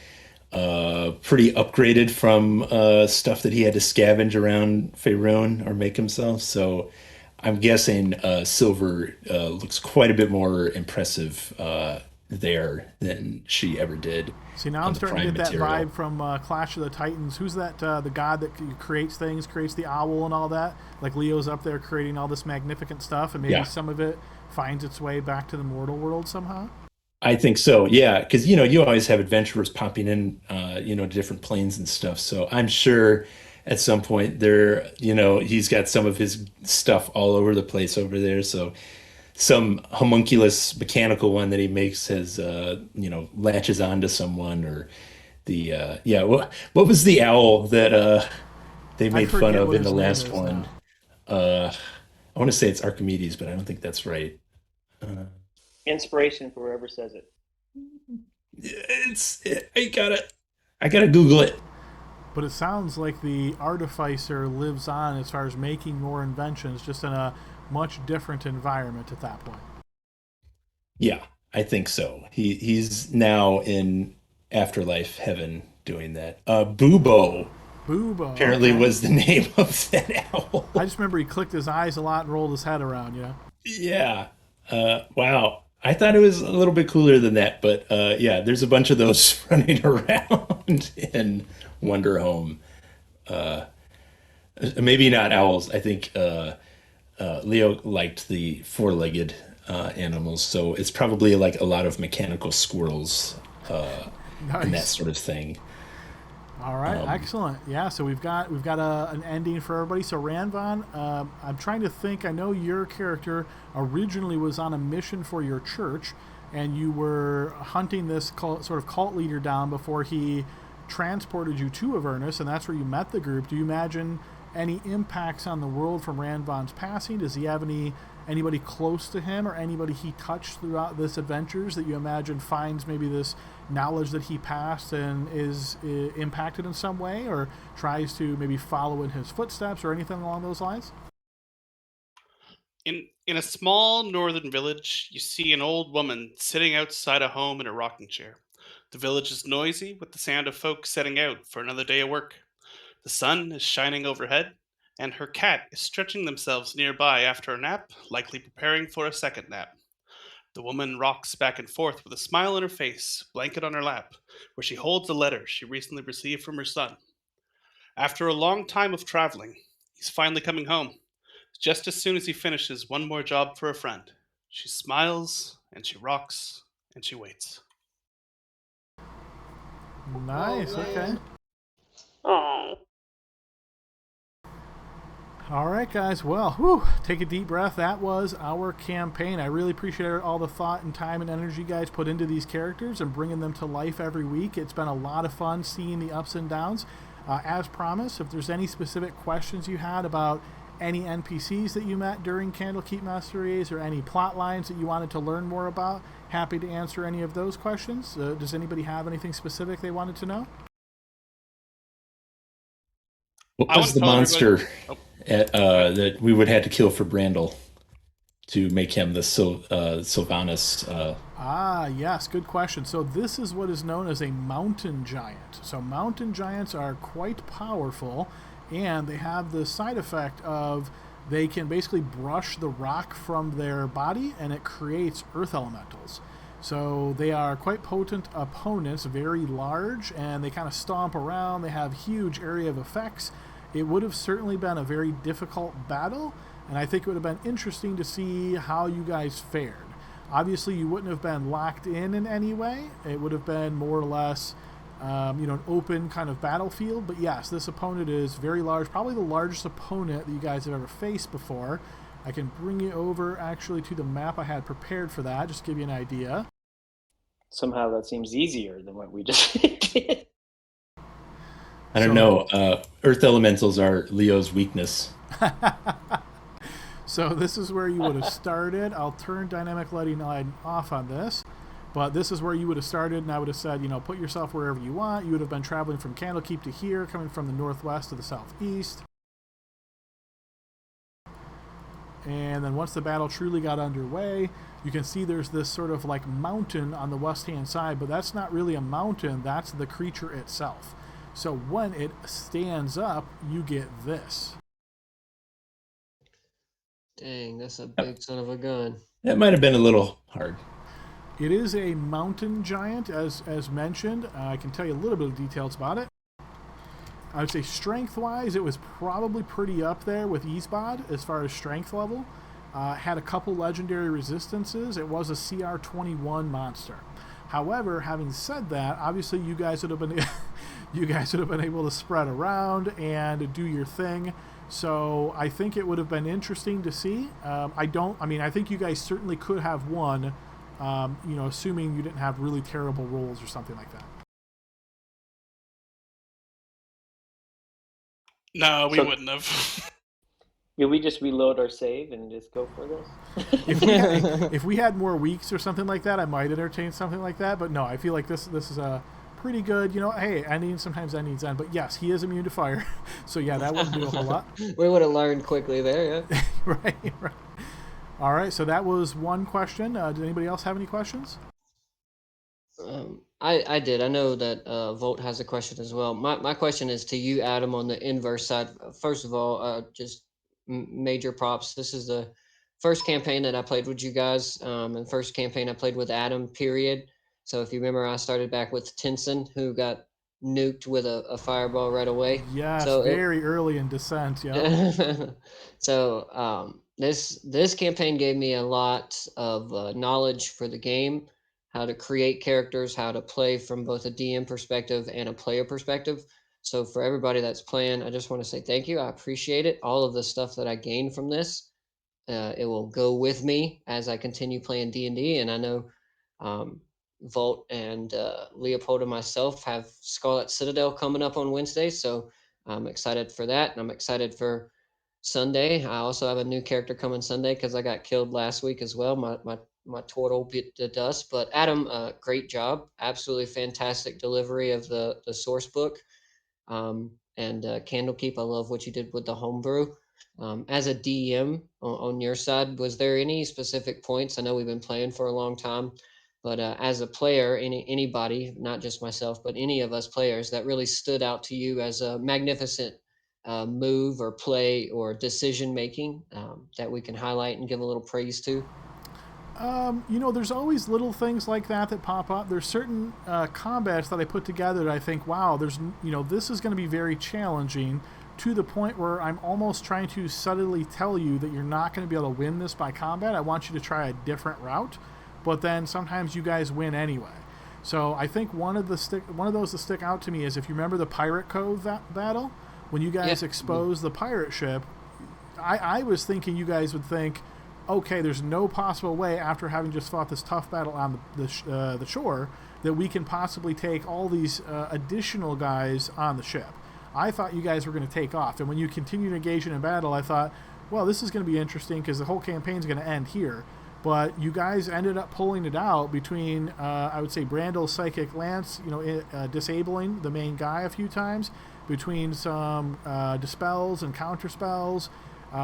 pretty upgraded from stuff that he had to scavenge around Faerun or make himself. So I'm guessing Silver looks quite a bit more impressive there than she ever did See, now on I'm the starting to Prime get that material. vibe from Clash of the Titans. Who's that? The god that creates things, creates the owl and all that. Like Leo's up there creating all this magnificent stuff, and maybe Yeah, some of it finds its way back to the mortal world somehow. I think so. Yeah, because you always have adventurers popping in, to different planes and stuff. So I'm sure at some point there, he's got some of his stuff all over the place over there. So some homunculus mechanical one that he makes has, latches onto someone or the yeah. What was the owl that they I made fun forget of what in the his name last is one? now. I want to say it's Archimedes, but I don't think that's right. Inspiration for whoever says it. I gotta Google it. But it sounds like the artificer lives on as far as making more inventions, just in a much different environment at that point. Yeah, I think so. He's now in afterlife heaven doing that. Bubo Boobo, apparently okay. was the name of that I owl. just remember he clicked his eyes a lot and rolled his head around, you know? Yeah. Wow. I thought it was a little bit cooler than that, but yeah, there's a bunch of those running around in Wonder Home. Maybe not owls. I think Leo liked the four-legged animals, so it's probably like a lot of mechanical squirrels and that Nice. sort of thing. All right, excellent. Yeah, so we've got an ending for everybody. So Ranvan, I'm trying to think. I know your character originally was on a mission for your church, and you were hunting this sort of cult leader down before he transported you to Avernus, and that's where you met the group. Do you imagine any impacts on the world from Ranvan's passing? Does he have anybody close to him or anybody he touched throughout this adventures that you imagine finds maybe this knowledge that he passed and is impacted in some way, or tries to maybe follow in his footsteps or anything along those lines? In a small northern village, you see an old woman sitting outside a home in a rocking chair. The village is noisy with the sound of folk setting out for another day of work. The sun is shining overhead, and her cat is stretching themselves nearby after a nap, likely preparing for a second nap. The woman rocks back and forth with a smile on her face, blanket on her lap, where she holds a letter she recently received from her son. After a long time of traveling, he's finally coming home, just as soon as he finishes one more job for a friend. She smiles, and she rocks, and she waits. Oh Nice. Okay. man. Oh. All right, guys. Well, whew, take a deep breath. That was our campaign. I really appreciate all the thought and time and energy you guys put into these characters and bringing them to life every week. It's been a lot of fun seeing the ups and downs. As promised, if there's any specific questions you had about any NPCs that you met during Candlekeep Mysteries or any plot lines that you wanted to learn more about, happy to answer any of those questions. Does anybody have anything specific they wanted to know? What I want was to the tell everybody. monster Oh, go ahead. that we would have to kill for Brandel to make him the Sylvanus? Ah, yes, good question. So, this is what is known as a mountain giant. So, mountain giants are quite powerful, and they have the side effect of they can basically brush the rock from their body and it creates earth elementals. So, they are quite potent opponents, very large, and they kind of stomp around. They have huge area of effects. It would have certainly been a very difficult battle, and I think it would have been interesting to see how you guys fared. Obviously, you wouldn't have been locked in any way. It would have been more or less, an open kind of battlefield. But yes, this opponent is very large, probably the largest opponent that you guys have ever faced before. I can bring you over actually to the map I had prepared for that, just to give you an idea. Somehow that seems easier than what we just did. I don't So, know. Earth elementals are Leo's weakness. so this is where you would have started. I'll turn dynamic lighting line off on this. But this is where you would have started, and I would have said, put yourself wherever you want. You would have been traveling from Candlekeep to here, coming from the northwest to the southeast. and then once the battle truly got underway, you can see there's this sort of like mountain on the west-hand side, but that's not really a mountain, that's the creature itself. So when it stands up, you get this. Dang, that's a big son of a gun. That might have been a little hard. It is a mountain giant, as mentioned. I can tell you a little bit of details about it. I would say strength-wise, it was probably pretty up there with Isbad as far as strength level. Had a couple legendary resistances. It was a CR 21 monster. However, having said that, obviously you guys would have been able to spread around and do your thing. So I think it would have been interesting to see. I think you guys certainly could have won, assuming you didn't have really terrible rolls or something like that. No, we wouldn't have. Did we just reload our save and just go for this? If we had more weeks or something like that, I might entertain something like that. But no, I feel like this is a pretty good. Hey, sometimes endings end. But yes, he is immune to fire, so yeah, that wouldn't do a whole lot. We would have learned quickly there, yeah. Right. All right, so that was one question. Did anybody else have any questions? I did. I know that Volt has a question as well. My question is to you, Adam, on the inverse side. First of all, just major props. This is the first campaign that I played with you guys, and first campaign I played with Adam, period. So if you remember, I started back with Tinson, who got nuked with a fireball right away. Yes, so very early in Descent, yeah. So this campaign gave me a lot of knowledge for the game, how to create characters, how to play from both a DM perspective and a player perspective. So for everybody that's playing, I just want to say thank you. I appreciate it. All of the stuff that I gained from this, it will go with me as I continue playing D&D. And I know Volt and Leopold and myself have Scarlet Citadel coming up on Wednesday. So I'm excited for that. And I'm excited for Sunday. I also have a new character coming Sunday because I got killed last week as well. My turtle bit the dust. But Adam, great job. Absolutely fantastic delivery of the source book. And Candlekeep, I love what you did with the homebrew. As a DM on your side, was there any specific points? I know we've been playing for a long time, but as a player, anybody, not just myself, but any of us players, that really stood out to you as a magnificent move or play or decision making that we can highlight and give a little praise to? There's always little things like that pop up. There's certain combats that I put together that I think, wow, this is going to be very challenging, to the point where I'm almost trying to subtly tell you that you're not going to be able to win this by combat. I want you to try a different route, but then sometimes you guys win anyway. So I think one of those that stick out to me is, if you remember the Pirate Cove battle, when you guys exposed the pirate ship, I was thinking you guys would think, okay, there's no possible way, after having just fought this tough battle on the shore, that we can possibly take all these additional guys on the ship. I thought you guys were going to take off. And when you continued engaging in battle, I thought, well, this is going to be interesting because the whole campaign's going to end here. But you guys ended up pulling it out between, I would say, Brandel's Psychic Lance, disabling the main guy a few times, between some dispels and counterspells,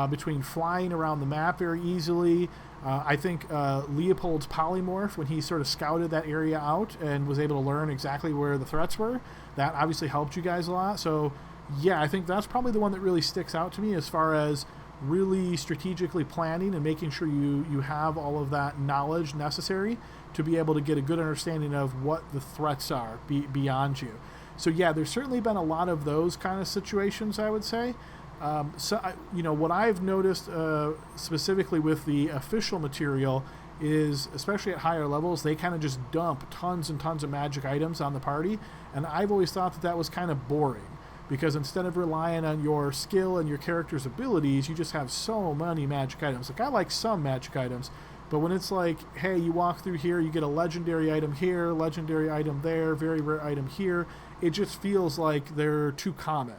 between flying around the map very easily. I think Leopold's polymorph, when he sort of scouted that area out and was able to learn exactly where the threats were, that obviously helped you guys a lot. So yeah, I think that's probably the one that really sticks out to me as far as really strategically planning and making sure you have all of that knowledge necessary to be able to get a good understanding of what the threats are beyond you. So yeah, there's certainly been a lot of those kind of situations, I would say. What I've noticed specifically with the official material is, especially at higher levels, they kind of just dump tons and tons of magic items on the party, and I've always thought that was kind of boring, because instead of relying on your skill and your character's abilities, you just have so many magic items. Like, I like some magic items, but when it's like, hey, you walk through here, you get a legendary item here, legendary item there, very rare item here, it just feels like they're too common,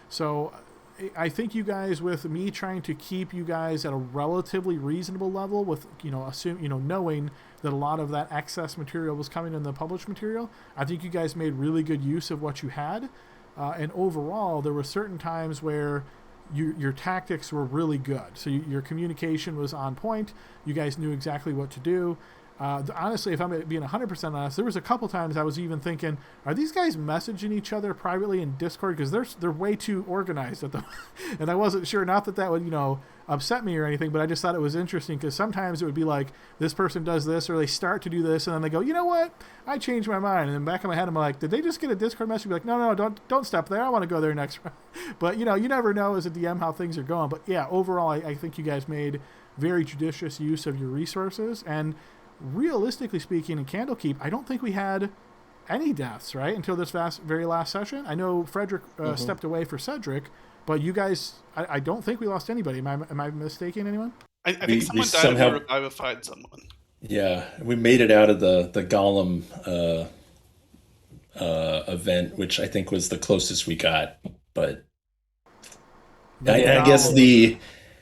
So I think you guys, with me trying to keep you guys at a relatively reasonable level, with knowing that a lot of that excess material was coming in the published material, I think you guys made really good use of what you had. And overall, there were certain times where, your tactics were really good. So your communication was on point. You guys knew exactly what to do. Honestly, if I'm being 100% honest, there was a couple times I was even thinking, are these guys messaging each other privately in Discord? Because they're way too organized at the and I wasn't sure. Not that that would upset me or anything, but I just thought it was interesting because sometimes it would be like this person does this or they start to do this and then they go, you know what? I changed my mind. And then back in my head, I'm like, did they just get a Discord message? Be like, no, don't step there. I want to go there next round. But you never know as a DM how things are going. But yeah, overall, I think you guys made very judicious use of your resources. And realistically speaking, in Candlekeep, I don't think we had any deaths, right, until this very last session. I know Frederick stepped away for Cedric, but you guys, I don't think we lost anybody. Am I mistaken, anyone? I think someone died and we revivified someone. Yeah, we made it out of the golem event, which I think was the closest we got. But I guess the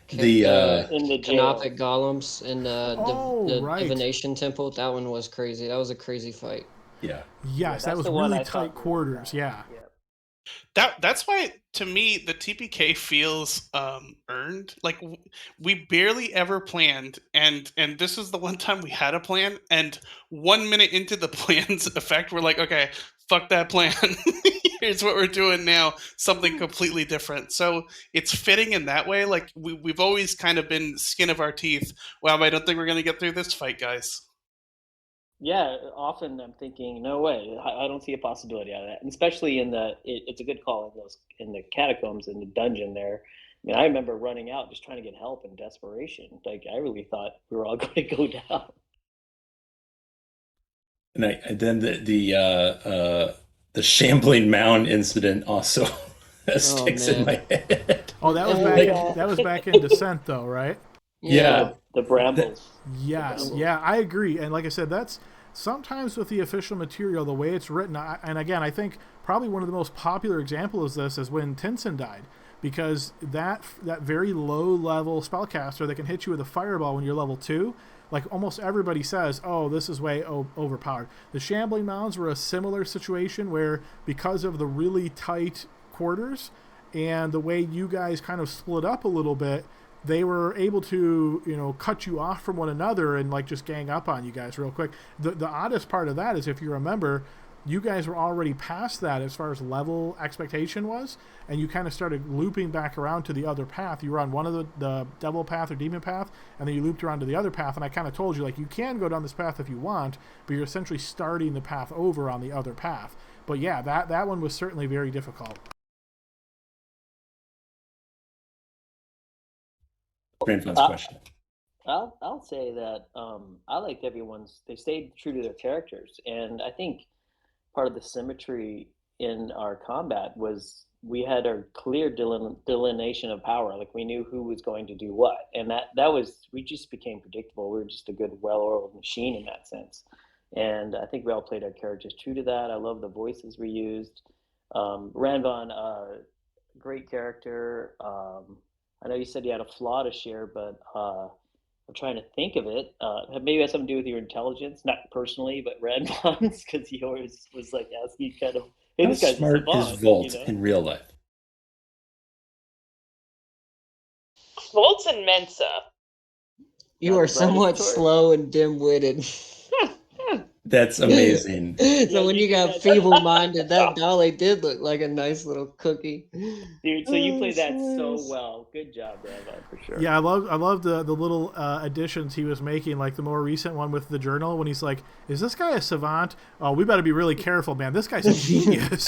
in the jail. Canopic golems in the right. divination temple. That one was crazy. That was a crazy fight. Yeah. Yes, that was really tight quarters. Yeah. That's why, to me, the TPK feels earned. Like we barely ever planned, and this is the one time we had a plan. And 1 minute into the plan's effect, we're like, okay, fuck that plan. Here's what we're doing now. Something completely different. So it's fitting in that way. Like we've always kind of been skin of our teeth. Wow, I don't think we're gonna get through this fight, guys. Yeah, often I'm thinking, no way, I don't see a possibility out of that. And especially it's a good call in the catacombs in the dungeon there. I mean, I remember running out just trying to get help in desperation. Like I really thought we were all going to go down. And then the shambling mound incident also sticks in my head. Oh, that was back in Descent, though, right? Yeah. The brambles. Yes, yeah, I agree. And like I said, that's sometimes with the official material, the way it's written. And again, I think probably one of the most popular examples of this is when Tinson died, because that very low level spellcaster that can hit you with a fireball when you're level 2, like almost everybody says, oh, this is way overpowered. The Shambling Mounds were a similar situation where because of the really tight quarters and the way you guys kind of split up a little bit, they were able to, cut you off from one another and like just gang up on you guys real quick. The oddest part of that is, if you remember, you guys were already past that as far as level expectation was, and you kind of started looping back around to the other path. You were on one of the devil path or demon path, and then you looped around to the other path, and I kind of told you, like, you can go down this path if you want, but you're essentially starting the path over on the other path. But yeah, that one was certainly very difficult. Grandfather's question. I'll say that I liked they stayed true to their characters, and I think part of the symmetry in our combat was we had a clear delineation of power. Like we knew who was going to do what, and we just became predictable. We were just a good, well-oiled machine in that sense, and I think we all played our characters true to that. I love the voices we used. Ranvon, great character. I know you said you had a flaw to share, but I'm trying to think of it. Maybe it has something to do with your intelligence, not personally, but Ranvon's, because he always was like asking kind of, hey, How this guy's smart a savant, is Volt in real life? Volt's in Mensa. You are somewhat slow and dim-witted. That's amazing. So when you got feeble-minded, that dolly did look like a nice little cookie. Dude, so you played that so well. Good job, Ranvon, for sure. Yeah, I love the little additions he was making, like the more recent one with the journal when he's like, is this guy a savant? Oh, we better be really careful, man. This guy's a genius.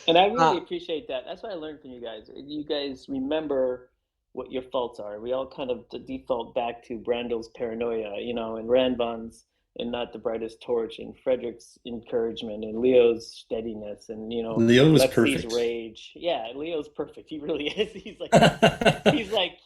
And I really appreciate that. That's what I learned from you guys. You guys remember what your faults are. We all kind of default back to Brandel's paranoia, and Ranvon's and not the brightest torch, and Frederick's encouragement, and Leo's steadiness, and Leo was Lexi's perfect. Rage. Yeah, Leo's perfect. He really is. He's like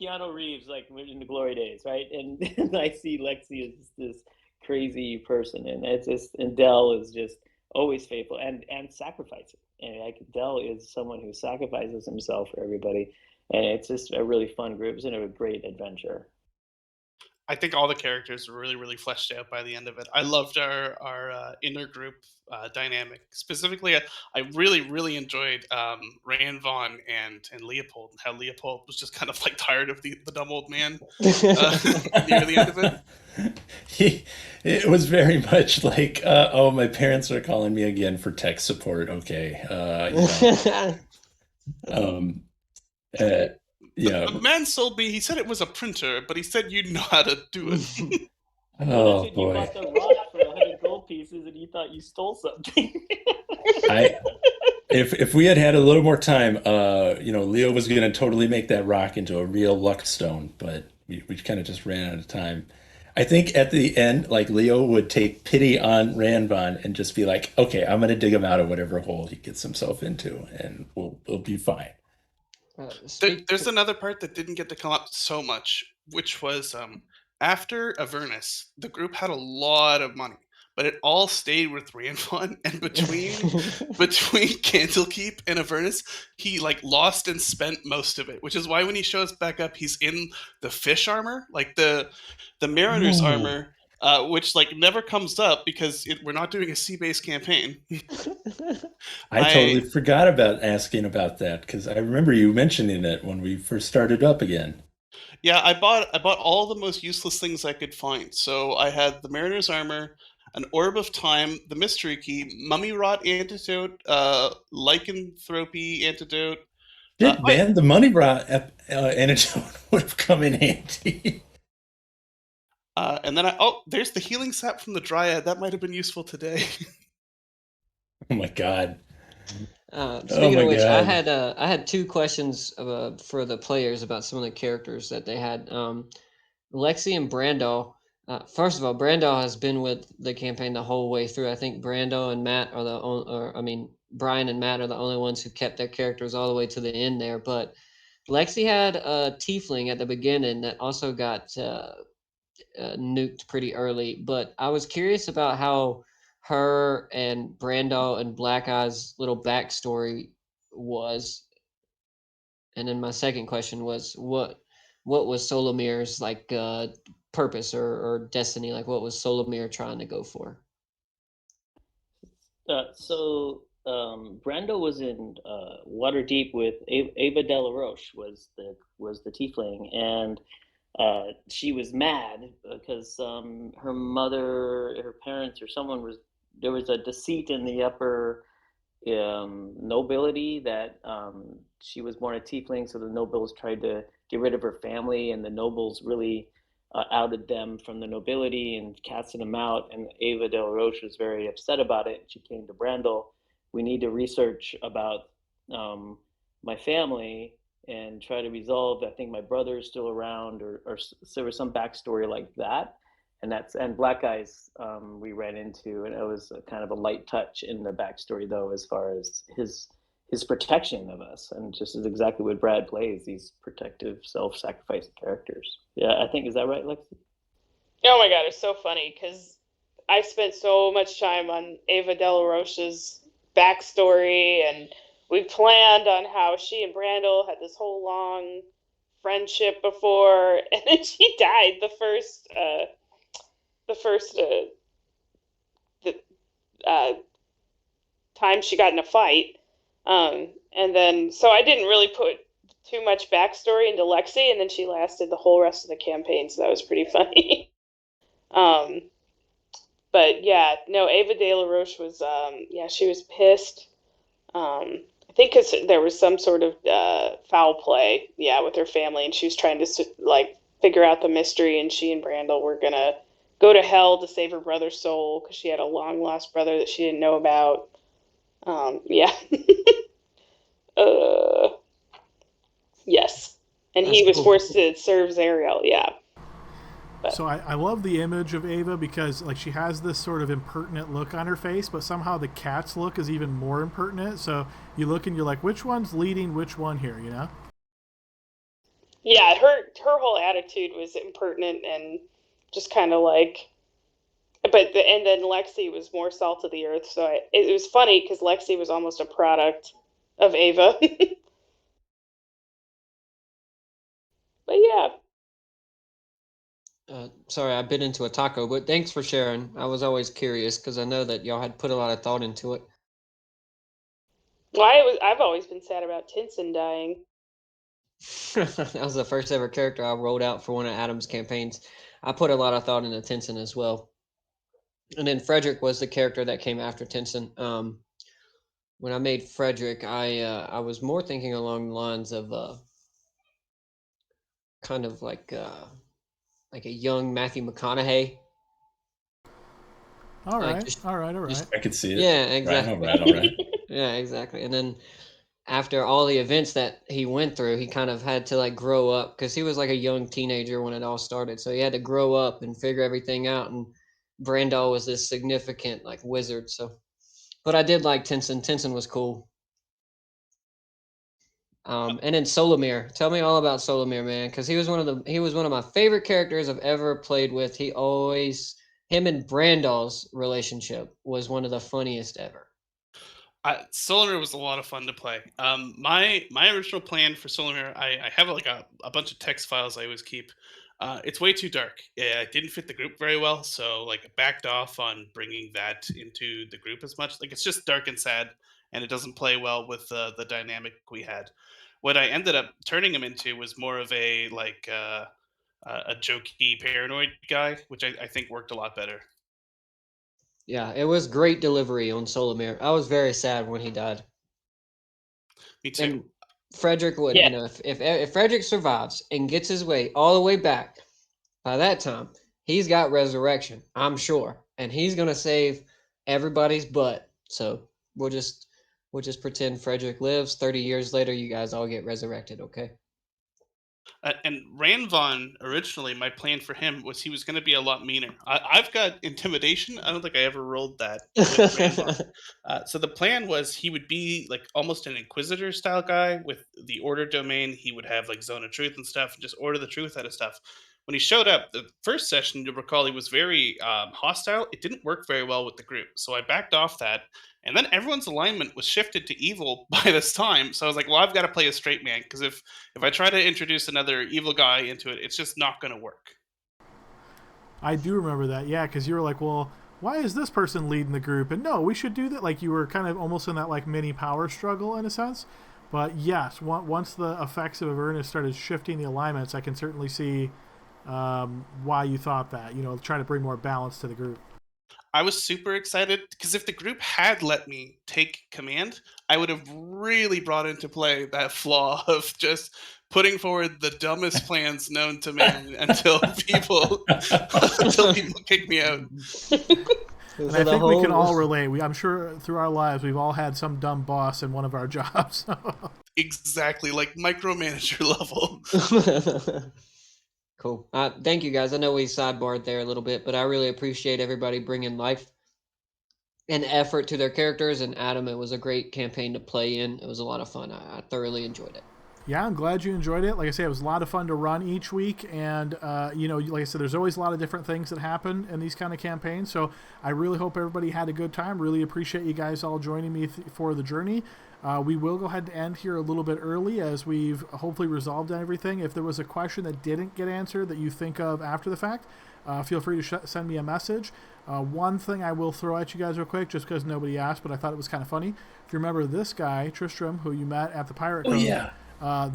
Keanu Reeves, like in the glory days, right? And I see Lexi as this crazy person, and Dell is just always faithful and sacrificing. And Dell is someone who sacrifices himself for everybody. And it's just a really fun group. It's been a great adventure. I think all the characters were really, really fleshed out by the end of it. I loved our inner group dynamic. Specifically, I really, really enjoyed Rand Vaughn and Leopold, and how Leopold was just kind of like tired of the dumb old man uh, near the end of it. he, it was very much like, oh, my parents are calling me again for tech support. Okay, um, uh, yeah. The man sold me. He said it was a printer, but he said you'd know how to do it. What is Oh it? You boy, bought the rock for 100 gold pieces and you thought you stole something. I if we had had a little more time, Leo was going to totally make that rock into a real luck stone, but we kind of just ran out of time. I think at the end, like Leo would take pity on Ranvan and just be like, "Okay, I'm going to dig him out of whatever hole he gets himself into, and we'll be fine." There's another part that didn't get to come up so much, which was after Avernus, the group had a lot of money, but it all stayed with Ranfon. And between Candlekeep and Avernus, he like lost and spent most of it, which is why when he shows back up, he's in the fish armor, like the Mariner's Ooh. armor, which like never comes up because we're not doing a sea-based campaign. I totally I forgot about asking about that because I remember you mentioning it when we first started up again. Yeah, I bought all the most useless things I could find. So I had the Mariner's armor, an orb of time, the mystery key, mummy rot antidote, lycanthropy antidote. Shit, Oh yeah, man, the money rot antidote would have come in handy. and then there's the healing sap from the dryad. That might have been useful today. Oh my god. Oh Speaking of my which, god. I had two questions for the players about some of the characters that they had. Lexi and Brando. First of all, Brando has been with the campaign the whole way through. I think Brando and Matt are the only, or I mean, Brian and Matt are the only ones who kept their characters all the way to the end there. But Lexi had a tiefling at the beginning that also got nuked pretty early. But I was curious about how her and Brando and Black Eye's little backstory was. And then my second question was what was Solomir's like purpose or destiny? Like what was Solomir trying to go for? Brando was in Waterdeep with Ava Delaroche was the tiefling, and she was mad because her mother, her parents, or someone was there was a deceit in the upper nobility that she was born a tiefling, so the nobles tried to get rid of her family, and the nobles really outed them from the nobility and casted them out. And Ava Del Roche was very upset about it. She came to Brandel. We need to research about um, my family and try to resolve. I think my brother is still around, or so there was some backstory like that, and Black Eyes we ran into, and it was a kind of a light touch in the backstory though, as far as his protection of us, and just is exactly what Brad plays, these protective, self-sacrificing characters. Yeah, I think, is that right, Lexi? Oh my god, it's so funny because I spent so much time on Ava Delaroche's backstory, and we planned on how she and Brandel had this whole long friendship before, and then she died the first the, uh, time she got in a fight. And then, so I didn't really put too much backstory into Lexi, and then she lasted the whole rest of the campaign, so that was pretty funny. um, but yeah, no, Ava De La Roche was, yeah, she was pissed. I think because there was some sort of foul play, yeah, with her family, and she was trying to like figure out the mystery, and she and Brandel were gonna go to hell to save her brother's soul because she had a long lost brother that she didn't know about. Yeah. uh, yes, and That's he was cool. forced to serve Zariel. Yeah, but So I love the image of Ava because like she has this sort of impertinent look on her face, but somehow the cat's look is even more impertinent. So you look and you're like, which one's leading which one here, you know? yeah, her whole attitude was impertinent and just kind of like. And then Lexi was more salt of the earth. So it was funny because Lexi was almost a product of Ava. But yeah, Sorry, I bit into a taco, but thanks for sharing. I was always curious because I know that y'all had put a lot of thought into it. Well, I've always been sad about Tinson dying. That was the first ever character I rolled out for one of Adam's campaigns. I put a lot of thought into Tinson as well. And then Frederick was the character that came after Tinson. When I made Frederick, I was more thinking along the lines of kind of like a young Matthew McConaughey. All Like right, just all right, all right. just I could see it. yeah, Right, exactly. all right, all right. Yeah, exactly. And then after all the events that he went through, he kind of had to like grow up because he was like a young teenager when it all started. So he had to grow up and figure everything out. And Brandal was this significant like wizard. So, but I did like Tinson. Tinson was cool. And then Solomir. Tell me all about Solomir, man, because he was one of my favorite characters I've ever played with. Him and Brandal's relationship was one of the funniest ever. Solar was a lot of fun to play. My original plan for Solar, I have like a bunch of text files I always keep. It's way too dark. Yeah, it didn't fit the group very well, so like I backed off on bringing that into the group as much. Like it's just dark and sad, and it doesn't play well with the dynamic we had. What I ended up turning him into was more of a jokey paranoid guy, which I think worked a lot better. Yeah, it was great delivery on Solomir. I was very sad when he died. Me too. And Frederick would, Yeah. if Frederick survives and gets his way all the way back, by that time, he's got resurrection, I'm sure. And he's gonna save everybody's butt. So we'll just pretend Frederick lives. 30 years later, you guys all get resurrected, okay? And Ranvon, originally, my plan for him was he was going to be a lot meaner. I've got intimidation. I don't think I ever rolled that with Ranvon. So the plan was he would be like almost an Inquisitor style guy with the Order domain. He would have like Zone of Truth and stuff, and just order the truth out of stuff. When he showed up, the first session, you'll recall, he was very hostile. It didn't work very well with the group. So I backed off that. And then everyone's alignment was shifted to evil by this time. So I was like, well, I've got to play a straight man because if I try to introduce another evil guy into it, it's just not going to work. I do remember that, yeah, because you were like, well, why is this person leading the group? And no, we should do that. Like you were kind of almost in that like mini power struggle in a sense. But yes, once the effects of Avernus started shifting the alignments, I can certainly see why you thought that. You know, trying to bring more balance to the group. I was super excited because if the group had let me take command, I would have really brought into play that flaw of just putting forward the dumbest plans known to man until people until people kick me out. And I think we can all relate. I'm sure through our lives we've all had some dumb boss in one of our jobs. Exactly, like micromanager level. Cool. Thank you guys. I know we sidebarred there a little bit, but I really appreciate everybody bringing life and effort to their characters. And Adam, it was a great campaign to play in. It was a lot of fun. I thoroughly enjoyed it. Yeah, I'm glad you enjoyed it. Like I say, it was a lot of fun to run each week, and you know, like I said, there's always a lot of different things that happen in these kind of campaigns. So I really hope everybody had a good time. Really appreciate you guys all joining me for the journey. We will go ahead and end here a little bit early as we've hopefully resolved everything. If there was a question that didn't get answered that you think of after the fact, feel free to send me a message. One thing I will throw at you guys real quick, just because nobody asked, but I thought it was kind of funny. If you remember this guy, Tristram, who you met at the Pirate Cove. Oh, yeah.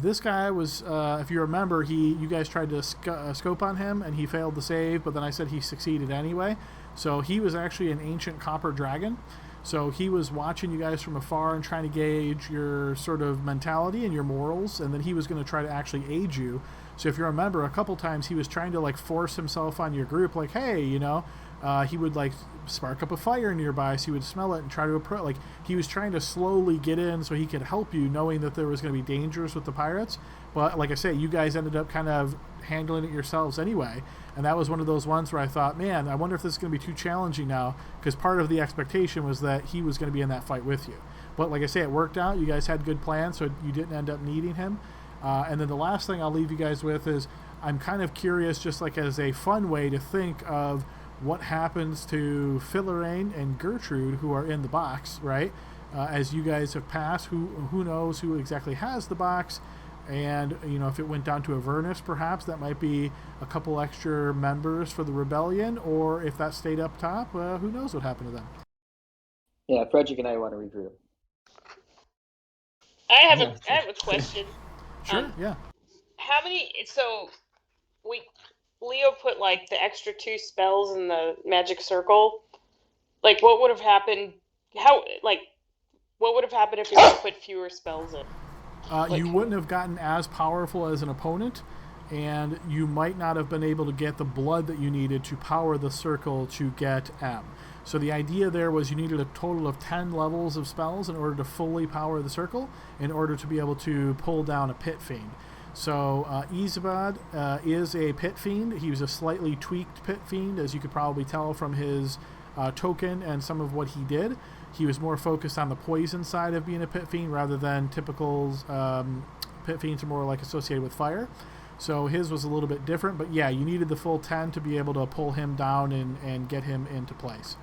This guy was, if you remember, you guys tried to scope on him, and he failed the save, but then I said he succeeded anyway. So he was actually an ancient copper dragon. So he was watching you guys from afar and trying to gauge your sort of mentality and your morals, and then he was going to try to actually aid you. So if you remember, a couple times he was trying to like force himself on your group, like, hey, you know, he would like spark up a fire nearby, so he would smell it and try to approach. Like he was trying to slowly get in so he could help you, knowing that there was going to be dangers with the pirates. But like I say, you guys ended up kind of handling it yourselves anyway. And that was one of those ones where I thought, man, I wonder if this is going to be too challenging now, because part of the expectation was that he was going to be in that fight with you. But like I say, it worked out. You guys had good plans, so you didn't end up needing him. And then the last thing I'll leave you guys with is I'm kind of curious, just like as a fun way to think of what happens to Philarain and Gertrude, who are in the box, right? As you guys have passed, who knows who exactly has the box, And if it went down to Avernus, perhaps that might be a couple extra members for the rebellion, or if that stayed up top, who knows what happened to them. Yeah, Frederick and I want to regroup. I have a question. Sure, yeah. How many? So we Leo put like the extra 2 spells in the magic circle. Like, what would have happened? What would have happened if we would have put fewer spells in? You wouldn't have gotten as powerful as an opponent, and you might not have been able to get the blood that you needed to power the circle to get M. So the idea there was you needed a total of 10 levels of spells in order to fully power the circle, in order to be able to pull down a pit fiend. So Isabad is a pit fiend. He was a slightly tweaked pit fiend, as you could probably tell from his token and some of what he did. He was more focused on the poison side of being a pit fiend rather than typical pit fiends are more like associated with fire. So his was a little bit different, but yeah, you needed the full 10 to be able to pull him down and get him into place.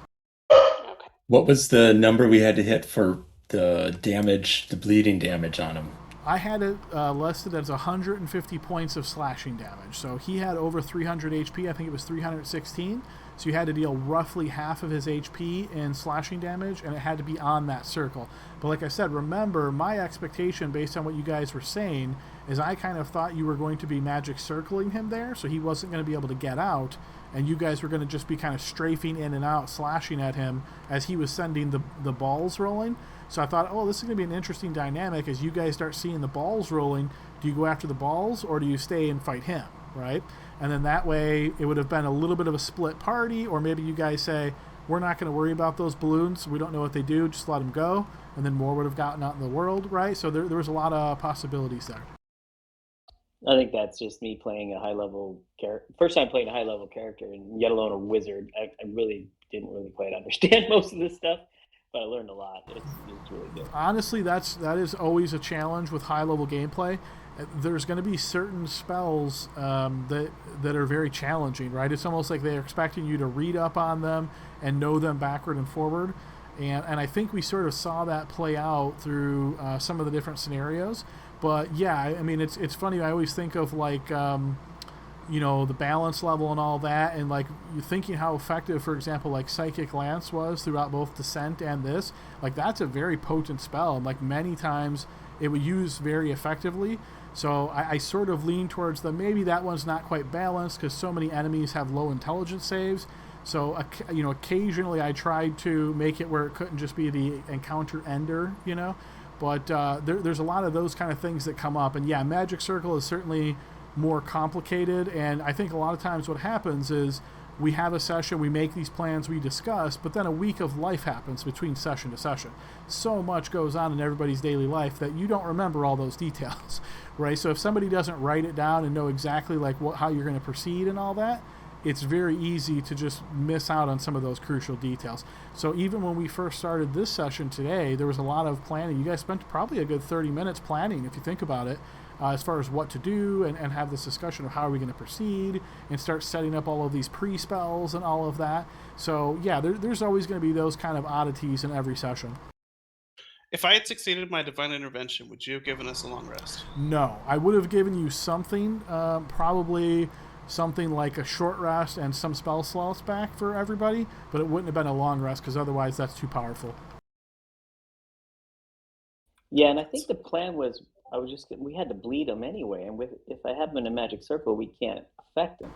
Okay. What was the number we had to hit for the damage, the bleeding damage on him? I had it listed as 150 points of slashing damage. So he had over 300 HP. I think it was 316. So you had to deal roughly half of his HP in slashing damage, and it had to be on that circle. But like I said, remember, my expectation based on what you guys were saying is I kind of thought you were going to be magic circling him there, so he wasn't going to be able to get out, and you guys were going to just be kind of strafing in and out, slashing at him as he was sending the balls rolling. So I thought, oh, this is going to be an interesting dynamic as you guys start seeing the balls rolling. Do you go after the balls, or do you stay and fight him, right? And then that way it would have been a little bit of a split party, or maybe you guys say, we're not going to worry about those balloons. We don't know what they do. Just let them go. And then more would have gotten out in the world, right? So there was a lot of possibilities there. I think that's just me playing a high-level character. First time playing a high-level character, and yet alone a wizard. I really didn't really quite understand most of this stuff, but I learned a lot. It's really good. Honestly, that is always a challenge with high-level gameplay. There's going to be certain spells that are very challenging, right? It's almost like they're expecting you to read up on them and know them backward and forward. And I think we sort of saw that play out through some of the different scenarios. But yeah, I mean, it's funny. I always think of like, the balance level and all that, and like you're thinking how effective, for example, like Psychic Lance was throughout both Descent and this. Like that's a very potent spell, and like many times it would use very effectively. So I sort of lean towards maybe that one's not quite balanced because so many enemies have low intelligence saves. So occasionally I tried to make it where it couldn't just be the encounter ender, But there's a lot of those kind of things that come up. And yeah, Magic Circle is certainly more complicated. And I think a lot of times what happens is we have a session, we make these plans, we discuss, but then a week of life happens between session to session. So much goes on in everybody's daily life that you don't remember all those details, right? So if somebody doesn't write it down and know exactly like how you're going to proceed and all that, it's very easy to just miss out on some of those crucial details. So even when we first started this session today, there was a lot of planning. You guys spent probably a good 30 minutes planning, if you think about it, as far as what to do and have this discussion of how are we going to proceed and start setting up all of these pre-spells and all of that. So yeah, there's always going to be those kind of oddities in every session. If I had succeeded in my divine intervention, would you have given us a long rest? No, I would have given you something, probably something like a short rest and some spell slots back for everybody, but it wouldn't have been a long rest because otherwise that's too powerful. Yeah, and I think the plan was we had to bleed them anyway, and if I have them in a magic circle, we can't affect them.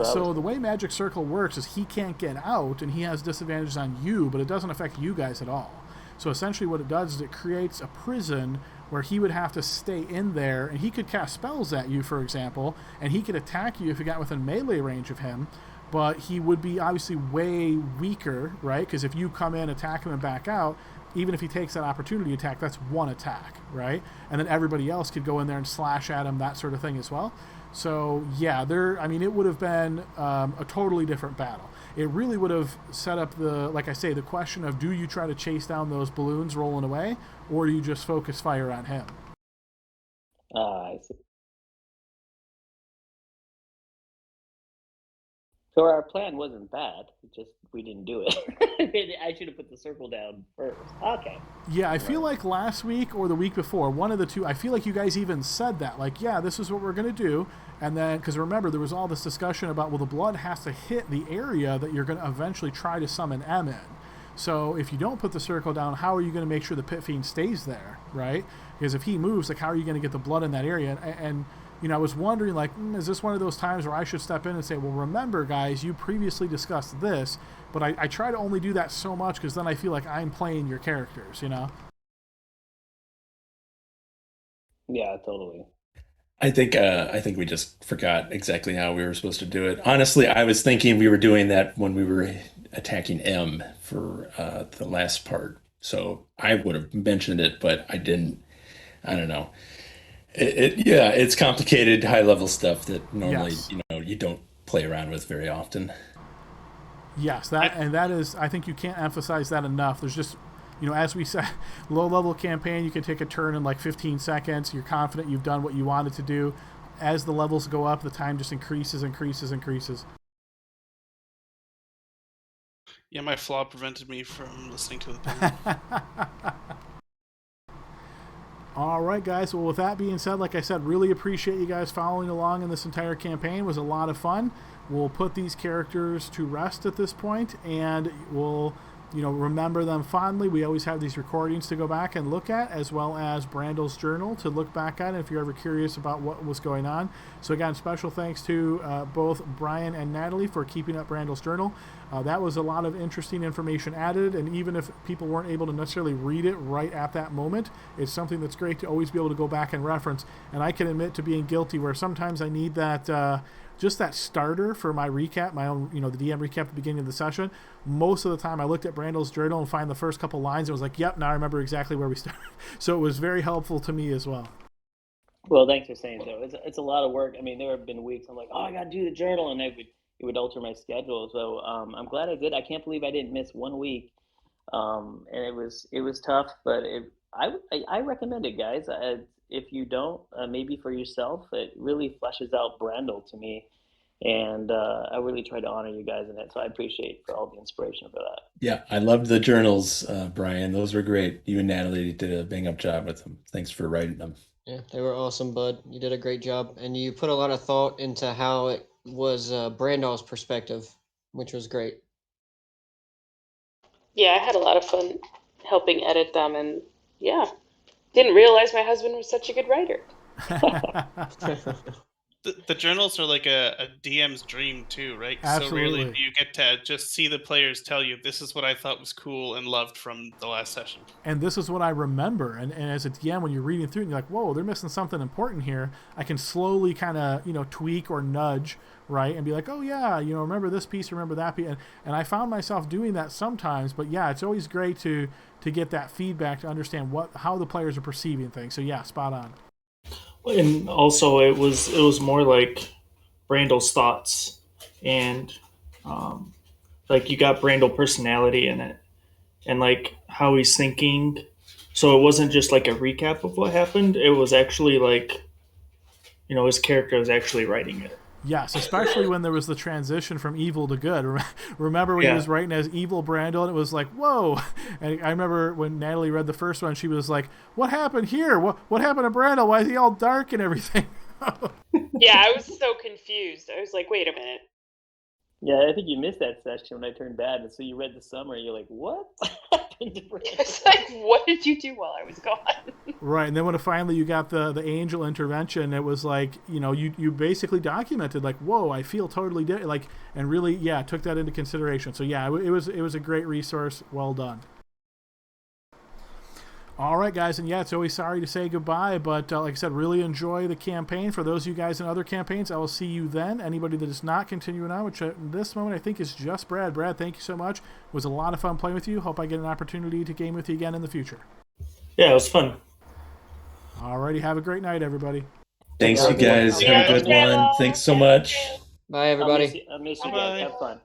So the way Magic Circle works is he can't get out, and he has disadvantages on you, but it doesn't affect you guys at all. So essentially what it does is it creates a prison where he would have to stay in there, and he could cast spells at you, for example, and he could attack you if you got within melee range of him, but he would be obviously way weaker, right? Because if you come in, attack him, and back out, even if he takes that opportunity attack, that's one attack, right? And then everybody else could go in there and slash at him, that sort of thing as well. So yeah, it would have been a totally different battle. It really would have set up the question of, do you try to chase down those balloons rolling away, or do you just focus fire on him? I see. So our plan wasn't bad. It just we didn't do it. I should have put the circle down first. Okay. Yeah, I feel Right. like last week or the week before, one of the two, I feel like you guys even said that. Like, yeah, this is what we're going to do. And then, because remember, there was all this discussion about, well, the blood has to hit the area that you're going to eventually try to summon M in. So if you don't put the circle down, how are you going to make sure the Pit Fiend stays there, right? Because if he moves, like, how are you going to get the blood in that area? And you know, I was wondering, like, is this one of those times where I should step in and say, well, remember, guys, you previously discussed this, but I try to only do that so much because then I feel like I'm playing your characters, you know? Yeah, totally. I think we just forgot exactly how we were supposed to do it. Honestly, I was thinking we were doing that when we were attacking M for the last part. So I would have mentioned it, but I didn't. I don't know. Yeah, it's complicated, high level stuff that normally, Yes. you don't play around with very often. Yes, I, that is, I think you can't emphasize that enough. There's just, you know, as we said, low level campaign, you can take a turn in like 15 seconds. You're confident you've done what you wanted to do. As the levels go up, the time just increases, increases, increases. yeah, my flaw prevented me from listening to the panel. All right, guys. Well, with that being said, like I said, really appreciate you guys following along in this entire campaign. It was a lot of fun. We'll put these characters to rest at this point, and we'll, you know, remember them fondly. We always have these recordings to go back and look at, as well as Brandel's journal to look back at if you're ever curious about what was going on. So again, special thanks to both Brian and Natalie for keeping up Brandel's journal. That was a lot of interesting information added, and even if people weren't able to necessarily read it right at that moment, it's something that's great to always be able to go back and reference. And I can admit to being guilty where sometimes I need that just that starter for my recap, my own, you know, the DM recap at the beginning of the session. Most of the time I looked at Brandel's journal and find the first couple lines and was like, yep, now I remember exactly where we started. So it was very helpful to me as well. Well, thanks for saying so. It's a lot of work. I mean, there have been weeks I'm like, oh, I got to do the journal, and it would alter my schedule. So I'm glad I did. I can't believe I didn't miss 1 week. And it was tough, but I recommend it, guys. If you don't, maybe for yourself, it really fleshes out Brandel to me, and I really try to honor you guys in it. So I appreciate for all the inspiration for that. Yeah, I loved the journals, Brian. Those were great. You and Natalie did a bang up job with them. Thanks for writing them. Yeah, they were awesome, bud. You did a great job, and you put a lot of thought into how it was Brandal's perspective, which was great. Yeah, I had a lot of fun helping edit them, and yeah, didn't realize my husband was such a good writer. The journals are like a DM's dream too, right? Absolutely. So rarely do you get to just see the players tell you, this is what I thought was cool and loved from the last session. And this is what I remember. And as a DM, when you're reading through it, and you're like, whoa, they're missing something important here. I can slowly kind of, you know, tweak or nudge, right? And be like, oh, yeah, you know, remember this piece, remember that piece. And I found myself doing that sometimes. But, yeah, it's always great to get that feedback to understand how the players are perceiving things. So, yeah, spot on. And also, it was more like Brandel's thoughts, and like you got Brandel personality in it, and like how he's thinking. So it wasn't just like a recap of what happened. It was actually like, his character was actually writing it. Yes, especially when there was the transition from evil to good. Remember when he Yeah. was writing as evil Brandel, and it was like, whoa. And I remember when Natalie read the first one, she was like, what happened here? What happened to Brandel? Why is he all dark and everything? Yeah, I was so confused. I was like, wait a minute. Yeah, I think you missed that session when I turned bad, and so you read the summary. You're like, what happened to Brandel? It's like, what did you do while I was gone? Right, and then when finally you got the angel intervention, it was like, you basically documented like, whoa, I feel totally like, and really, yeah, took that into consideration. So yeah, it was a great resource. Well done. All right, guys, and yeah, it's always sorry to say goodbye, but like I said, really enjoy the campaign. For those of you guys in other campaigns, I will see you then. Anybody that is not continuing on, which at this moment I think is just Brad. Brad, thank you so much. It was a lot of fun playing with you. Hope I get an opportunity to game with you again in the future. Yeah, it was fun. All righty, have a great night, everybody. Thanks, you guys. Yeah, Have a good yeah. one. Thanks so much. Bye, everybody. I'll miss you Bye-bye. guys. Have fun.